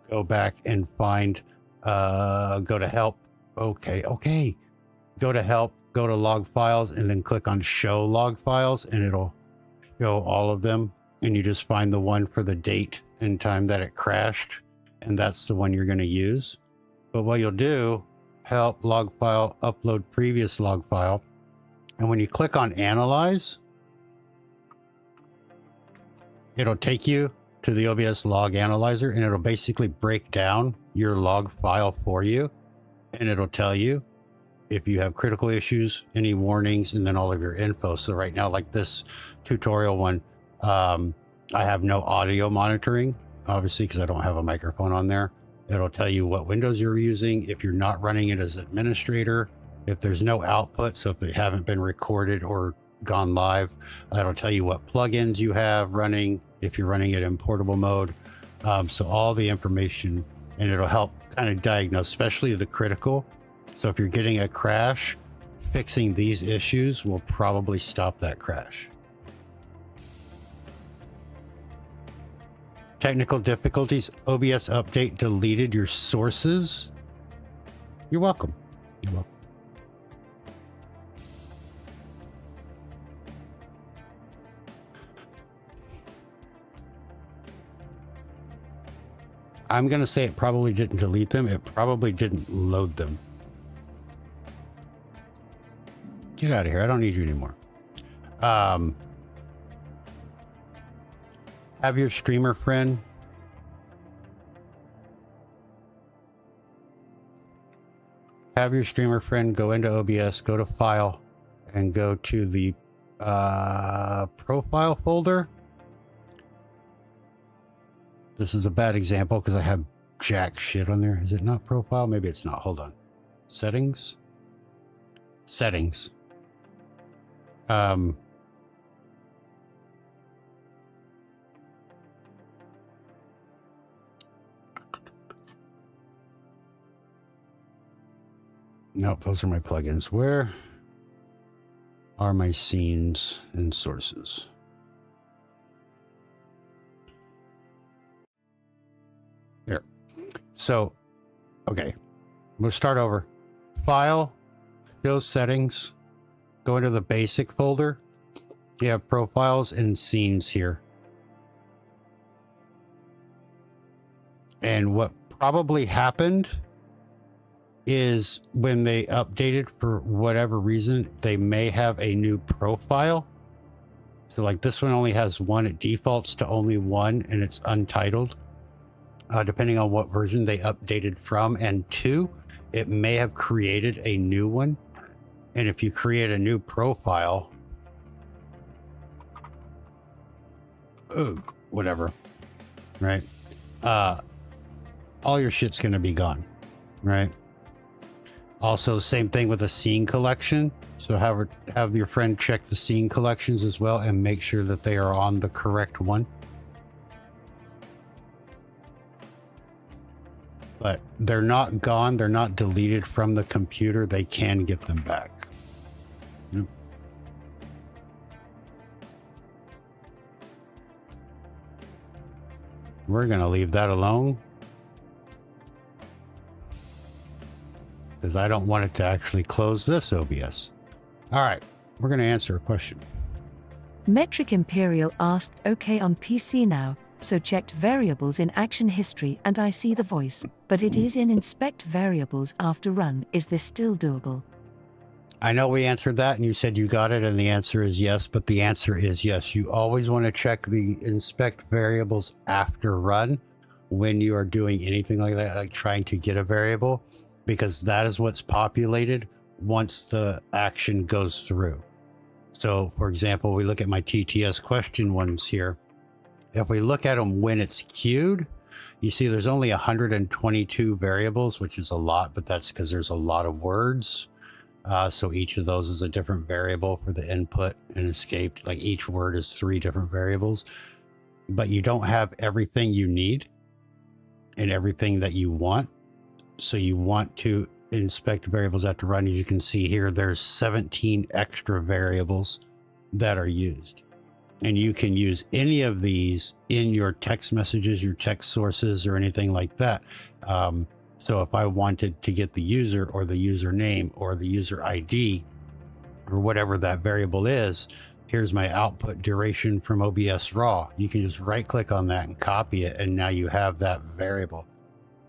go back and find, go to help. Okay. Go to help, go to log files, and then click on show log files, and it'll show all of them. And you just find the one for the date and time that it crashed. And that's the one you're going to use. But what you'll do, help log file, upload previous log file, and when you click on analyze, it'll take you to the OBS log analyzer, and it'll basically break down your log file for you, and it'll tell you if you have critical issues, any warnings, and then all of your info. So right now, like this tutorial one, I have no audio monitoring, obviously, because I don't have a microphone on there. It'll tell you what windows you're using, if you're not running it as administrator, if there's no output, so if they haven't been recorded or gone live, it'll tell you what plugins you have running, if you're running it in portable mode. So all the information, and it'll help kind of diagnose, especially the critical. So if you're getting a crash, fixing these issues will probably stop that crash. Technical difficulties, OBS update deleted your sources. You're welcome. You're welcome. I'm going to say it probably didn't delete them. It probably didn't load them. Get out of here. I don't need you anymore. Have your streamer friend go into OBS, go to file, and go to the profile folder. This is a bad example because I have jack shit on there. Is it not profile? Maybe it's not. Hold on. Settings. Nope, those are my plugins. Where? are my scenes and sources. Here. So, okay. We'll start over. File, show settings, go into the basic folder. You have profiles and scenes here. And what probably happened is when they updated, for whatever reason, they may have a new profile. So like this one only has one, it defaults to only one, and it's untitled. Depending on what version they updated from, and two, it may have created a new one. And if you create a new profile, whatever, right? All your shit's gonna be gone, right? Also, same thing with a scene collection. So have your friend check the scene collections as well and make sure that they are on the correct one. But they're not gone. They're not deleted from the computer. They can get them back. Yep. We're going to leave that alone, because I don't want it to actually close this OBS. All right, we're going to answer a question. Metric Imperial asked, okay on PC now, so checked variables in action history and I see the voice, but it is in inspect variables after run. Is this still doable? I know we answered that and you said you got it, and the answer is yes, but the answer is yes. You always want to check the inspect variables after run when you are doing anything like that, like trying to get a variable, because that is what's populated once the action goes through. So for example, we look at my TTS question ones here. If we look at them when it's queued, you see there's only 122 variables, which is a lot, but that's because there's a lot of words. So each of those is a different variable for the input and escape. Like each word is 3 different variables, but you don't have everything you need and everything that you want. So you want to inspect variables after run. As you can see here, there's 17 extra variables that are used. And you can use any of these in your text messages, your text sources, or anything like that. So if I wanted to get the user or the username or the user ID or whatever that variable is, here's my output duration from OBS raw. You can just right click on that and copy it, and now you have that variable.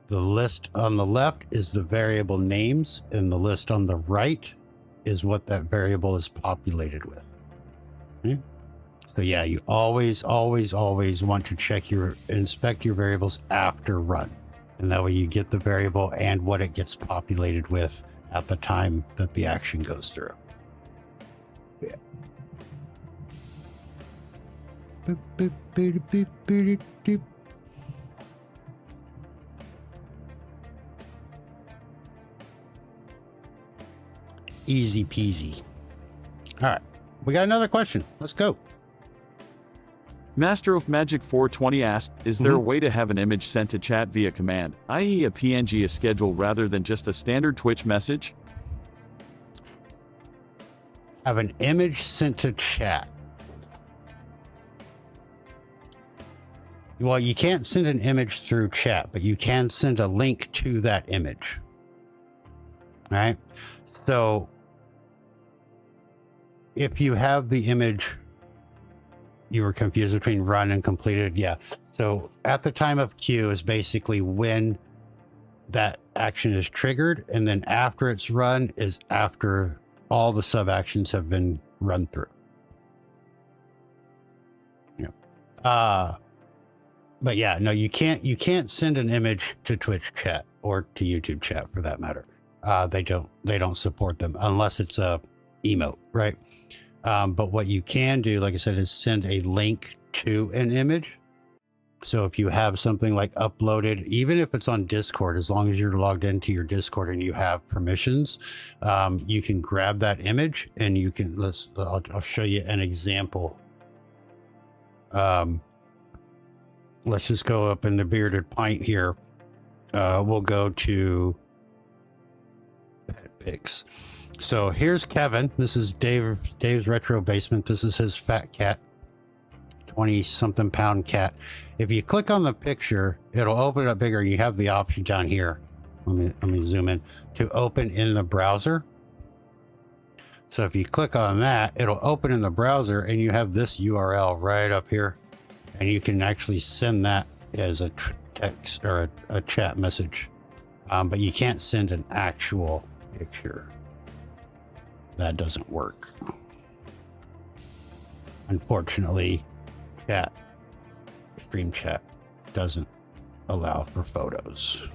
The list on the left is the variable names, and the list on the right is what that variable is populated with. Okay? So yeah, you always want to inspect your variables after run. And that way you get the variable and what it gets populated with at the time that the action goes through. Yeah. Boop, boop, boop, boop, boop, boop. Easy peasy. All right, we got another question. Let's go. Master of Magic 420 asked, is there a way to have an image sent to chat via command, i.e. a PNG is scheduled rather than just a standard Twitch message? Have an image sent to chat. Well, you can't send an image through chat, but you can send a link to that image. All right? So if you have the image, you were confused between run and completed. Yeah. So at the time of queue is basically when that action is triggered. And then after it's run is after all the sub actions have been run through. Yeah. But yeah, no, you can't send an image to Twitch chat or to YouTube chat for that matter. They don't support them unless it's a emote, right? But what you can do, like I said, is send a link to an image. So if you have something like uploaded, even if it's on Discord, as long as you're logged into your Discord and you have permissions, you can grab that image and you can, I'll show you an example. Let's just go up in the bearded pint here. We'll go to pet pics. So here's Kevin. This is Dave's retro basement. This is his fat cat, 20-something pound cat. If you click on the picture, it'll open it up bigger. You have the option down here. Let me zoom in to open in the browser. So if you click on that, it'll open in the browser, and you have this URL right up here, and you can actually send that as a text or a chat message, but you can't send an actual picture. That doesn't work. Unfortunately, stream chat doesn't allow for photos.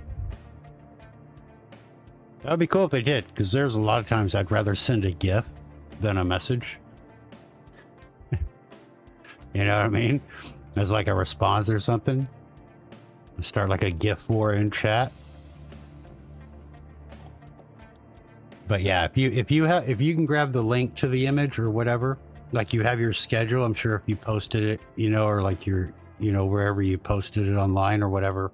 That would be cool if they did, because there's a lot of times I'd rather send a GIF than a message. You know what I mean? As like a response or something. Start like a GIF war in chat. But yeah, if you can grab the link to the image or whatever, like you have your schedule, I'm sure if you posted it, you know, or like your, you know, wherever you posted it online or whatever,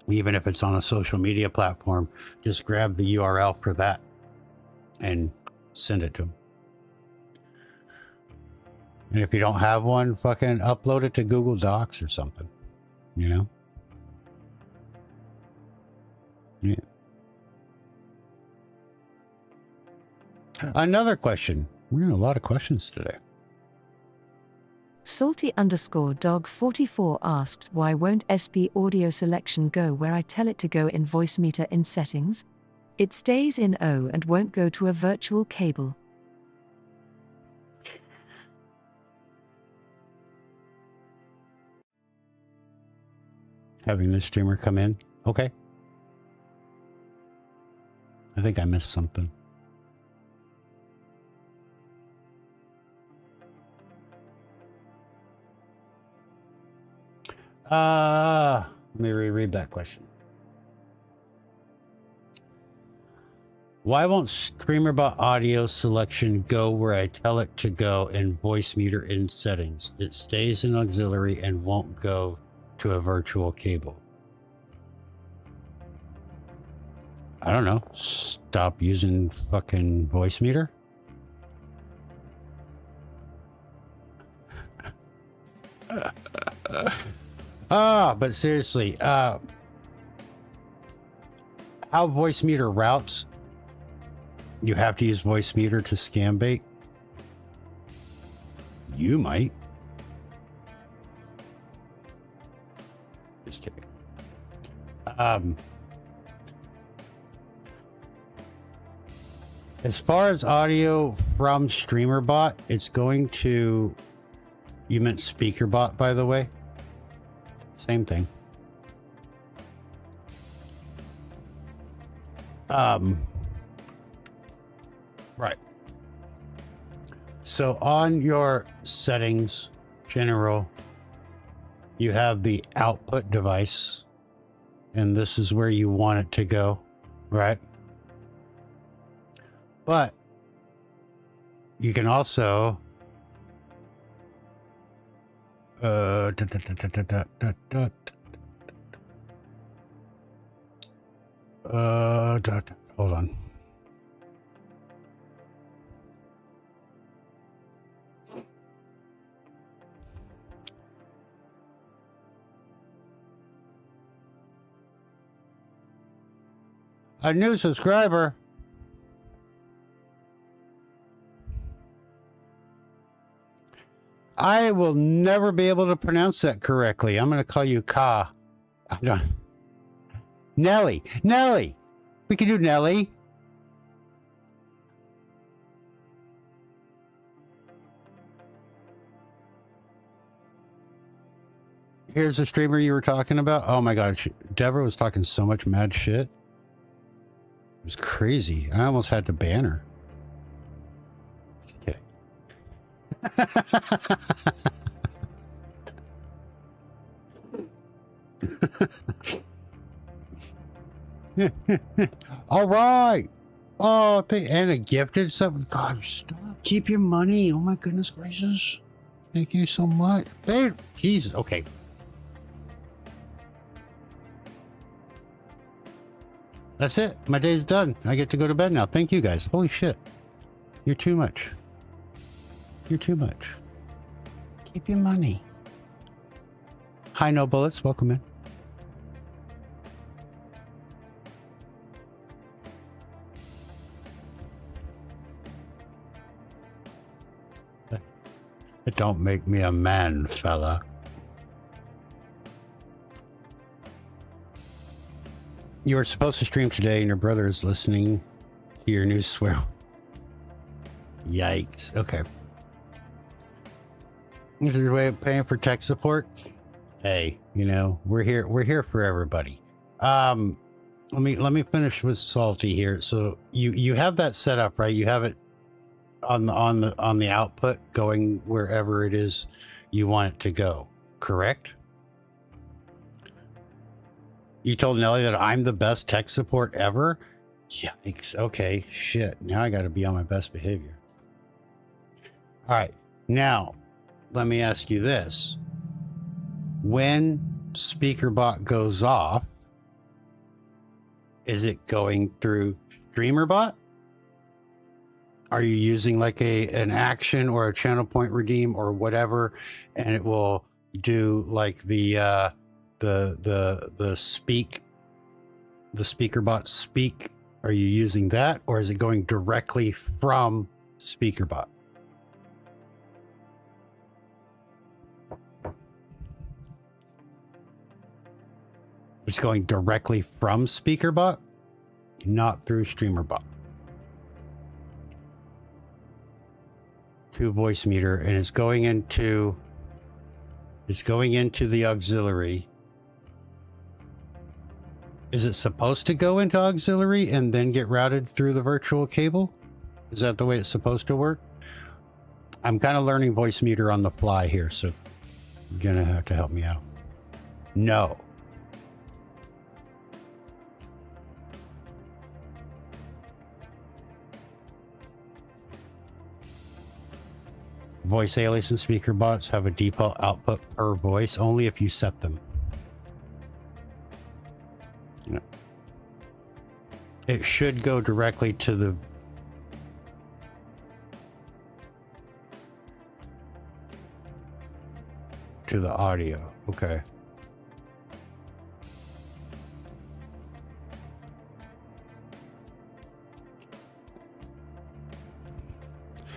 even if it's on a social media platform, just grab the URL for that and send it to them. And if you don't have one, fucking upload it to Google Docs or something, you know? Yeah. Another question. We're getting a lot of questions today. Salty_dog44 asked, why won't SP audio selection go where I tell it to go in voice meter in settings? It stays in O and won't go to a virtual cable. Having the streamer come in. Okay. I think I missed something. Let me reread that question. Why won't StreamerBot audio selection go where I tell it to go in voice meter in settings? It stays in auxiliary and won't go to a virtual cable. I don't know. Stop using fucking voice meter? But seriously, how voice meter routes, you have to use voice meter to scam bait? You might. Just kidding. As far as audio from StreamerBot, it's going to... You meant SpeakerBot, by the way? Same thing. Right. So on your settings, general, you have the output device, and this is where you want it to go, right? But you can also hold on. A new subscriber. I will never be able to pronounce that correctly. I'm going to call you Ka. I don't. Nelly. Nelly. We can do Nelly. Here's the streamer you were talking about. Oh my God. Deborah was talking so much mad shit. It was crazy. I almost had to ban her. Okay. All right. Oh, Anna gifted something. God, stop. Keep your money. Oh my goodness gracious. Thank you so much. Babe, Jesus. Okay. That's it. My day's done. I get to go to bed now. Thank you guys. Holy shit. You're too much. You're too much. Keep your money. Hi, No Bullets. Welcome in. It don't make me a man, fella. You were supposed to stream today and your brother is listening to your new swear. Yikes. Okay. Is there a way of paying for tech support? Hey, you know, we're here for everybody. Let me finish with Salty here. So you have that set up, right? You have it on the output going wherever it is you want it to go, correct? You told Nelly that I'm the best tech support ever? Yikes. Okay, shit. Now I gotta be on my best behavior. All right, now let me ask you this. When SpeakerBot goes off, is it going through StreamerBot? Are you using like an action or a channel point redeem or whatever, and it will do like the SpeakerBot speak? Are you using that, or is it going directly from SpeakerBot? It's going directly from SpeakerBot, not through StreamerBot. To voice meter, and it's going into the auxiliary. Is it supposed to go into auxiliary and then get routed through the virtual cable? Is that the way it's supposed to work? I'm kind of learning voice meter on the fly here, so you're gonna have to help me out. No. Voice alias and speaker bots have a default output per voice only if you set them. No. It should go directly to the audio. Okay.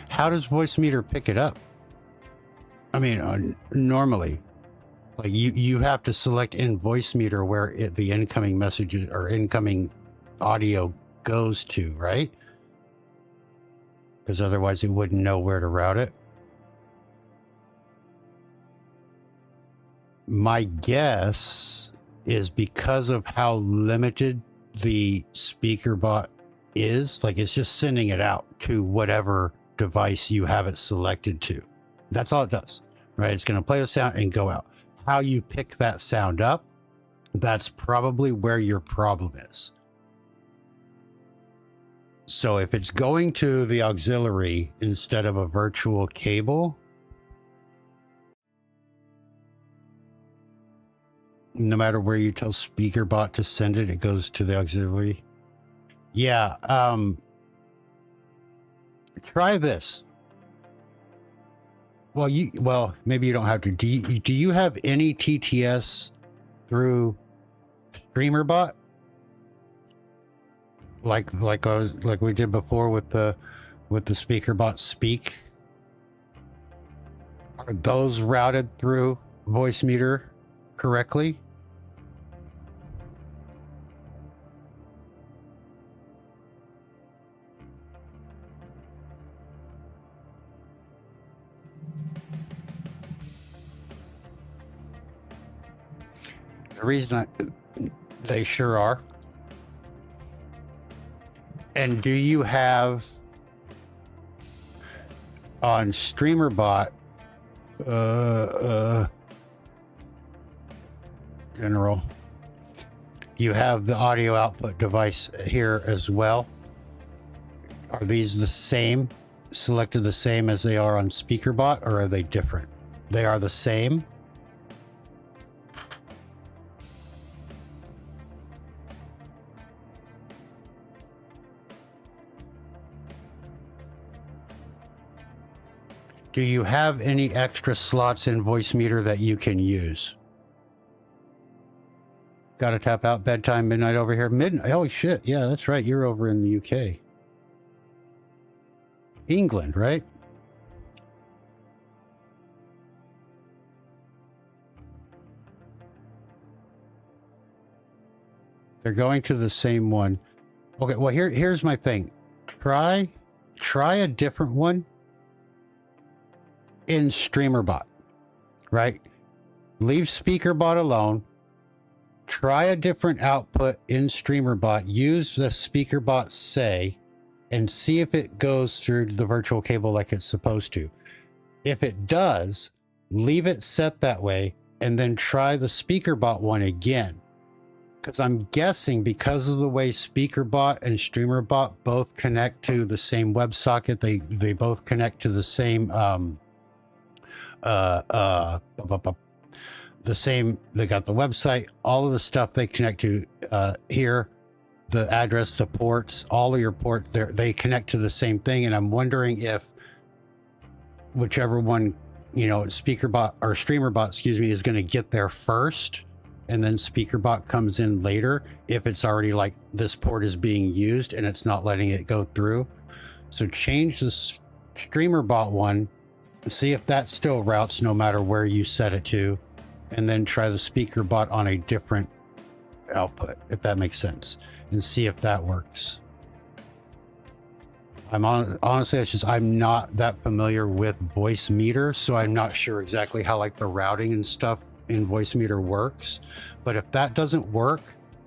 How does voice meter pick it up? I mean, normally, like you have to select in voice meter where the incoming messages or incoming audio goes to, right? Because otherwise it wouldn't know where to route it. My guess is because of how limited the speaker bot is, like it's just sending it out to whatever device you have it selected to. That's all it does, right? It's going to play the sound and go out. How you pick that sound up, that's probably where your problem is. So if it's going to the auxiliary instead of a virtual cable, no matter where you tell SpeakerBot to send it, it goes to the auxiliary. Yeah, try this. Well, maybe you don't have to. Do you have any TTS through StreamerBot? Like we did before with the SpeakerBot speak? Are those routed through voice meter correctly? The reason they sure are. And do you have on StreamerBot general, you have the audio output device here as well? Are these the same, selected the same as they are on SpeakerBot, or are they different? They are the same. Do you have any extra slots in Voicemeeter that you can use? Gotta tap out bedtime, midnight over here. Midnight. Oh shit. Yeah, that's right. You're over in the UK. England, right? They're going to the same one. Okay, well here's my thing. Try a different one in StreamerBot, right? Leave SpeakerBot alone. Try a different output in StreamerBot. Use the SpeakerBot say and see if it goes through the virtual cable like it's supposed to. If it does, leave it set that way and then try the SpeakerBot one again. Because I'm guessing because of the way SpeakerBot and StreamerBot both connect to the same WebSocket, they both connect to the same they got the website, all of the stuff they connect to here, the address, the ports, all of your ports, they connect to the same thing. And I'm wondering if whichever one, you know, SpeakerBot or StreamerBot, excuse me, is going to get there first, and then SpeakerBot comes in later if it's already like this port is being used and it's not letting it go through. So change the StreamerBot one, see if that still routes no matter where you set it to, and then try the SpeakerBot on a different output, if that makes sense, and see if that works. Honestly, it's just I'm not that familiar with Voicemeeter, so I'm not sure exactly how like the routing and stuff in Voicemeeter works. But if that doesn't work,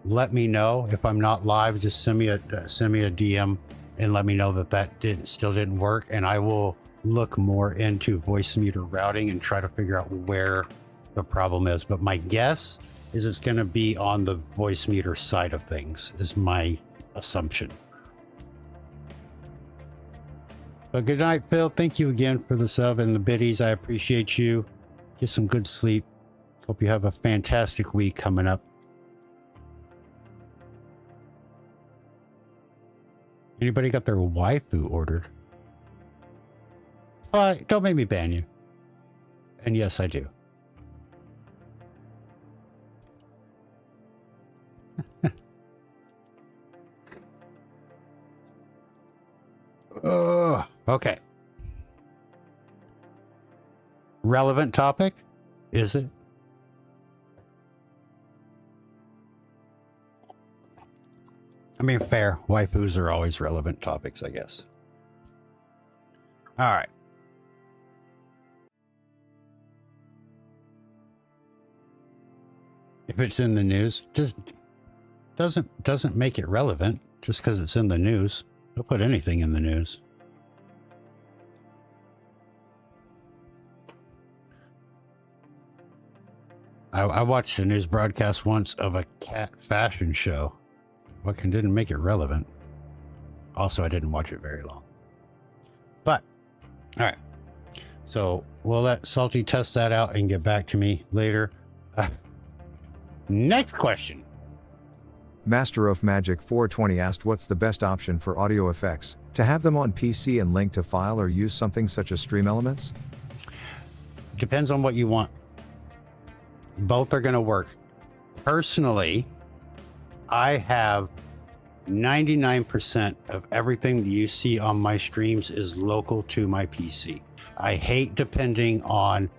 let me know. If I'm not live, just send me a DM and let me know that still didn't work, and I will look more into Voicemeeter routing and try to figure out where the problem is. But my guess is it's going to be on the Voicemeeter side of things, is my assumption. But good night, Phil. Thank you again for the sub and the biddies. I appreciate you. Get some good sleep. Hope you have a fantastic week coming up. Anybody got their waifu ordered? Don't make me ban you. And yes, I do. Okay. Relevant topic? Is it? I mean, fair. Waifus are always relevant topics, I guess. All right. If it's in the news, just doesn't make it relevant just because it's in the news. They'll put anything in the news. I watched a news broadcast once of a cat fashion show. Fucking didn't make it relevant. Also, I didn't watch it very long. But, all right. So we'll let Salty test that out and get back to me later. Next question. Master of Magic 420 asked what's the best option for audio effects, to have them on PC and link to file or use something such as Stream Elements? Depends on what you want. Both are going to work. Personally, I have 99% of everything that you see on my streams is local to my PC. I hate depending on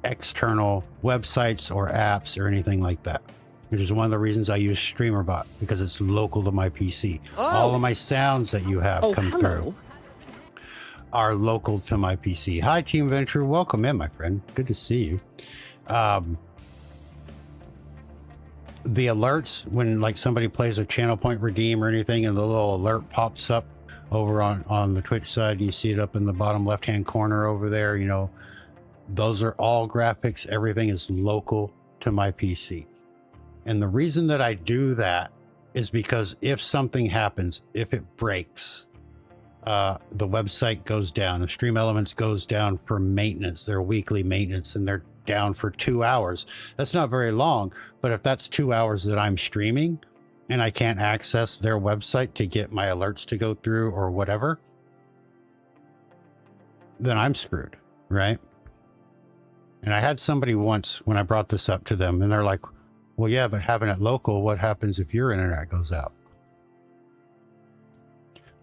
external websites or apps or anything like that, which is one of the reasons I use StreamerBot, because it's local to my PC. Oh. All of my sounds that you have come through are local to my PC. Hi, Team Venture. Welcome in, my friend. Good to see you. The alerts, when like somebody plays a channel point redeem or anything and the little alert pops up over on the Twitch side, and you see it up in the bottom left hand corner over there, you know, those are all graphics. Everything is local to my PC. And the reason that I do that is because if something happens, if it breaks, the website goes down, the Stream Elements goes down for maintenance, their weekly maintenance, and they're down for 2 hours. That's not very long, but if that's 2 hours that I'm streaming and I can't access their website to get my alerts to go through or whatever, then I'm screwed, right? And I had somebody once when I brought this up to them, and they're like, well, yeah, but having it local, what happens if your internet goes out?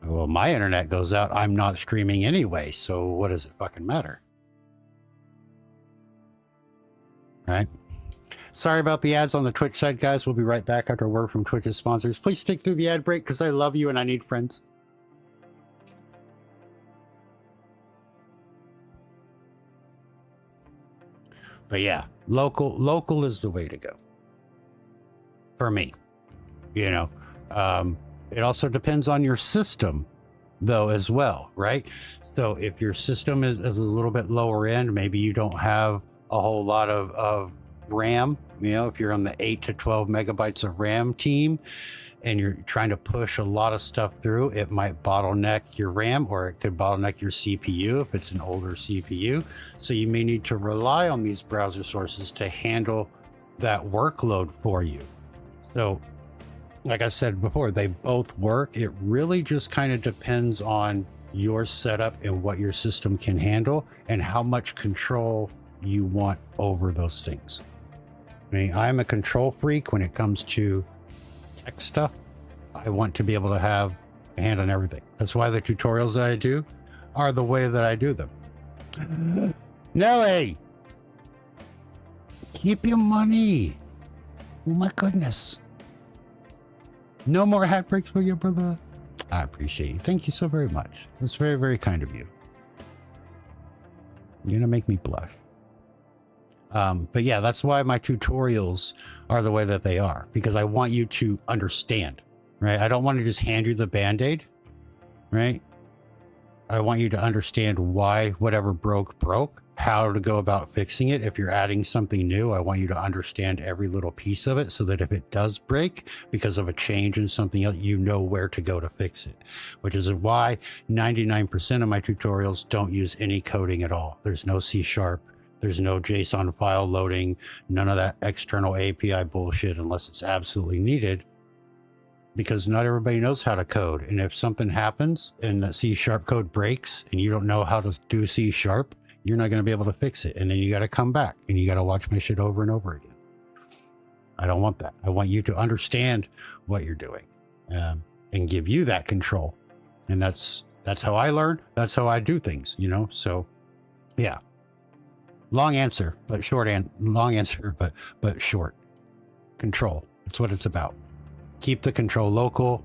Well, my internet goes out. I'm not streaming anyway, so what does it fucking matter? Right? Sorry about the ads on the Twitch side, guys. We'll be right back after a word from Twitch's sponsors. Please stick through the ad break because I love you and I need friends. But yeah, local is the way to go. For me, you know, it also depends on your system though as well, right? So if your system is a little bit lower end, maybe you don't have a whole lot of RAM, you know, if you're on the 8 to 12 megabytes of RAM team and you're trying to push a lot of stuff through, it might bottleneck your RAM, or it could bottleneck your CPU if it's an older CPU. So you may need to rely on these browser sources to handle that workload for you. So like I said before, they both work. It really just kind of depends on your setup and what your system can handle and how much control you want over those things. I mean, I'm a control freak when it comes to tech stuff. I want to be able to have a hand on everything. That's why the tutorials that I do are the way that I do them. Nelly, keep your money. Oh my goodness. No more hat breaks for you, brother. I appreciate you. Thank you so very much. That's very, very kind of you. You're gonna make me blush. But yeah, that's why my tutorials are the way that they are, because I want you to understand, right? I don't want to just hand you the Band-Aid, right? I want you to understand why whatever broke, how to go about fixing it. If you're adding something new, I want you to understand every little piece of it so that if it does break because of a change in something else, you know where to go to fix it, which is why 99% of my tutorials don't use any coding at all. There's no C#. There's no JSON file loading, none of that external API bullshit unless it's absolutely needed, because not everybody knows how to code. And if something happens and the C# code breaks and you don't know how to do C#, you're not going to be able to fix it. And then you got to come back and you got to watch my shit over and over again. I don't want that. I want you to understand what you're doing and give you that control. And that's how I learn. That's how I do things, you know? So yeah. Long answer, but short long answer, but short. Control. That's what it's about. Keep the control local.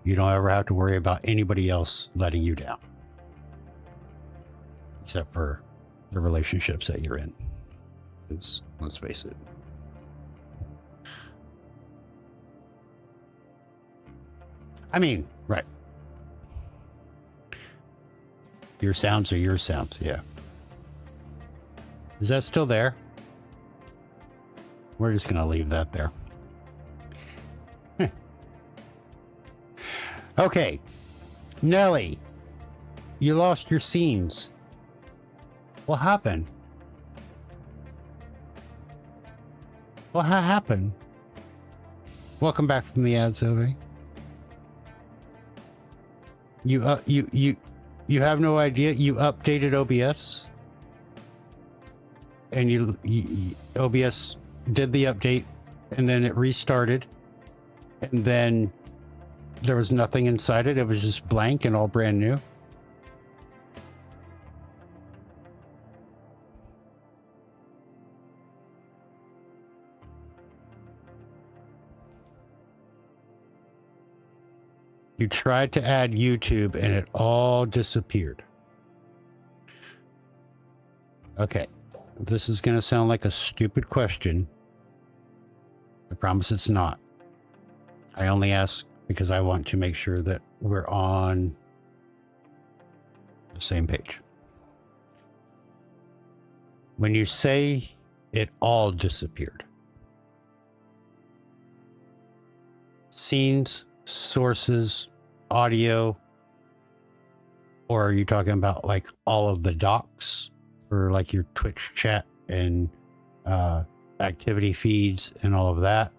You don't ever have to worry about anybody else letting you down. Except for the relationships that you're in. Because let's face it. I mean, right. Your sounds are your sounds, yeah. Is that still there? We're just going to leave that there. Okay. Nelly, you lost your scenes. What happened? What happened? Welcome back from the ads, Zoe. You have no idea you updated OBS? And you OBS did the update and then it restarted and then there was nothing inside it. It was just blank and all brand new. You tried to add YouTube and it all disappeared. Okay. This is going to sound like a stupid question. I promise it's not. I only ask because I want to make sure that we're on the same page. When you say it all disappeared, scenes, sources, audio, or are you talking about like all of the docs? For like your Twitch chat and activity feeds and all of that?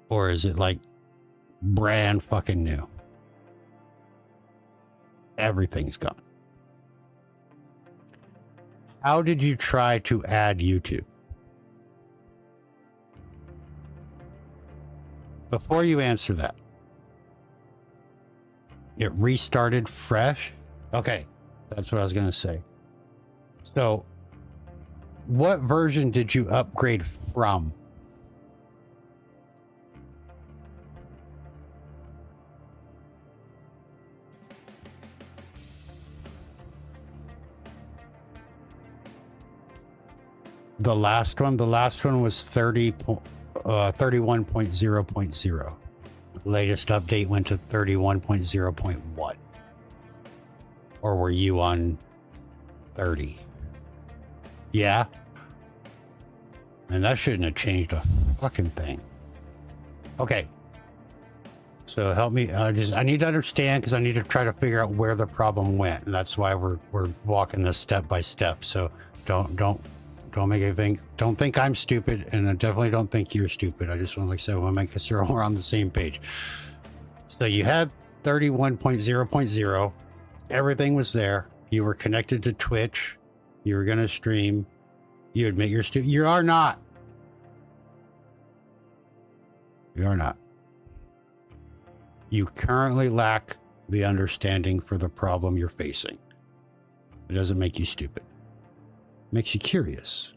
Or is it like brand fucking new? Everything's gone. How did you try to add YouTube? Before you answer that, it restarted fresh? Okay, that's what I was going to say. So, what version did you upgrade from? The last one was 31.0.0. Latest update went to 31.0.1. Or were you on 30? Yeah. And that shouldn't have changed a fucking thing. Okay. So help me. I need to understand, because I need to try to figure out where the problem went, and that's why we're walking this step by step. So don't make it think. Don't think I'm stupid, and I definitely don't think you're stupid. I just want to, like I said, want to make sure we're on the same page. So you had 31.0.0. Everything was there. You were connected to Twitch. You were going to stream. You admit you're stupid. You are not. You are not. You currently lack the understanding for the problem you're facing. It doesn't make you stupid. It makes you curious.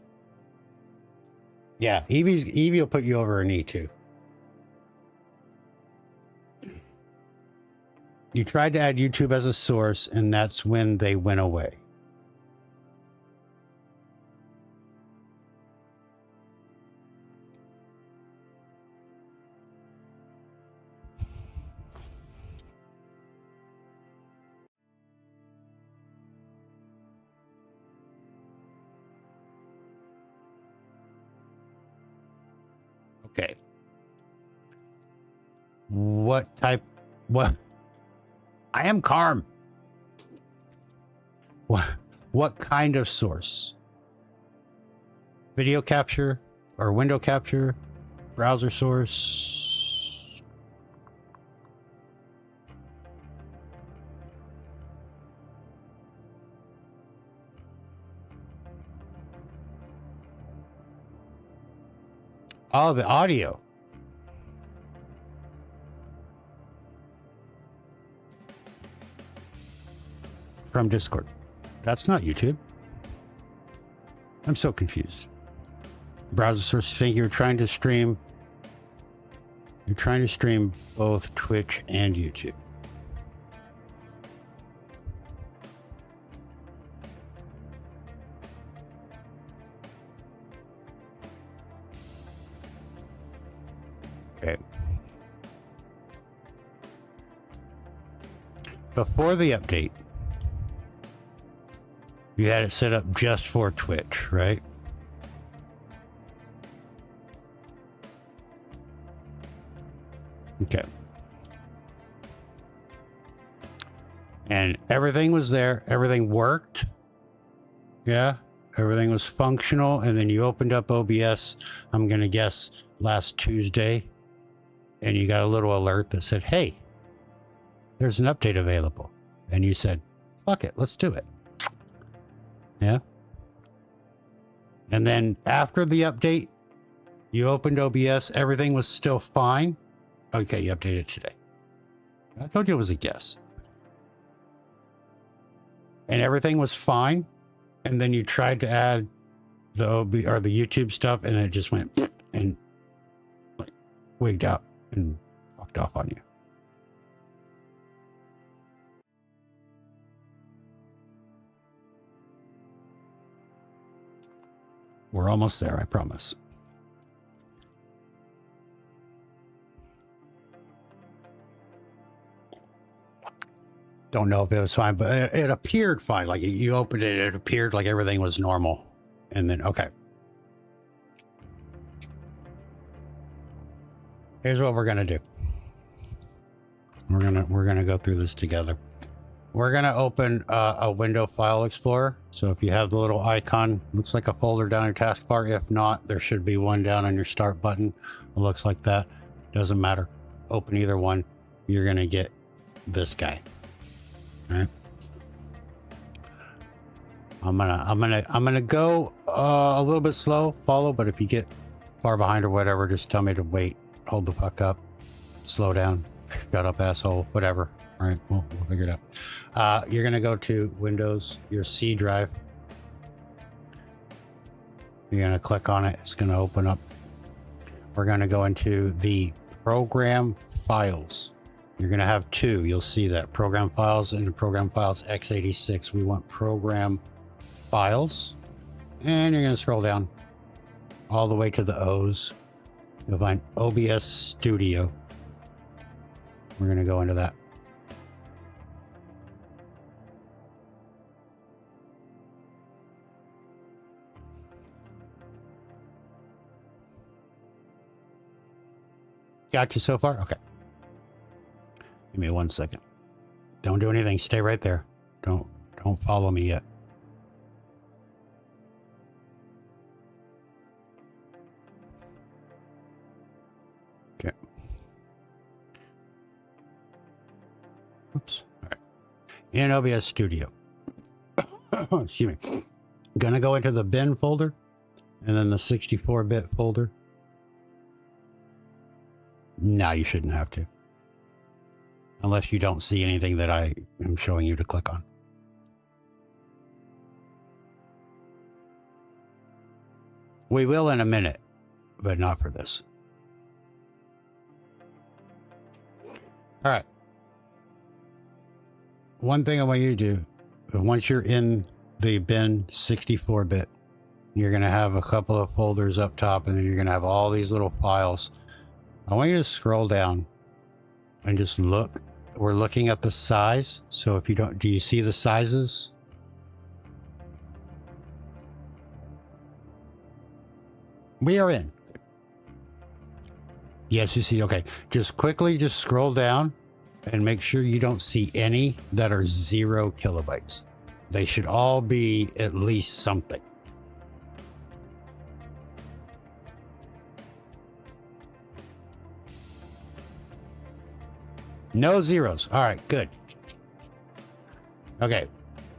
Yeah, Evie will put you over a knee too. You tried to add YouTube as a source, and that's when they went away. Okay. What? I am calm. What kind of source? Video capture or window capture? Browser source? Oh, the audio. From Discord. That's not YouTube. I'm so confused. Browser source, you think you're trying to stream both Twitch and YouTube. Okay. Before the update, you had it set up just for Twitch, right? Okay. And everything was there. Everything worked. Yeah. Everything was functional. And then you opened up OBS, I'm going to guess last Tuesday. And you got a little alert that said, hey, there's an update available. And you said, fuck it, let's do it. Yeah. And then after the update, you opened OBS, everything was still fine. Okay, you updated today. I told you it was a guess. And everything was fine. And then you tried to add the the YouTube stuff, and then it just went and like wigged out and fucked off on you. We're almost there, I promise. Don't know if it was fine, but it appeared fine. Like you opened it, it appeared like everything was normal. And then, okay. Here's what we're gonna do. We're gonna go through this together. We're gonna open a window file explorer. So if you have the little icon, looks like a folder down your taskbar. If not, there should be one down on your start button. It looks like that. Doesn't matter. Open either one. You're gonna get this guy. All right. I'm gonna go a little bit slow, follow, but if you get far behind or whatever, just tell me to wait, hold the fuck up, slow down, shut up, asshole, whatever. All right, we'll figure it out. You're gonna go to Windows, your C drive. You're gonna click on it. It's gonna open up. We're gonna go into the program files. You're gonna have two. You'll see that program files and the program files x86. We want program files, and you're gonna scroll down all the way to the O's. You'll find OBS Studio. We're gonna go into that. Got you so far? Okay. Give me 1 second. Don't do anything. Stay right there. Don't follow me yet. Okay. Oops. All right. In OBS Studio. Excuse me. Gonna go into the bin folder and then the 64-bit folder. No, you shouldn't have to. Unless you don't see anything that I am showing you to click on. We will in a minute, but not for this. All right. One thing I want you to do, once you're in the bin 64-bit, you're going to have a couple of folders up top, and then you're going to have all these little files. I want you to scroll down and just look. We're looking at the size. So if you don't, do you see the sizes? We are in. Yes, you see. Okay. Just quickly, just scroll down and make sure you don't see any that are 0 kilobytes. They should all be at least something. No zeros. All right, good. Okay,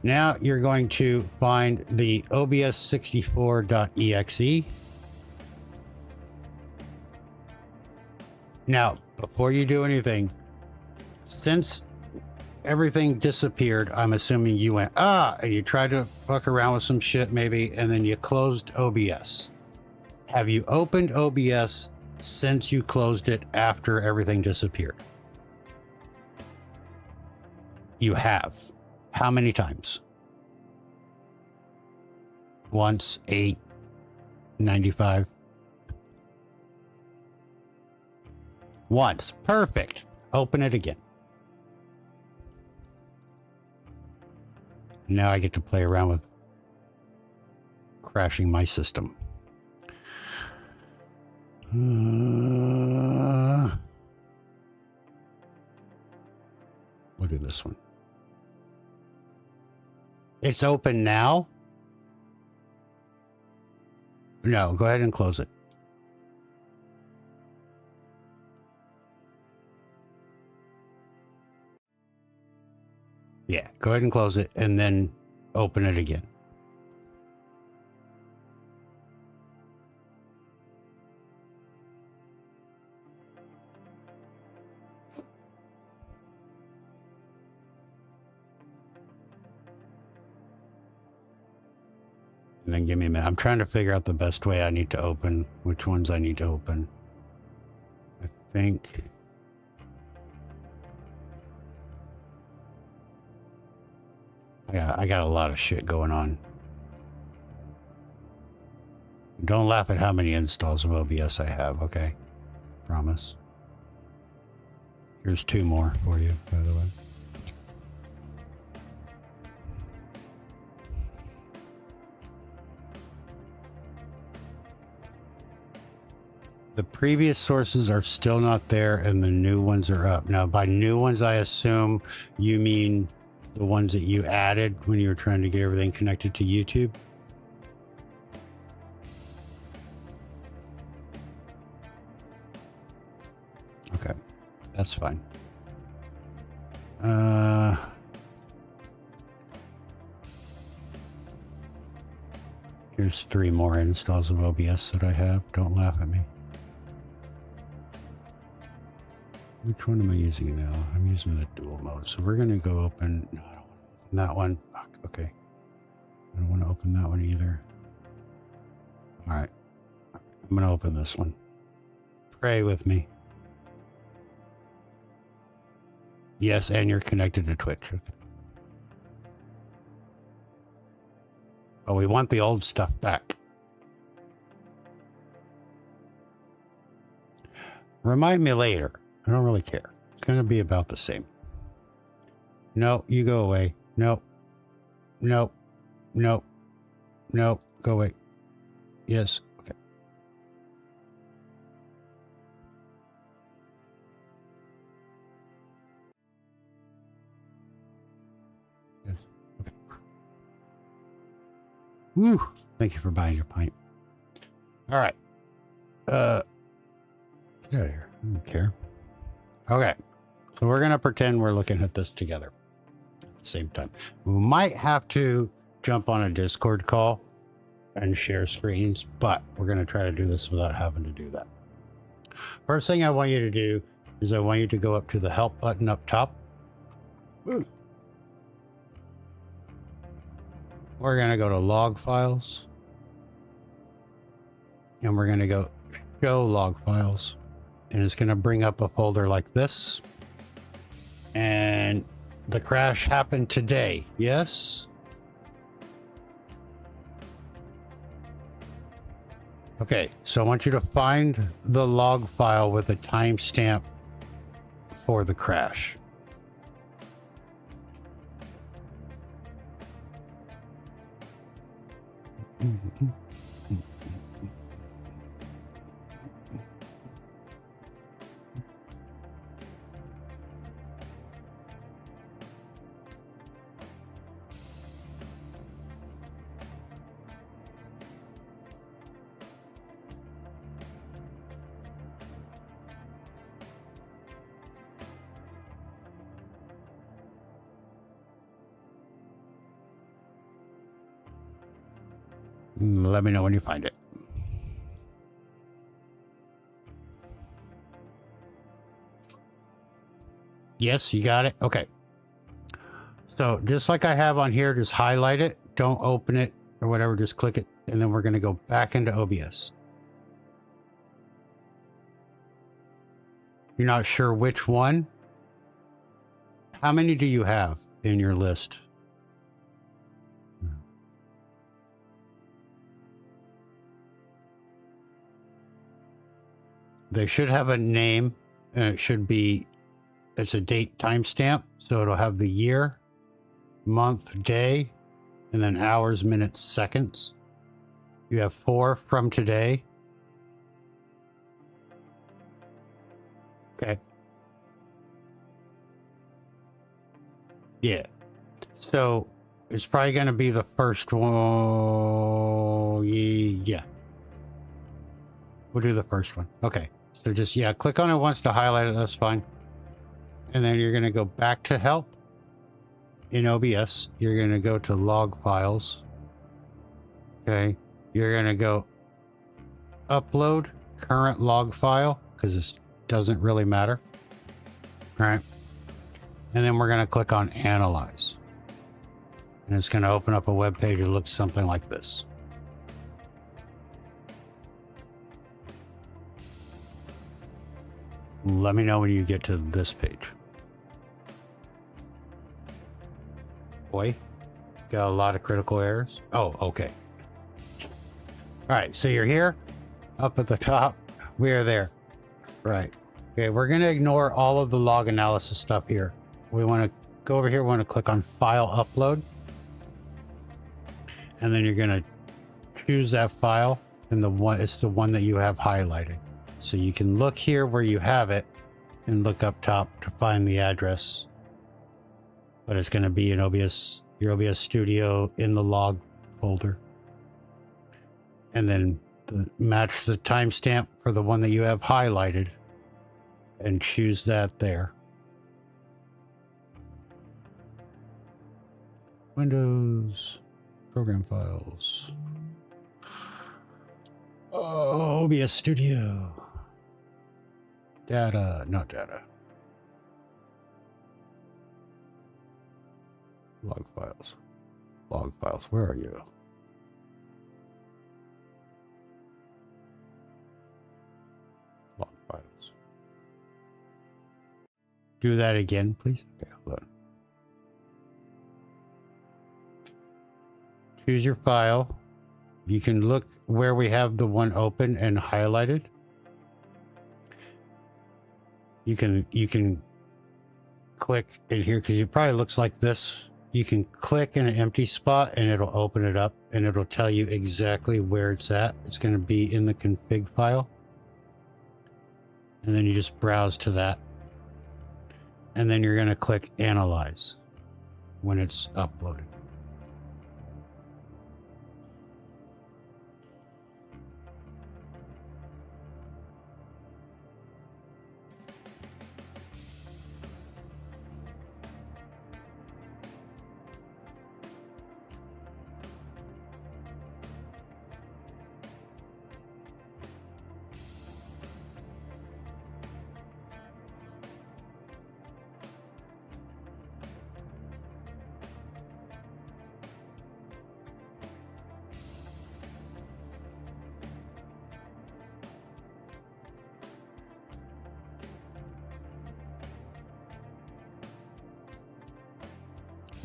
now you're going to find the obs64.exe. Now, before you do anything, since everything disappeared, I'm assuming you went, and you tried to fuck around with some shit maybe, and then you closed OBS. Have you opened OBS since you closed it after everything disappeared? You have. How many times? Once, 8, 95. Once. Perfect. Open it again. Now I get to play around with crashing my system. We'll do this one. It's open now? No, go ahead and close it. Yeah, go ahead and close it and then open it again. And then give me a minute. I'm trying to figure out the best way I need to open, which ones I need to open. I think... I got a lot of shit going on. Don't laugh at how many installs of OBS I have, okay? Promise. Here's 2 more for you, by the way. The previous sources are still not there and the new ones are up. Now, by new ones, I assume you mean the ones that you added when you were trying to get everything connected to YouTube. Okay, that's fine. Here's 3 more installs of OBS that I have. Don't laugh at me. Which one am I using now? I'm using the dual mode. So we're going to go open... No, I don't want to open that one. Fuck, okay. I don't want to open that one either. All right. I'm going to open this one. Pray with me. Yes, and you're connected to Twitch. Okay. Oh, we want the old stuff back. Remind me later. I don't really care. It's going to be about the same. No, you go away. No. No. No. No. Go away. Yes. Okay. Yes. Okay. Woo. Thank you for buying your pint. All right. Get out of here. I don't care. Okay. So we're going to pretend we're looking at this together at the same time. We might have to jump on a Discord call and share screens, but we're going to try to do this without having to do that. First thing I want you to do is I want you to go up to the help button up top. We're going to go to log files and we're going to go show log files, and it's going to bring up a folder like this. And the crash happened today. Yes. Okay, so I want you to find the log file with a timestamp for the crash. Let me know when you find it. Yes, you got it? Okay. So just like I have on here, just highlight it. Don't open it or whatever. Just click it. And then we're going to go back into OBS. You're not sure which one? How many do you have in your list? They should have a name, and it should be, it's a date timestamp, so it'll have the year, month, day, and then hours, minutes, seconds. You have 4 from today. Okay. Yeah. So it's probably going to be the first one. Yeah. We'll do the first one. Okay. So just, yeah, click on it once to highlight it. That's fine. And then you're going to go back to help in OBS. You're going to go to log files. Okay. You're going to go upload current log file because it doesn't really matter. All right. And then we're going to click on analyze. And it's going to open up a web page that looks something like this. Let me know when you get to this page. Boy, got a lot of critical errors. Oh, okay. All right, so you're here, up at the top. We are there. Right. Okay, we're going to ignore all of the log analysis stuff here. We want to go over here. We want to click on File Upload. And then you're going to choose that file, and it's the one that you have highlighted. So you can look here where you have it and look up top to find the address. But it's going to be in your OBS Studio in the log folder. And then match the timestamp for the one that you have highlighted and choose that there. Windows, program files. Oh, OBS Studio. Data, not data. Log files. Log files, where are you? Log files. Do that again, please. Okay, hold on. Choose your file. You can look where we have the one open and highlighted. You can click in here because it probably looks like this. You can click in an empty spot and it'll open it up and it'll tell you exactly where it's at. It's going to be in the config file. And then you just browse to that. And then you're going to click analyze when it's uploaded.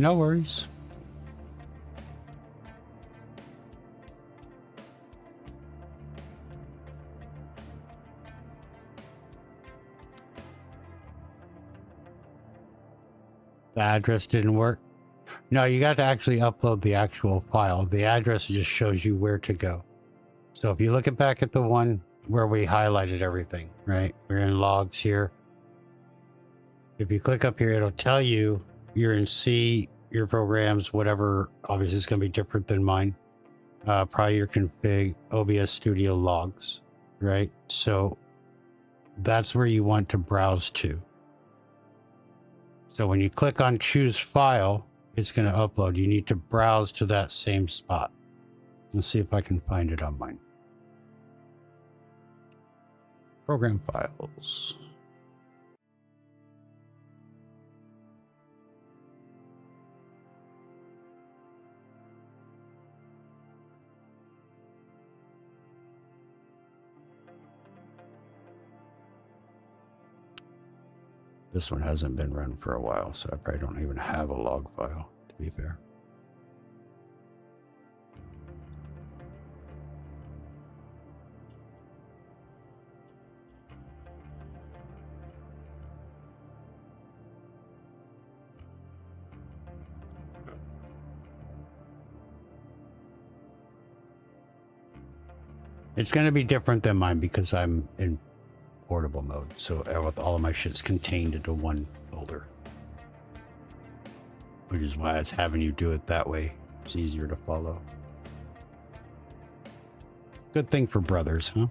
No worries. The address didn't work. No, you got to actually upload the actual file. The address just shows you where to go. So if you look back at the one where we highlighted everything, right? We're in logs here. If you click up here, it'll tell you you're in C, your programs, whatever. Obviously, it's going to be different than mine. Probably your config, OBS Studio logs, right? So that's where you want to browse to. So when you click on choose file, it's going to upload. You need to browse to that same spot. Let's see if I can find it on mine. Program files. This one hasn't been run for a while, so I probably don't even have a log file, to be fair. It's going to be different than mine because I'm in portable mode, so all of my shit's contained into one folder, which is why it's having you do it that way. It's easier to follow. Good thing for brothers, huh?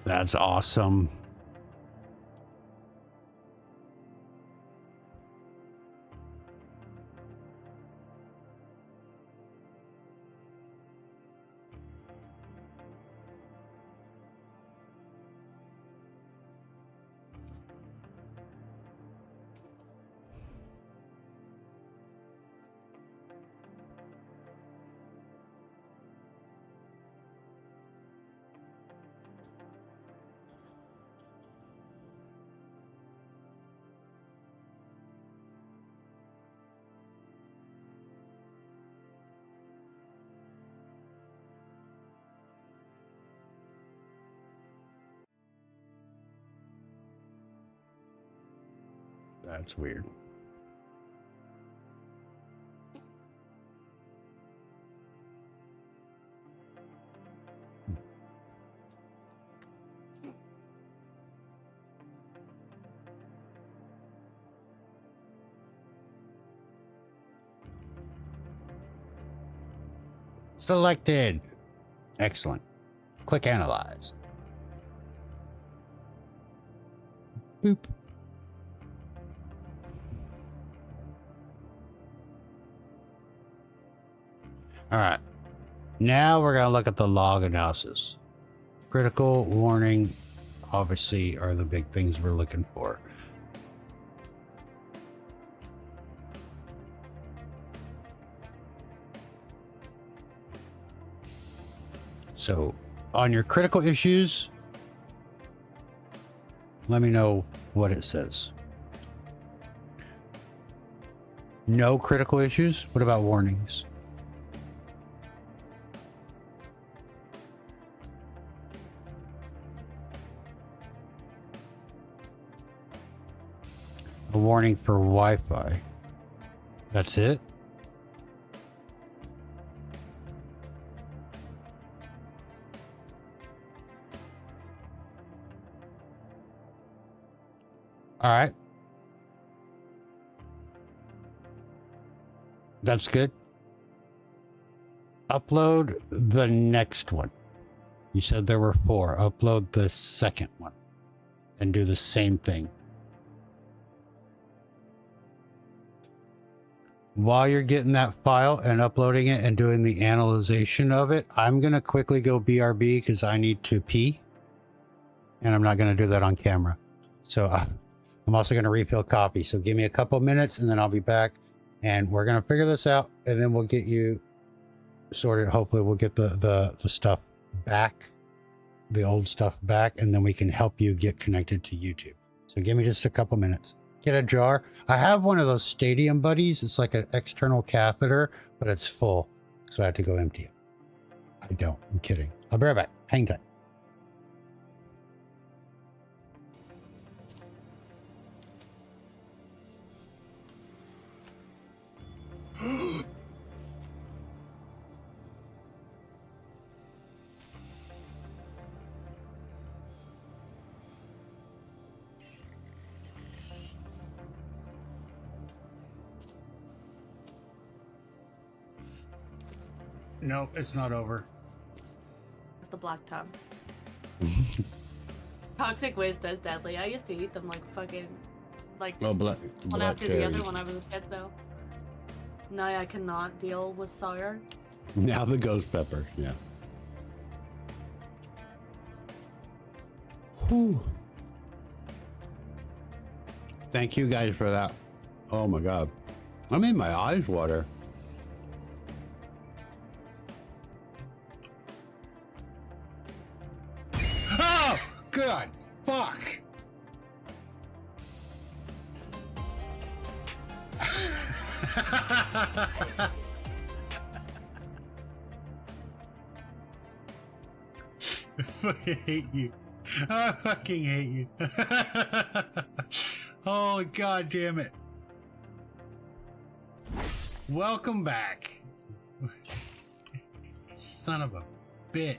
That's awesome. That's weird. Selected. Excellent. Click Analyze. Boop. All right. Now we're going to look at the log analysis. Critical, warning, obviously are the big things we're looking for. So on your critical issues, let me know what it says. No critical issues? What about warnings? A warning for Wi-Fi. That's it? All right. That's good. Upload the next one. You said there were 4. Upload the second one and do the same thing. While you're getting that file and uploading it and doing the analyzation of it, I'm going to quickly go BRB because I need to pee. And I'm not going to do that on camera. So I'm also going to refill coffee. So give me a couple minutes and then I'll be back. And we're going to figure this out. And then we'll get you sorted. Hopefully we'll get the stuff back. The old stuff back. And then we can help you get connected to YouTube. So give me just a couple minutes. Get a jar. I have one of those stadium buddies. It's like an external catheter, but it's full. So I have to go empty it. I don't. I'm kidding. I'll be right back. Hang tight. No, it's not over. The black tub. Toxic waste is deadly. I used to eat them like fucking, like one after the other when I was a kid, though. Now I cannot deal with sour. Now the ghost pepper, yeah. Whew. Thank you guys for that. Oh my god. I made my eyes water. Oh! God! Fuck! I fucking hate you. I fucking hate you. Oh, god damn it. Welcome back. Son of a bitch.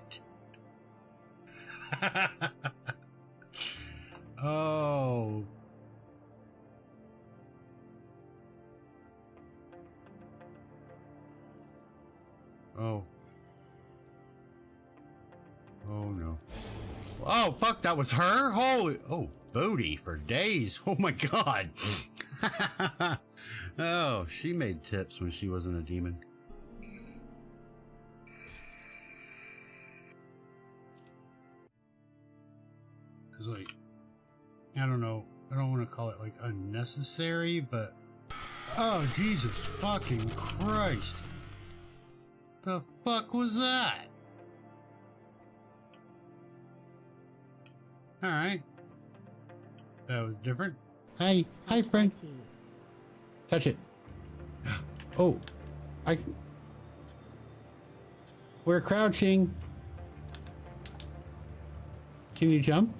Oh. Oh. Oh no. Oh fuck, that was her? Holy, oh, booty for days. Oh my god. Oh, she made tips when she wasn't a demon. It's like, I don't know, I don't want to call it like unnecessary, but oh Jesus fucking Christ. The fuck was that? Alright. That was different. Hi. Hi, friend. Touch it. Oh. We're crouching. Can you jump?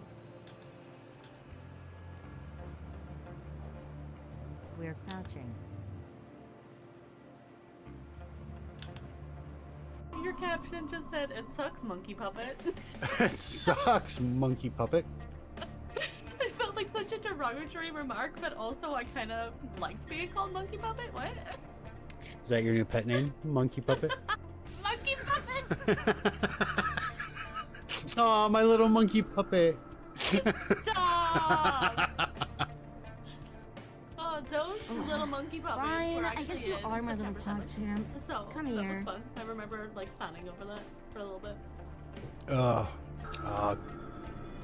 We're crouching. Your caption just said, "It sucks, monkey puppet." It sucks, monkey puppet. It felt like such a derogatory remark, but also I kind of liked being called monkey puppet. What? Is that your new pet name? Monkey puppet? Monkey puppet! Oh, my little monkey puppet. Stop! Oh, those little monkey puppets Fine, were I actually guess you in are my little September pog 7th. champ. So, Come that here. was fun. I remember, like, fanning over that for a little bit.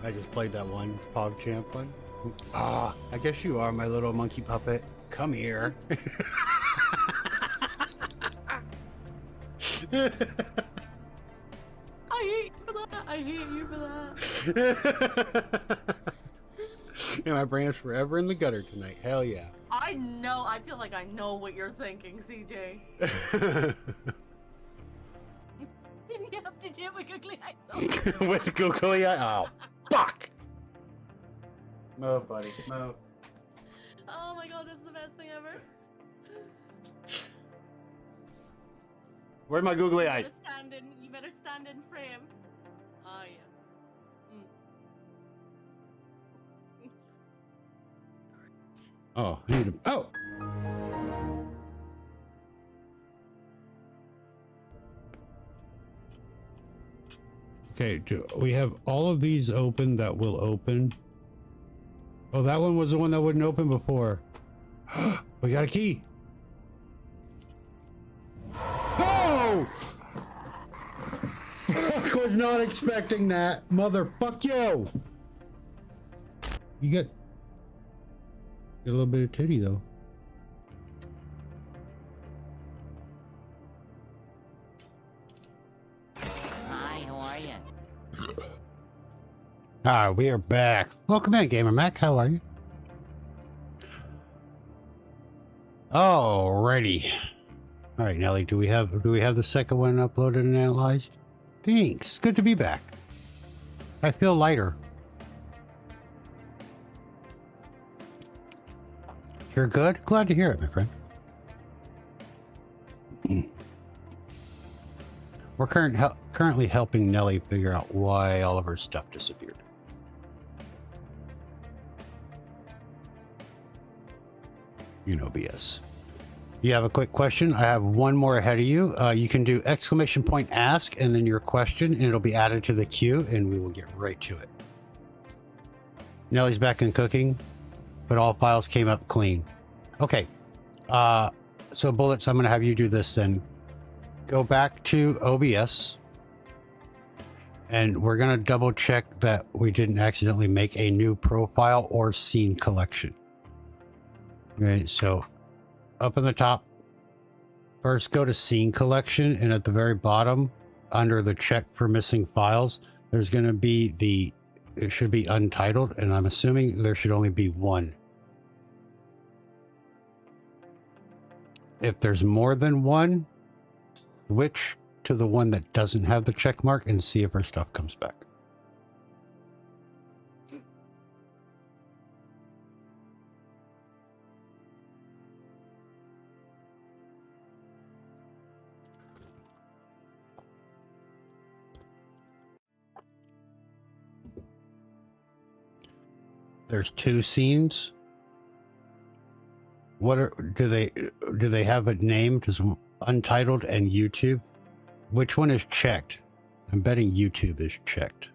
I just played that one PogChamp one. Ah, I guess you are my little monkey puppet. Come here. I hate you for that. I hate you for that. And my brain's forever in the gutter tonight. Hell yeah. I know. I feel like I know what you're thinking, CJ. You have to do it with googly eyes. With googly eye. Oh, fuck. Move, buddy. Move. Oh my god, this is the best thing ever. Where's my googly eyes? You better stand in frame. Oh yeah. Oh, I need to. Oh! Okay, we have all of these open that will open. Oh, that one was the one that wouldn't open before. We got a key. Oh! I was not expecting that. Motherfuck you! You get a little bit of titty though. Hi, how are you? Ah, we are back. Welcome in, Gamer Mac. How are you? Alrighty. All right, Nelly. Do we have the second one uploaded and analyzed? Thanks. Good to be back. I feel lighter. You're good? Glad to hear it, my friend. We're currently helping Nelly figure out why all of her stuff disappeared. You know BS. You have a quick question? I have one more ahead of you. You can do !ask and then your question, and it'll be added to the queue, and we will get right to it. Nelly's back in cooking, but all files came up clean. Okay. So Bullets, I'm going to have you do this then. Go back to OBS, and we're going to double check that we didn't accidentally make a new profile or scene collection. Okay, so up in the top, first go to scene collection, and at the very bottom, under the check for missing files, there's going to be it should be untitled, and I'm assuming there should only be one. If there's more than one, switch to the one that doesn't have the check mark and see if our stuff comes back. There's two scenes. Do they have it named as untitled and YouTube? Which one is checked? I'm betting YouTube is checked.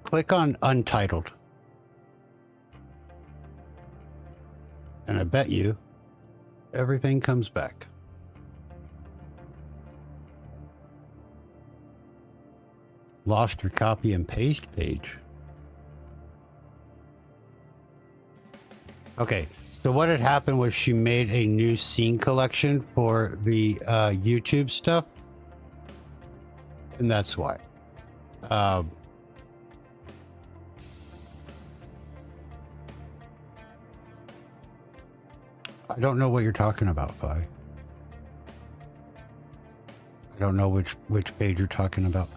Click on untitled. And I bet you everything comes back. Lost your copy and paste page. Okay, so what had happened was she made a new scene collection for the YouTube stuff, and that's why. I don't know what you're talking about, Fi. I don't know which page you're talking about.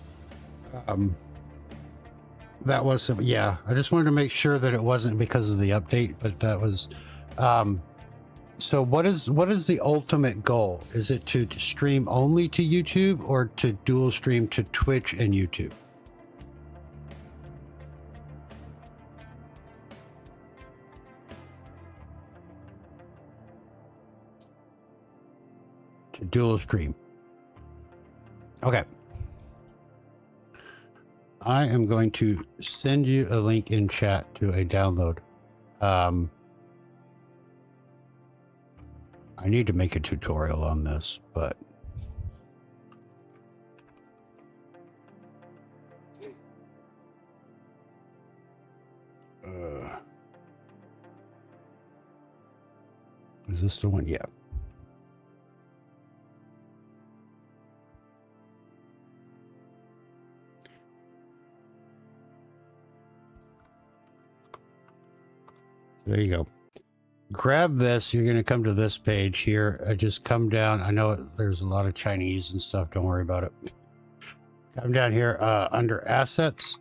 That was, yeah, I just wanted to make sure that it wasn't because of the update, but that was, so what is the ultimate goal? Is it to stream only to YouTube or to dual stream to Twitch and YouTube? to dual stream. Okay. I am going to send you a link in chat to a download. I need to make a tutorial on this, but is this the one? Yeah. There you go. Grab this. You're going to come to this page here. I just come down. I know there's a lot of Chinese and stuff. Don't worry about it. Come down here under assets.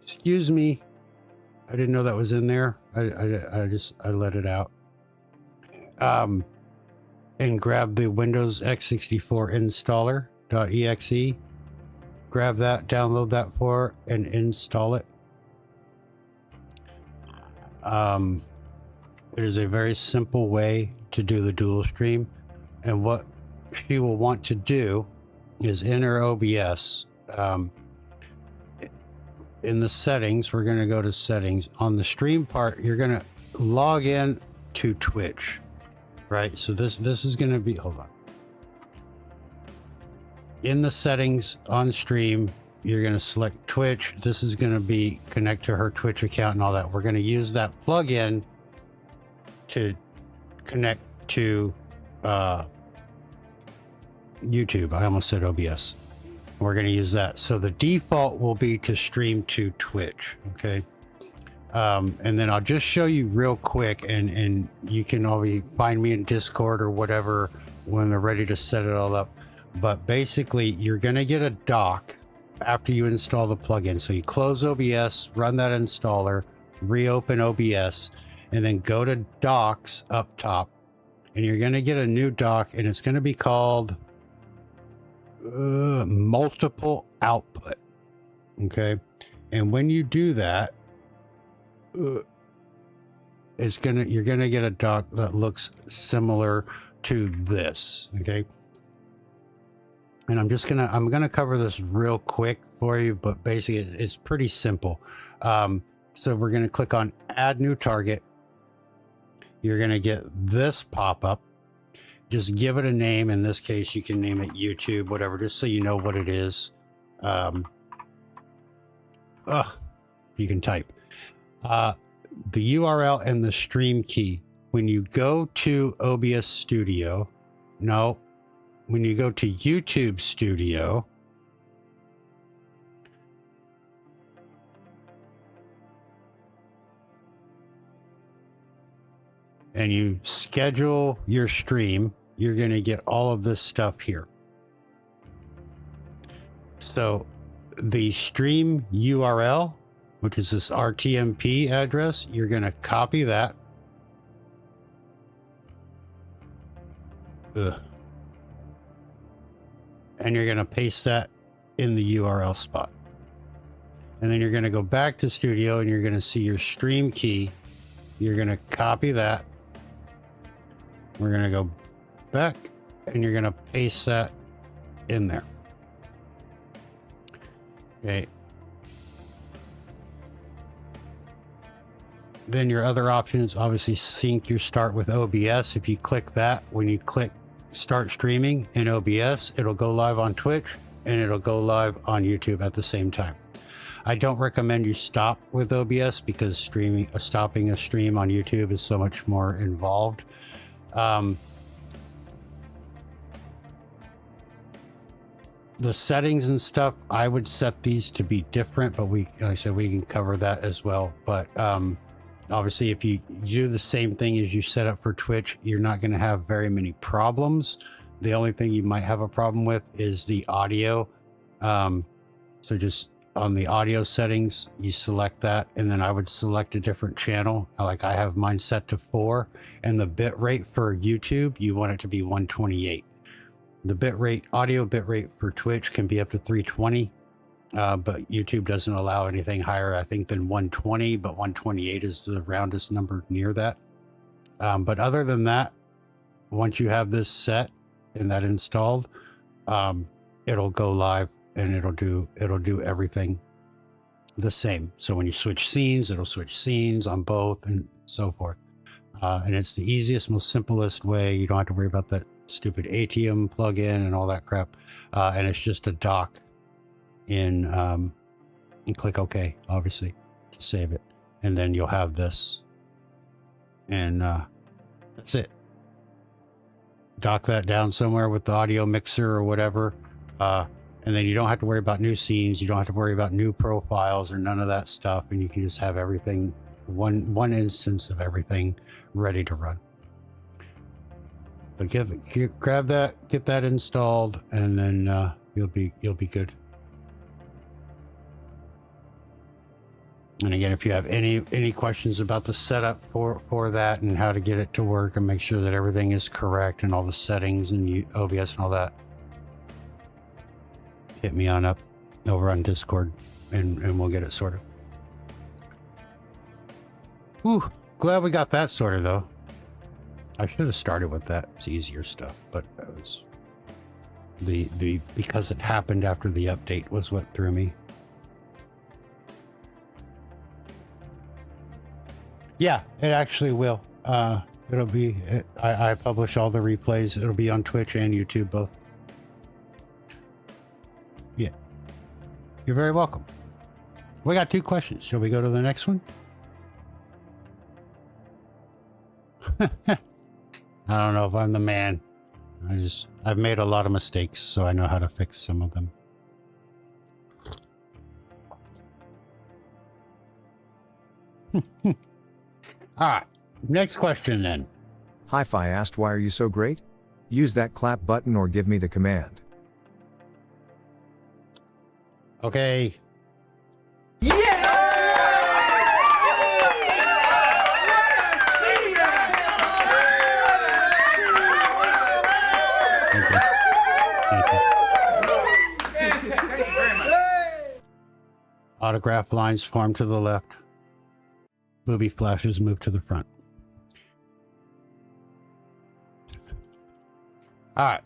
Excuse me. I didn't know that was in there. I let it out. And grab the Windows x64 installer.exe. Grab that, download that for, and install it. It is a very simple way to do the dual stream, and what she will want to do is in her OBS, in the settings, we're going to go to settings. On the stream part, you're going to log in to Twitch, right? So this is going to be, hold on. In the settings on stream, you're going to select Twitch. This is going to be connect to her Twitch account and all that. We're going to use that plugin to connect to YouTube. I almost said OBS. We're going to use that. So the default will be to stream to Twitch. Okay. And then I'll just show you real quick, and you can always find me in Discord or whatever when they're ready to set it all up. But basically, you're going to get a dock after you install the plugin. So you close OBS, run that installer, reopen OBS, and then go to docks up top, and you're going to get a new dock, and it's going to be called multiple output. Okay. And when you do that, you're going to get a dock that looks similar to this. Okay. And I'm going to cover this real quick for you, but basically it's pretty simple. So we're going to click on add new target. You're going to get this pop up. Just give it a name. In this case, you can name it YouTube, whatever, just so you know what it is. You can type the URL and the stream key. When you go to OBS Studio, when you go to YouTube Studio, and you schedule your stream, you're going to get all of this stuff here. So the stream URL, which is this RTMP address, you're going to copy that. And you're going to paste that in the URL spot. And then you're going to go back to Studio, and you're going to see your stream key. You're going to copy that. We're going to go back, and you're going to paste that in there. Okay. Then your other options, obviously sync your start with OBS. If you click that, when you click start streaming in OBS, it'll go live on Twitch and it'll go live on YouTube at the same time. I don't recommend you stop with OBS because stopping a stream on YouTube is so much more involved. The settings and stuff, I would set these to be different, but like I said, we can cover that as well. But obviously, if you do the same thing as you set up for Twitch, you're not going to have very many problems. The only thing you might have a problem with is the audio. So just on the audio settings, you select that, and then I would select a different channel. Like I have mine set to 4, and the bit rate for YouTube, you want it to be 128. The bit rate, audio bit rate for Twitch can be up to 320. But YouTube doesn't allow anything higher, I think, than 120, but 128 is the roundest number near that. But other than that, once you have this set, and that installed, it'll go live and it'll do everything the same. So when you switch scenes, it'll switch scenes on both and so forth. And it's the easiest, most simplest way. You don't have to worry about that stupid ATM plugin and all that crap. And it's just a dock in, and click OK, obviously, to save it. And then you'll have this. And that's it. Dock that down somewhere with the audio mixer or whatever. And then you don't have to worry about new scenes. You don't have to worry about new profiles or none of that stuff. And you can just have everything, one instance of everything ready to run. But grab that, get that installed, and then you'll be good. And again, if you have any questions about the setup for that and how to get it to work and make sure that everything is correct and all the settings and OBS and all that, hit me on up over on Discord and we'll get it sorted. Whew, glad we got that sorted though. I should have started with that. It's easier stuff, but it was because it happened after the update was what threw me. Yeah, it actually will. It'll be, I publish all the replays. It'll be on Twitch and YouTube both. Yeah. You're very welcome. We got 2 questions. Shall we go to the next one? I don't know if I'm the man. I've made a lot of mistakes, so I know how to fix some of them. All right, next question then. Hi-Fi asked, why are you so great? Use that clap button or give me the command. Okay. Autograph lines form to the left. Movie flashes move to the front. All right.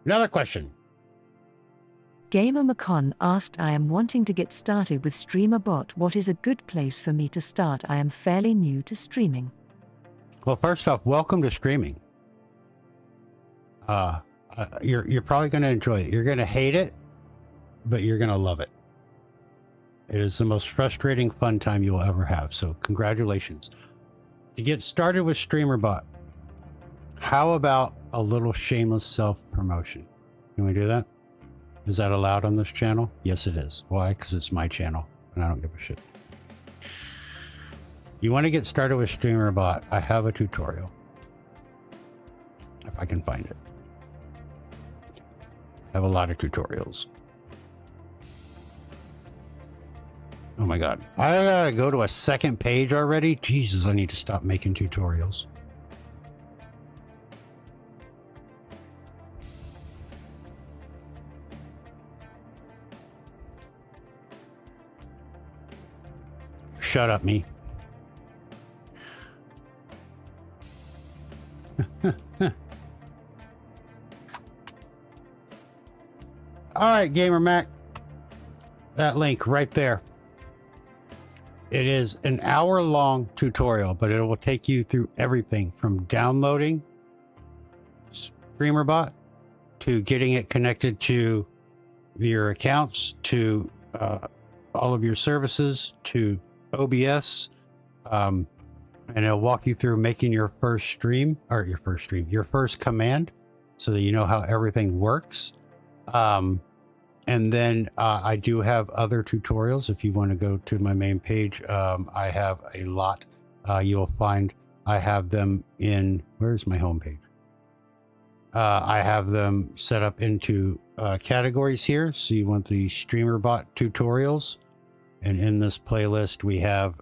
Another question. Gamer Macon asked, I am wanting to get started with StreamerBot. What is a good place for me to start? I am fairly new to streaming. Well, first off, welcome to streaming. You're probably going to enjoy it. You're going to hate it, but you're going to love it. It is the most frustrating fun time you will ever have. So congratulations. To get started with StreamerBot, how about a little shameless self-promotion? Can we do that? Is that allowed on this channel? Yes, it is. Why? Because it's my channel and I don't give a shit. You want to get started with StreamerBot? I have a tutorial. If I can find it. I have a lot of tutorials. Oh my God. I gotta go to a second page already? Jesus, I need to stop making tutorials. Shut up, me. All right, Gamer Mac. That link right there. It is an hour-long tutorial, but it will take you through everything from downloading StreamerBot to getting it connected to your accounts, to all of your services, to OBS, and it'll walk you through making your first command, so that you know how everything works. And then I do have other tutorials. If you want to go to my main page, I have a lot. You will find I have them in, where's my home page? I have them set up into categories here. So you want the StreamerBot tutorials. And in this playlist, we have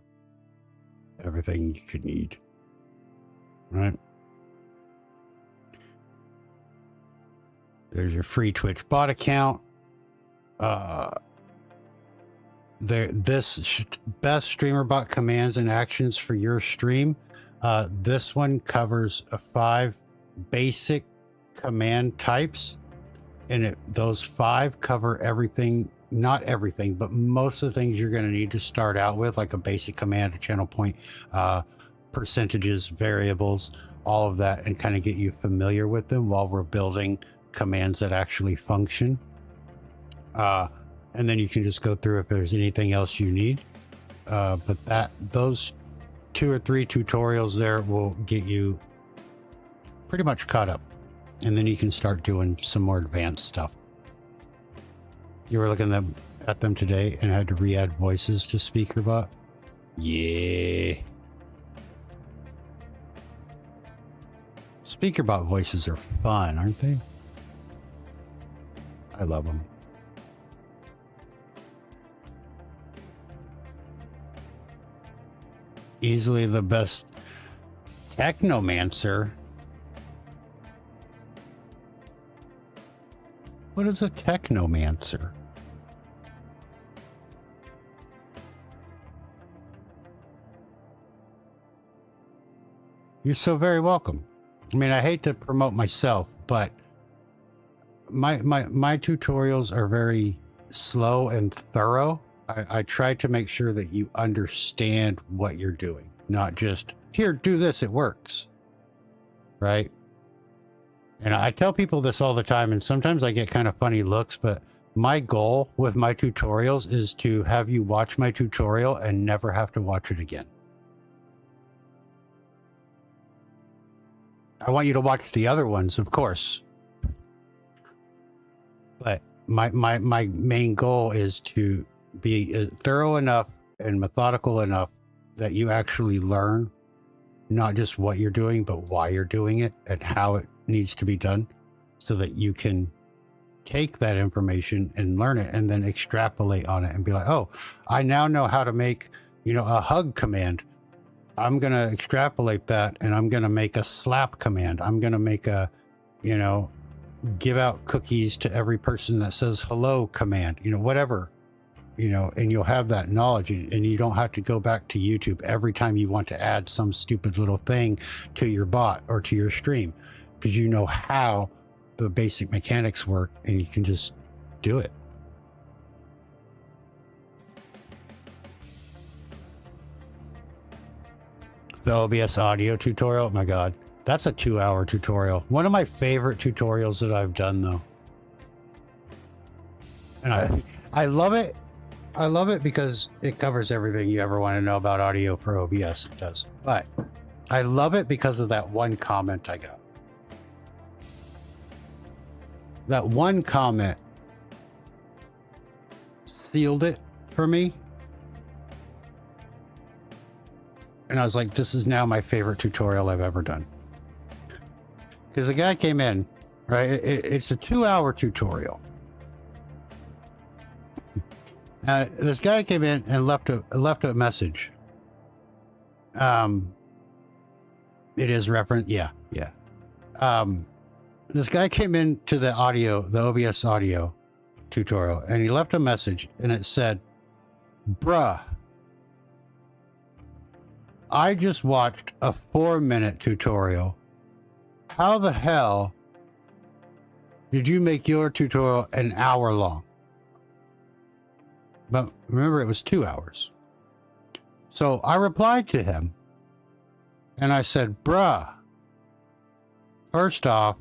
everything you could need. Right? There's your free Twitch bot account. Best StreamerBot commands and actions for your stream. This one covers 5 basic command types, and those 5 cover everything, not everything, but most of the things you're going to need to start out with, like a basic command, a channel point, percentages, variables, all of that, and kind of get you familiar with them while we're building commands that actually function. And then you can just go through if there's anything else you need. But those 2 or 3 tutorials there will get you pretty much caught up. And then you can start doing some more advanced stuff. You were looking at them today and had to re-add voices to SpeakerBot? Yeah. SpeakerBot voices are fun, aren't they? I love them. Easily the best technomancer. What is a technomancer? You're so very welcome. I mean, I hate to promote myself, but my tutorials are very slow and thorough. I try to make sure that you understand what you're doing, not just, here, do this, it works. Right? And I tell people this all the time, and sometimes I get kind of funny looks, but my goal with my tutorials is to have you watch my tutorial and never have to watch it again. I want you to watch the other ones, of course. But my main goal is to be thorough enough and methodical enough that you actually learn not just what you're doing, but why you're doing it and how it needs to be done, so that you can take that information and learn it and then extrapolate on it and be like, oh, I now know how to make, a hug command. I'm going to extrapolate that and I'm going to make a slap command. I'm going to make a, give out cookies to every person that says hello command, whatever, and you'll have that knowledge, and you don't have to go back to YouTube every time you want to add some stupid little thing to your bot or to your stream, because you know how the basic mechanics work and you can just do it. The OBS audio tutorial, oh my God, that's a 2-hour tutorial. One of my favorite tutorials that I've done, though. And I love it. I love it because it covers everything you ever want to know about audio for OBS. It does. But I love it because of that one comment I got. That one comment sealed it for me. And I was like, this is now my favorite tutorial I've ever done. Because the guy came in, right? It's a 2-hour tutorial. This guy came in and left a message. It is reference. Yeah. This guy came into the OBS audio tutorial, and he left a message, and it said, bruh, I just watched a 4-minute tutorial. How the hell did you make your tutorial an hour long? But remember, it was 2 hours. So I replied to him and I said, bruh, first off,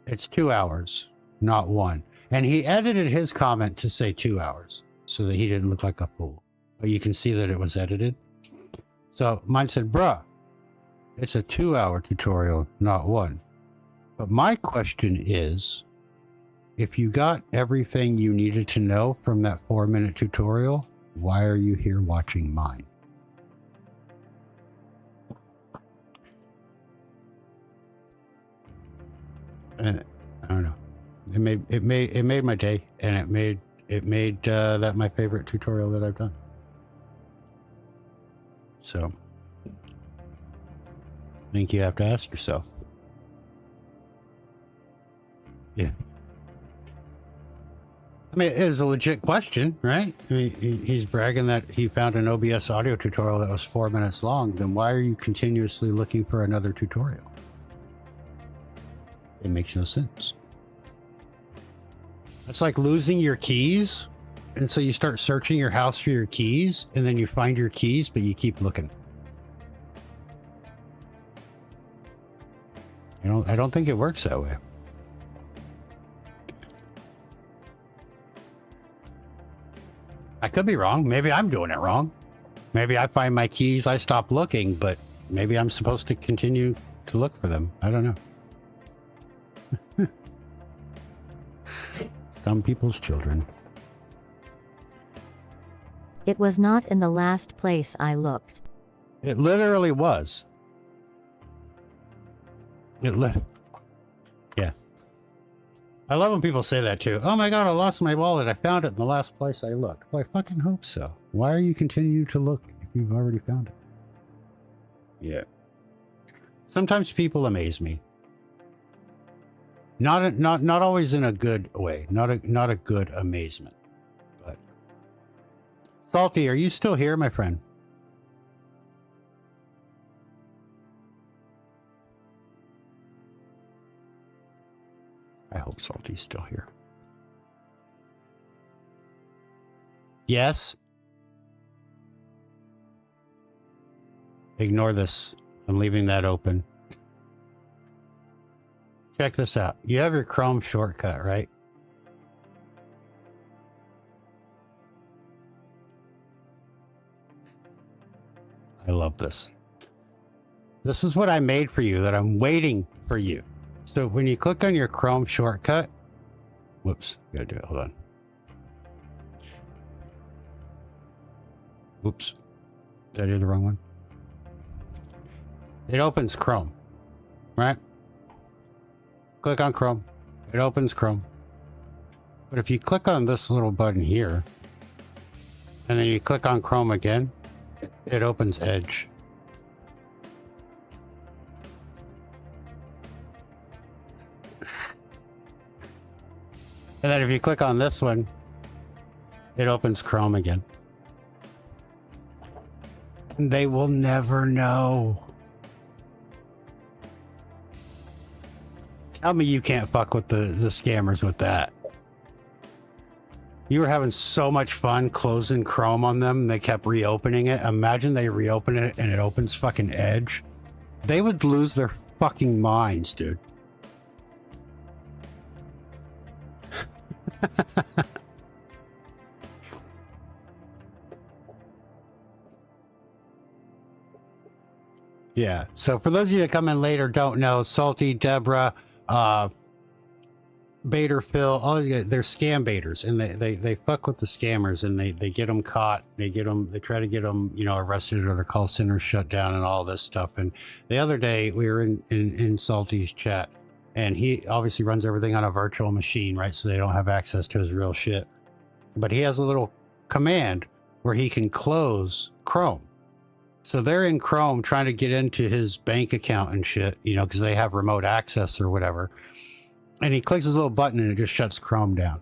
it's 2 hours, not 1. And he edited his comment to say 2 hours so that he didn't look like a fool. But you can see that it was edited. So mine said, bruh, it's a 2-hour tutorial, not 1. But my question is, if you got everything you needed to know from that 4-minute tutorial, why are you here watching mine? And I don't know. It made my day, and it made that my favorite tutorial that I've done. So I think you have to ask yourself. Yeah. I mean, it is a legit question, right? I mean, he's bragging that he found an OBS audio tutorial that was 4 minutes long. Then why are you continuously looking for another tutorial? It makes no sense. It's like losing your keys, and so you start searching your house for your keys, and then you find your keys, but you keep looking. You know, I don't think it works that way. I could be wrong. Maybe I'm doing it wrong. Maybe I find my keys, I stop looking, but maybe I'm supposed to continue to look for them. I don't know. Some people's children. It was not in the last place I looked. It literally was. Yeah. I love when people say that too. Oh my god, I lost my wallet. I found it in the last place I looked. Well, I fucking hope so. Why are you continuing to look if you've already found it? Yeah. Sometimes people amaze me. Not always in a good way. Not a good amazement. But Salty, are you still here, my friend? I hope Salty's still here. Yes? Ignore this. I'm leaving that open. Check this out. You have your Chrome shortcut, right? I love this. This is what I made for you that I'm waiting for you. So when you click on your Chrome shortcut, whoops, gotta do it, hold on. Oops, did I do the wrong one? It opens Chrome, right? Click on Chrome, it opens Chrome. But if you click on this little button here, and then you click on Chrome again, it opens Edge. And then if you click on this one, it opens Chrome again. And they will never know. Tell me you can't fuck with the scammers with that. You were having so much fun closing Chrome on them. They kept reopening it. Imagine they reopen it and it opens fucking Edge. They would lose their fucking minds, dude. Yeah, so for those of you that come in later don't know, Salty, Deborah, Baiter, Phil, they're scam baiters, and they fuck with the scammers, and they get them caught, they try to get them, you know, arrested, or their call center shut down and all this stuff. And the other day we were in Salty's chat, and he obviously runs everything on a virtual machine, right? So they don't have access to his real shit. But he has a little command where he can close Chrome. So they're in Chrome trying to get into his bank account and shit, you know, because they have remote access or whatever. And he clicks his little button and it just shuts Chrome down.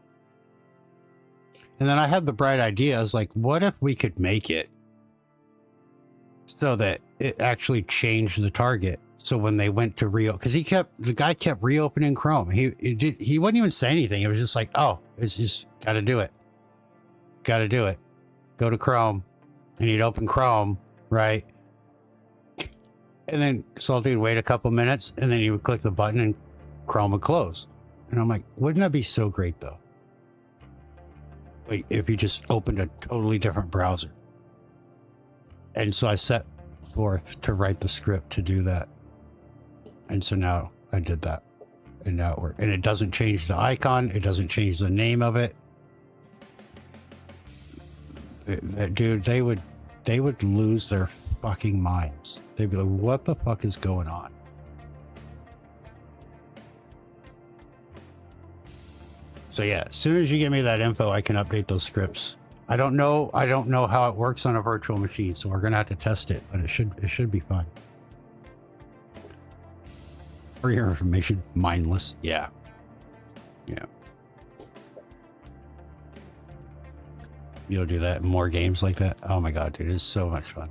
And then I had the bright idea. I was like, what if we could make it so that it actually changed the target? So when they went to because the guy kept reopening Chrome. He wouldn't even say anything. It was just like, oh, it's just gotta do it. Gotta do it. Go to Chrome. And he'd open Chrome, right? And then Salty would wait a couple minutes, and then he would click the button and Chrome would close. And I'm like, wouldn't that be so great though? Like if you just opened a totally different browser. And so I set forth to write the script to do that. And so now I did that, and now it worked. And it doesn't change the icon. It doesn't change the name of it. Dude, they would lose their fucking minds. They'd be like, what the fuck is going on? So yeah, as soon as you give me that info, I can update those scripts. I don't know how it works on a virtual machine, so we're gonna have to test it, but it should be fun. For your information, mindless. Yeah. Yeah. You'll do that in more games like that. Oh my god, dude, it's so much fun.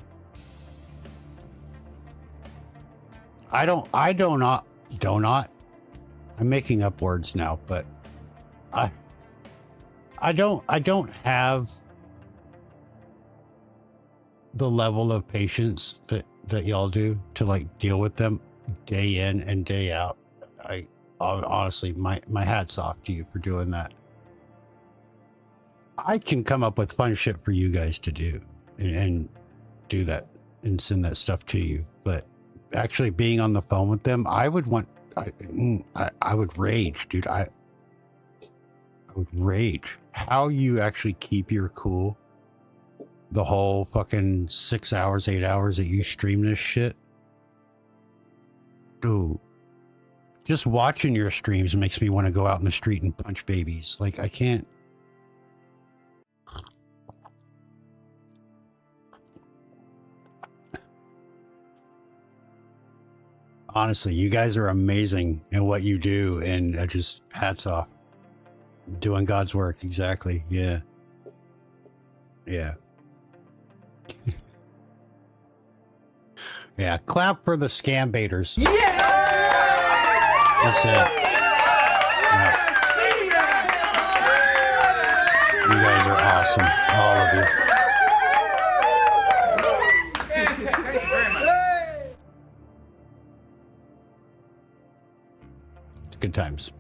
I do not I'm making up words now, but I don't have the level of patience that y'all do to like deal with them day in and day out. I honestly, my hat's off to you for doing that. I can come up with fun shit for you guys to do and do that and send that stuff to you, but actually being on the phone with them, I would rage, dude. I would rage. How you actually keep your cool the whole fucking 6 hours, 8 hours that you stream this shit. Dude, just watching your streams makes me want to go out in the street and punch babies. Like, I can't. Honestly, you guys are amazing in what you do, and just hats off. Doing God's work, exactly. Yeah. Yeah. Yeah, clap for the scam baiters. Yeah! That's it. Yeah. You guys are awesome, all of you. It's good times.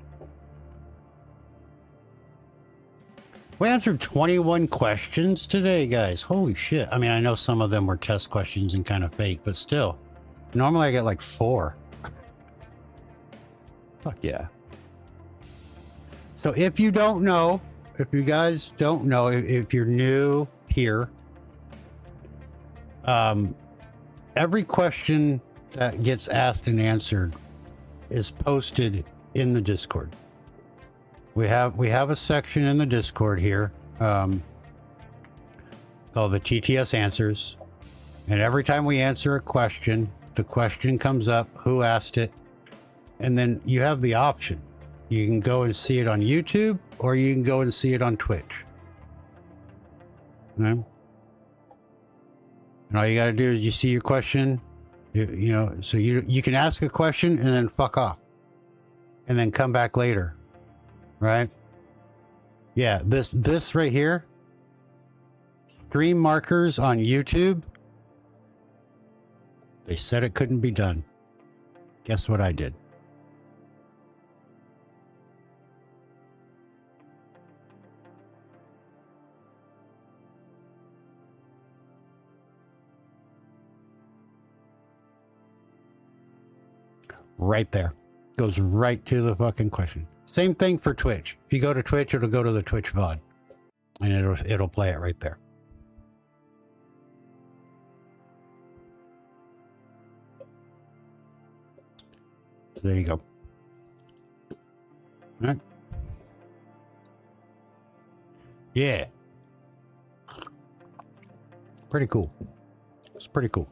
We answered 21 questions today, guys. Holy shit. I mean, I know some of them were test questions and kind of fake, but still. Normally I get like 4. Fuck yeah. So if you don't know, if you guys don't know, if you're new here, every question that gets asked and answered is posted in the Discord. We have a section in the Discord here called the TTS Answers, and every time we answer a question, the question comes up, who asked it, and then you have the option. You can go and see it on YouTube, or you can go and see it on Twitch. Okay? And all you got to do is you see your question, you know, so you can ask a question and then fuck off, and then come back later. Right? Yeah, this right here, stream markers on YouTube, they said it couldn't be done. Guess what I did? Right there. Goes right to the fucking question. Same thing for Twitch. If you go to Twitch, it'll go to the Twitch VOD, and it'll play it right there. So there you go. All right. Yeah. Pretty cool. It's pretty cool.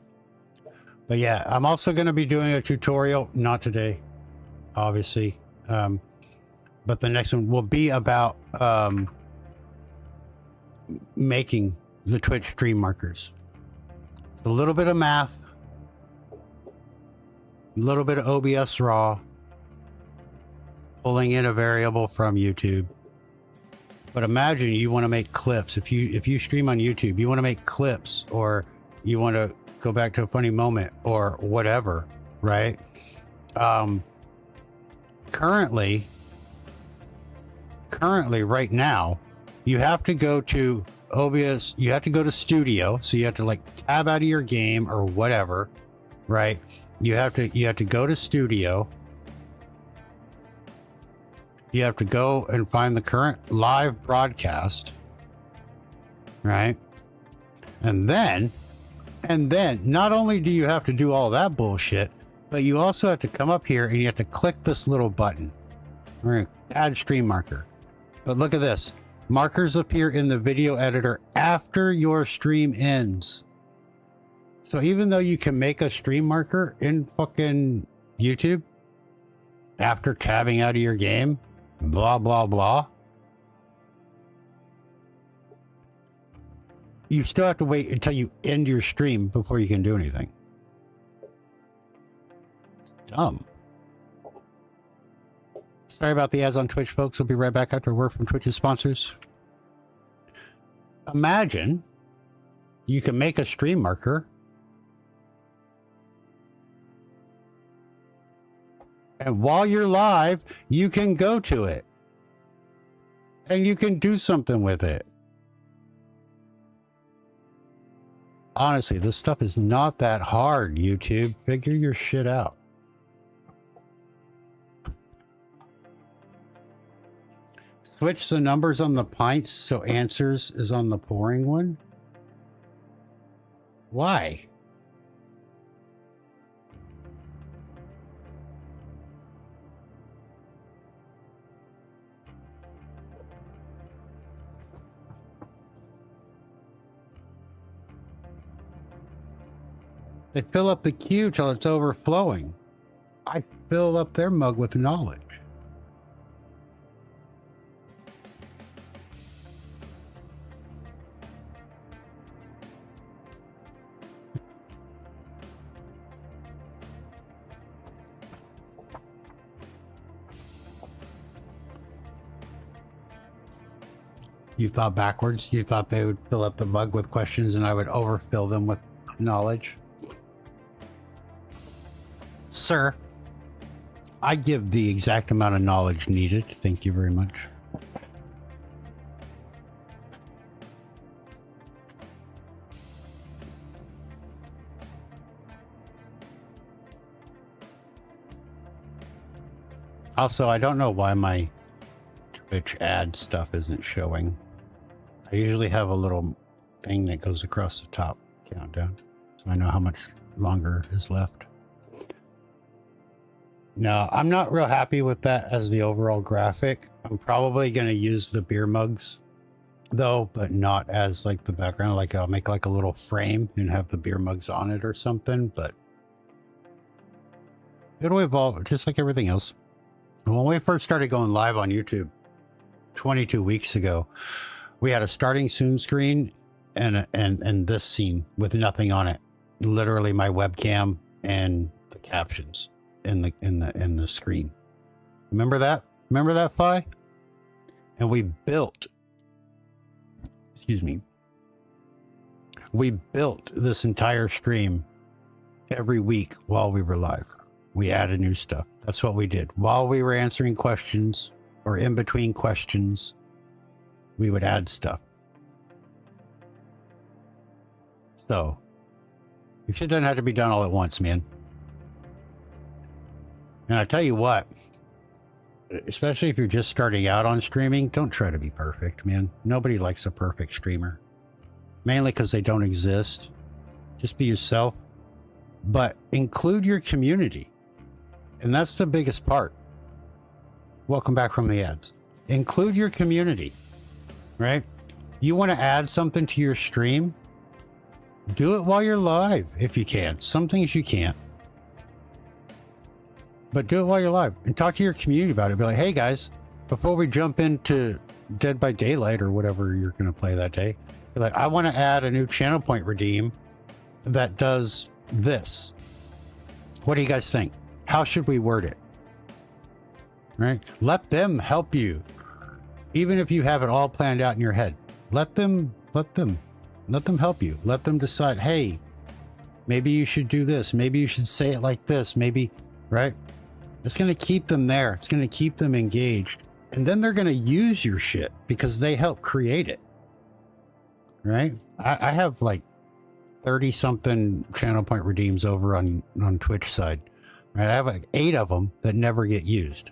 But yeah, I'm also going to be doing a tutorial, not today, obviously. But the next one will be about making the Twitch stream markers. A little bit of math, a little bit of OBS raw, pulling in a variable from YouTube. But imagine you want to make clips. If you stream on YouTube, you want to make clips, or you want to go back to a funny moment or whatever, right? Currently right now, you have to go to OBS, you have to go to Studio, so you have to like tab out of your game or whatever, right? You have to go to Studio. You have to go and find the current live broadcast, right? And then not only do you have to do all that bullshit, but you also have to come up here and you have to click this little button. We're going to add stream marker. But look at this. Markers appear in the video editor after your stream ends. So even though you can make a stream marker in fucking YouTube after tabbing out of your game, blah, blah, blah, you still have to wait until you end your stream before you can do anything. Dumb. Sorry about the ads on Twitch, folks. We'll be right back after a word from Twitch's sponsors. Imagine you can make a stream marker and while you're live, you can go to it and you can do something with it. Honestly, this stuff is not that hard, YouTube. Figure your shit out. Switch the numbers on the pints so answers is on the pouring one. Why? They fill up the queue till it's overflowing. I fill up their mug with knowledge. You thought backwards? You thought they would fill up the mug with questions and I would overfill them with knowledge? Sir, I give the exact amount of knowledge needed. Thank you very much. Also, I don't know why my Twitch ad stuff isn't showing. I usually have a little thing that goes across the top countdown, so I know how much longer is left. No, I'm not real happy with that as the overall graphic. I'm probably going to use the beer mugs though, but not as like the background. Like I'll make like a little frame and have the beer mugs on it or something, but it'll evolve just like everything else. When we first started going live on YouTube 22 weeks ago, we had a starting soon screen and this scene with nothing on it. Literally my webcam and the captions in the screen. Remember that? Remember that, Fi? And we built this entire stream every week while we were live. We added new stuff. That's what we did. While we were answering questions or in between questions, we would add stuff. So, it shit doesn't have to be done all at once, man. And I tell you what, especially if you're just starting out on streaming, don't try to be perfect, man. Nobody likes a perfect streamer. Mainly because they don't exist. Just be yourself. But include your community. And that's the biggest part. Welcome back from the ads. Include your community, right? You want to add something to your stream? Do it while you're live if you can. Some things you can't. But do it while you're live and talk to your community about it. Be like, hey guys, before we jump into Dead by Daylight or whatever you're going to play that day, be like, I want to add a new channel point redeem that does this. What do you guys think? How should we word it? Right? Let them help you. Even if you have it all planned out in your head, let them help you. Let them decide, hey, maybe you should do this. Maybe you should say it like this. Maybe, right? It's going to keep them there. It's going to keep them engaged. And then they're going to use your shit because they help create it. Right? I have like 30 something channel point redeems over on Twitch side. Right? I have like 8 of them that never get used.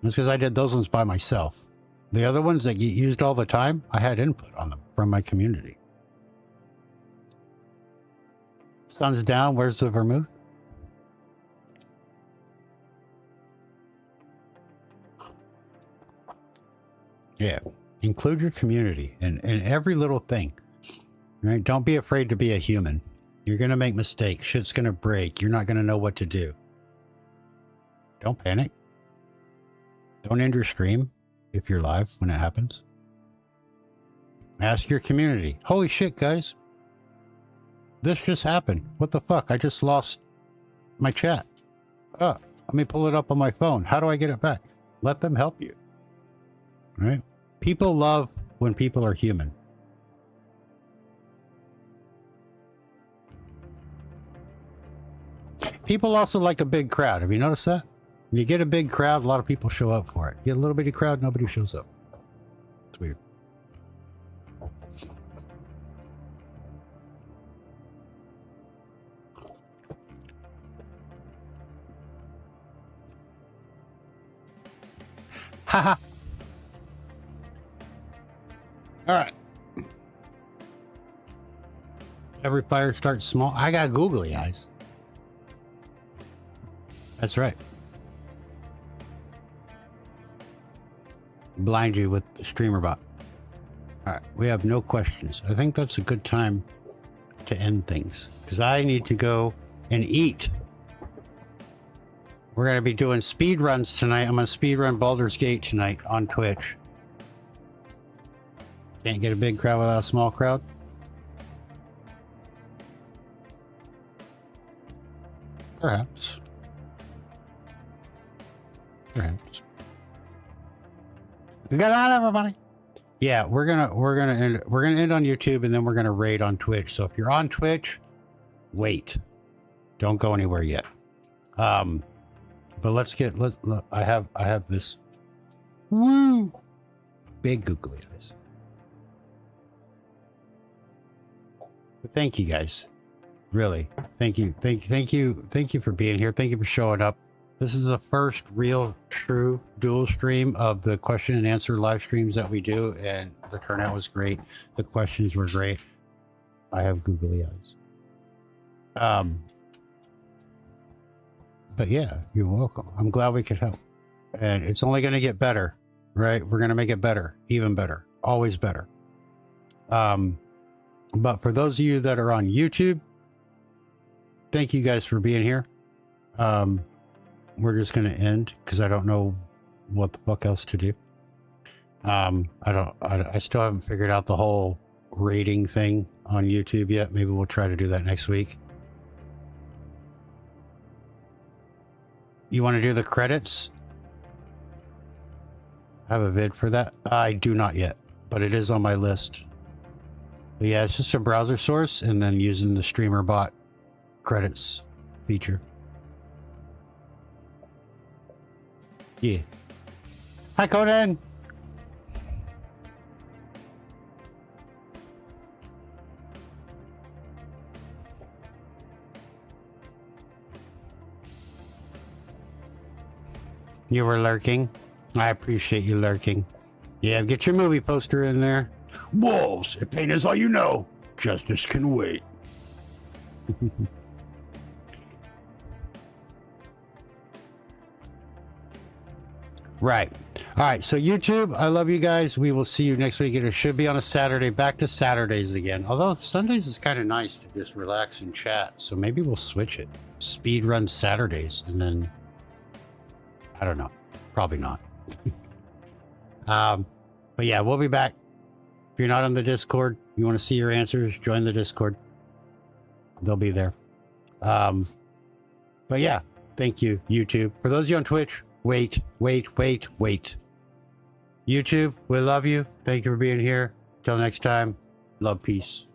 That's because I did those ones by myself. The other ones that get used all the time, I had input on them from my community. Sun's down. Where's the vermouth? Yeah. Include your community in every little thing. Right? Don't be afraid to be a human. You're going to make mistakes. Shit's going to break. You're not going to know what to do. Don't panic. Don't end your stream if you're live when it happens. Ask your community. Holy shit, guys. This just happened. What the fuck? I just lost my chat. Let me pull it up on my phone. How do I get it back? Let them help you. Right? People love when people are human. People also like a big crowd. Have you noticed that? When you get a big crowd, a lot of people show up for it. You get a little bitty crowd, nobody shows up. It's weird. Haha. All right. Every fire starts small. I got googly eyes. That's right. Blind you with the streamer bot. All right, we have no questions. I think that's a good time to end things because I need to go and eat. We're going to be doing speed runs tonight. I'm going to speed run Baldur's Gate tonight on Twitch. Can't get a big crowd without a small crowd. Perhaps. Perhaps. Good night, everybody. Yeah, we're gonna end on YouTube and then we're gonna raid on Twitch. So if you're on Twitch, wait. Don't go anywhere yet. But let's I have this woo big googly eyes. But thank you guys. Really. Thank you for being here. Thank you for showing up. This is the first real true dual stream of the question and answer live streams that we do, and the turnout was great. The questions were great. I have googly eyes. But yeah, you're welcome. I'm glad we could help. And it's only going to get better, right? We're going to make it better, even better, always better. But for those of you that are on YouTube, thank you guys for being here. We're just going to end because I don't know what the fuck else to do. I still haven't figured out the whole rating thing on YouTube yet. Maybe we'll try to do that next week. You want to do the credits? I have a vid for that. I do not yet, but it is on my list. But yeah, it's just a browser source and then using the streamer bot credits feature. Yeah. Hi, Conan. You were lurking. I appreciate you lurking. Yeah, get your movie poster in there. Wolves, if pain is all you know, justice can wait. Right. All right. So YouTube, I love you guys. We will see you next week. It should be on a Saturday. Back to Saturdays again. Although Sundays is kind of nice to just relax and chat. So maybe we'll switch it. Speed run Saturdays and then I don't know. Probably not. But yeah, we'll be back. If you're not on the Discord, you want to see your answers, join the Discord. They'll be there. But yeah, thank you, YouTube. For those of you on Twitch, wait. YouTube, we love you. Thank you for being here. Till next time, love, peace.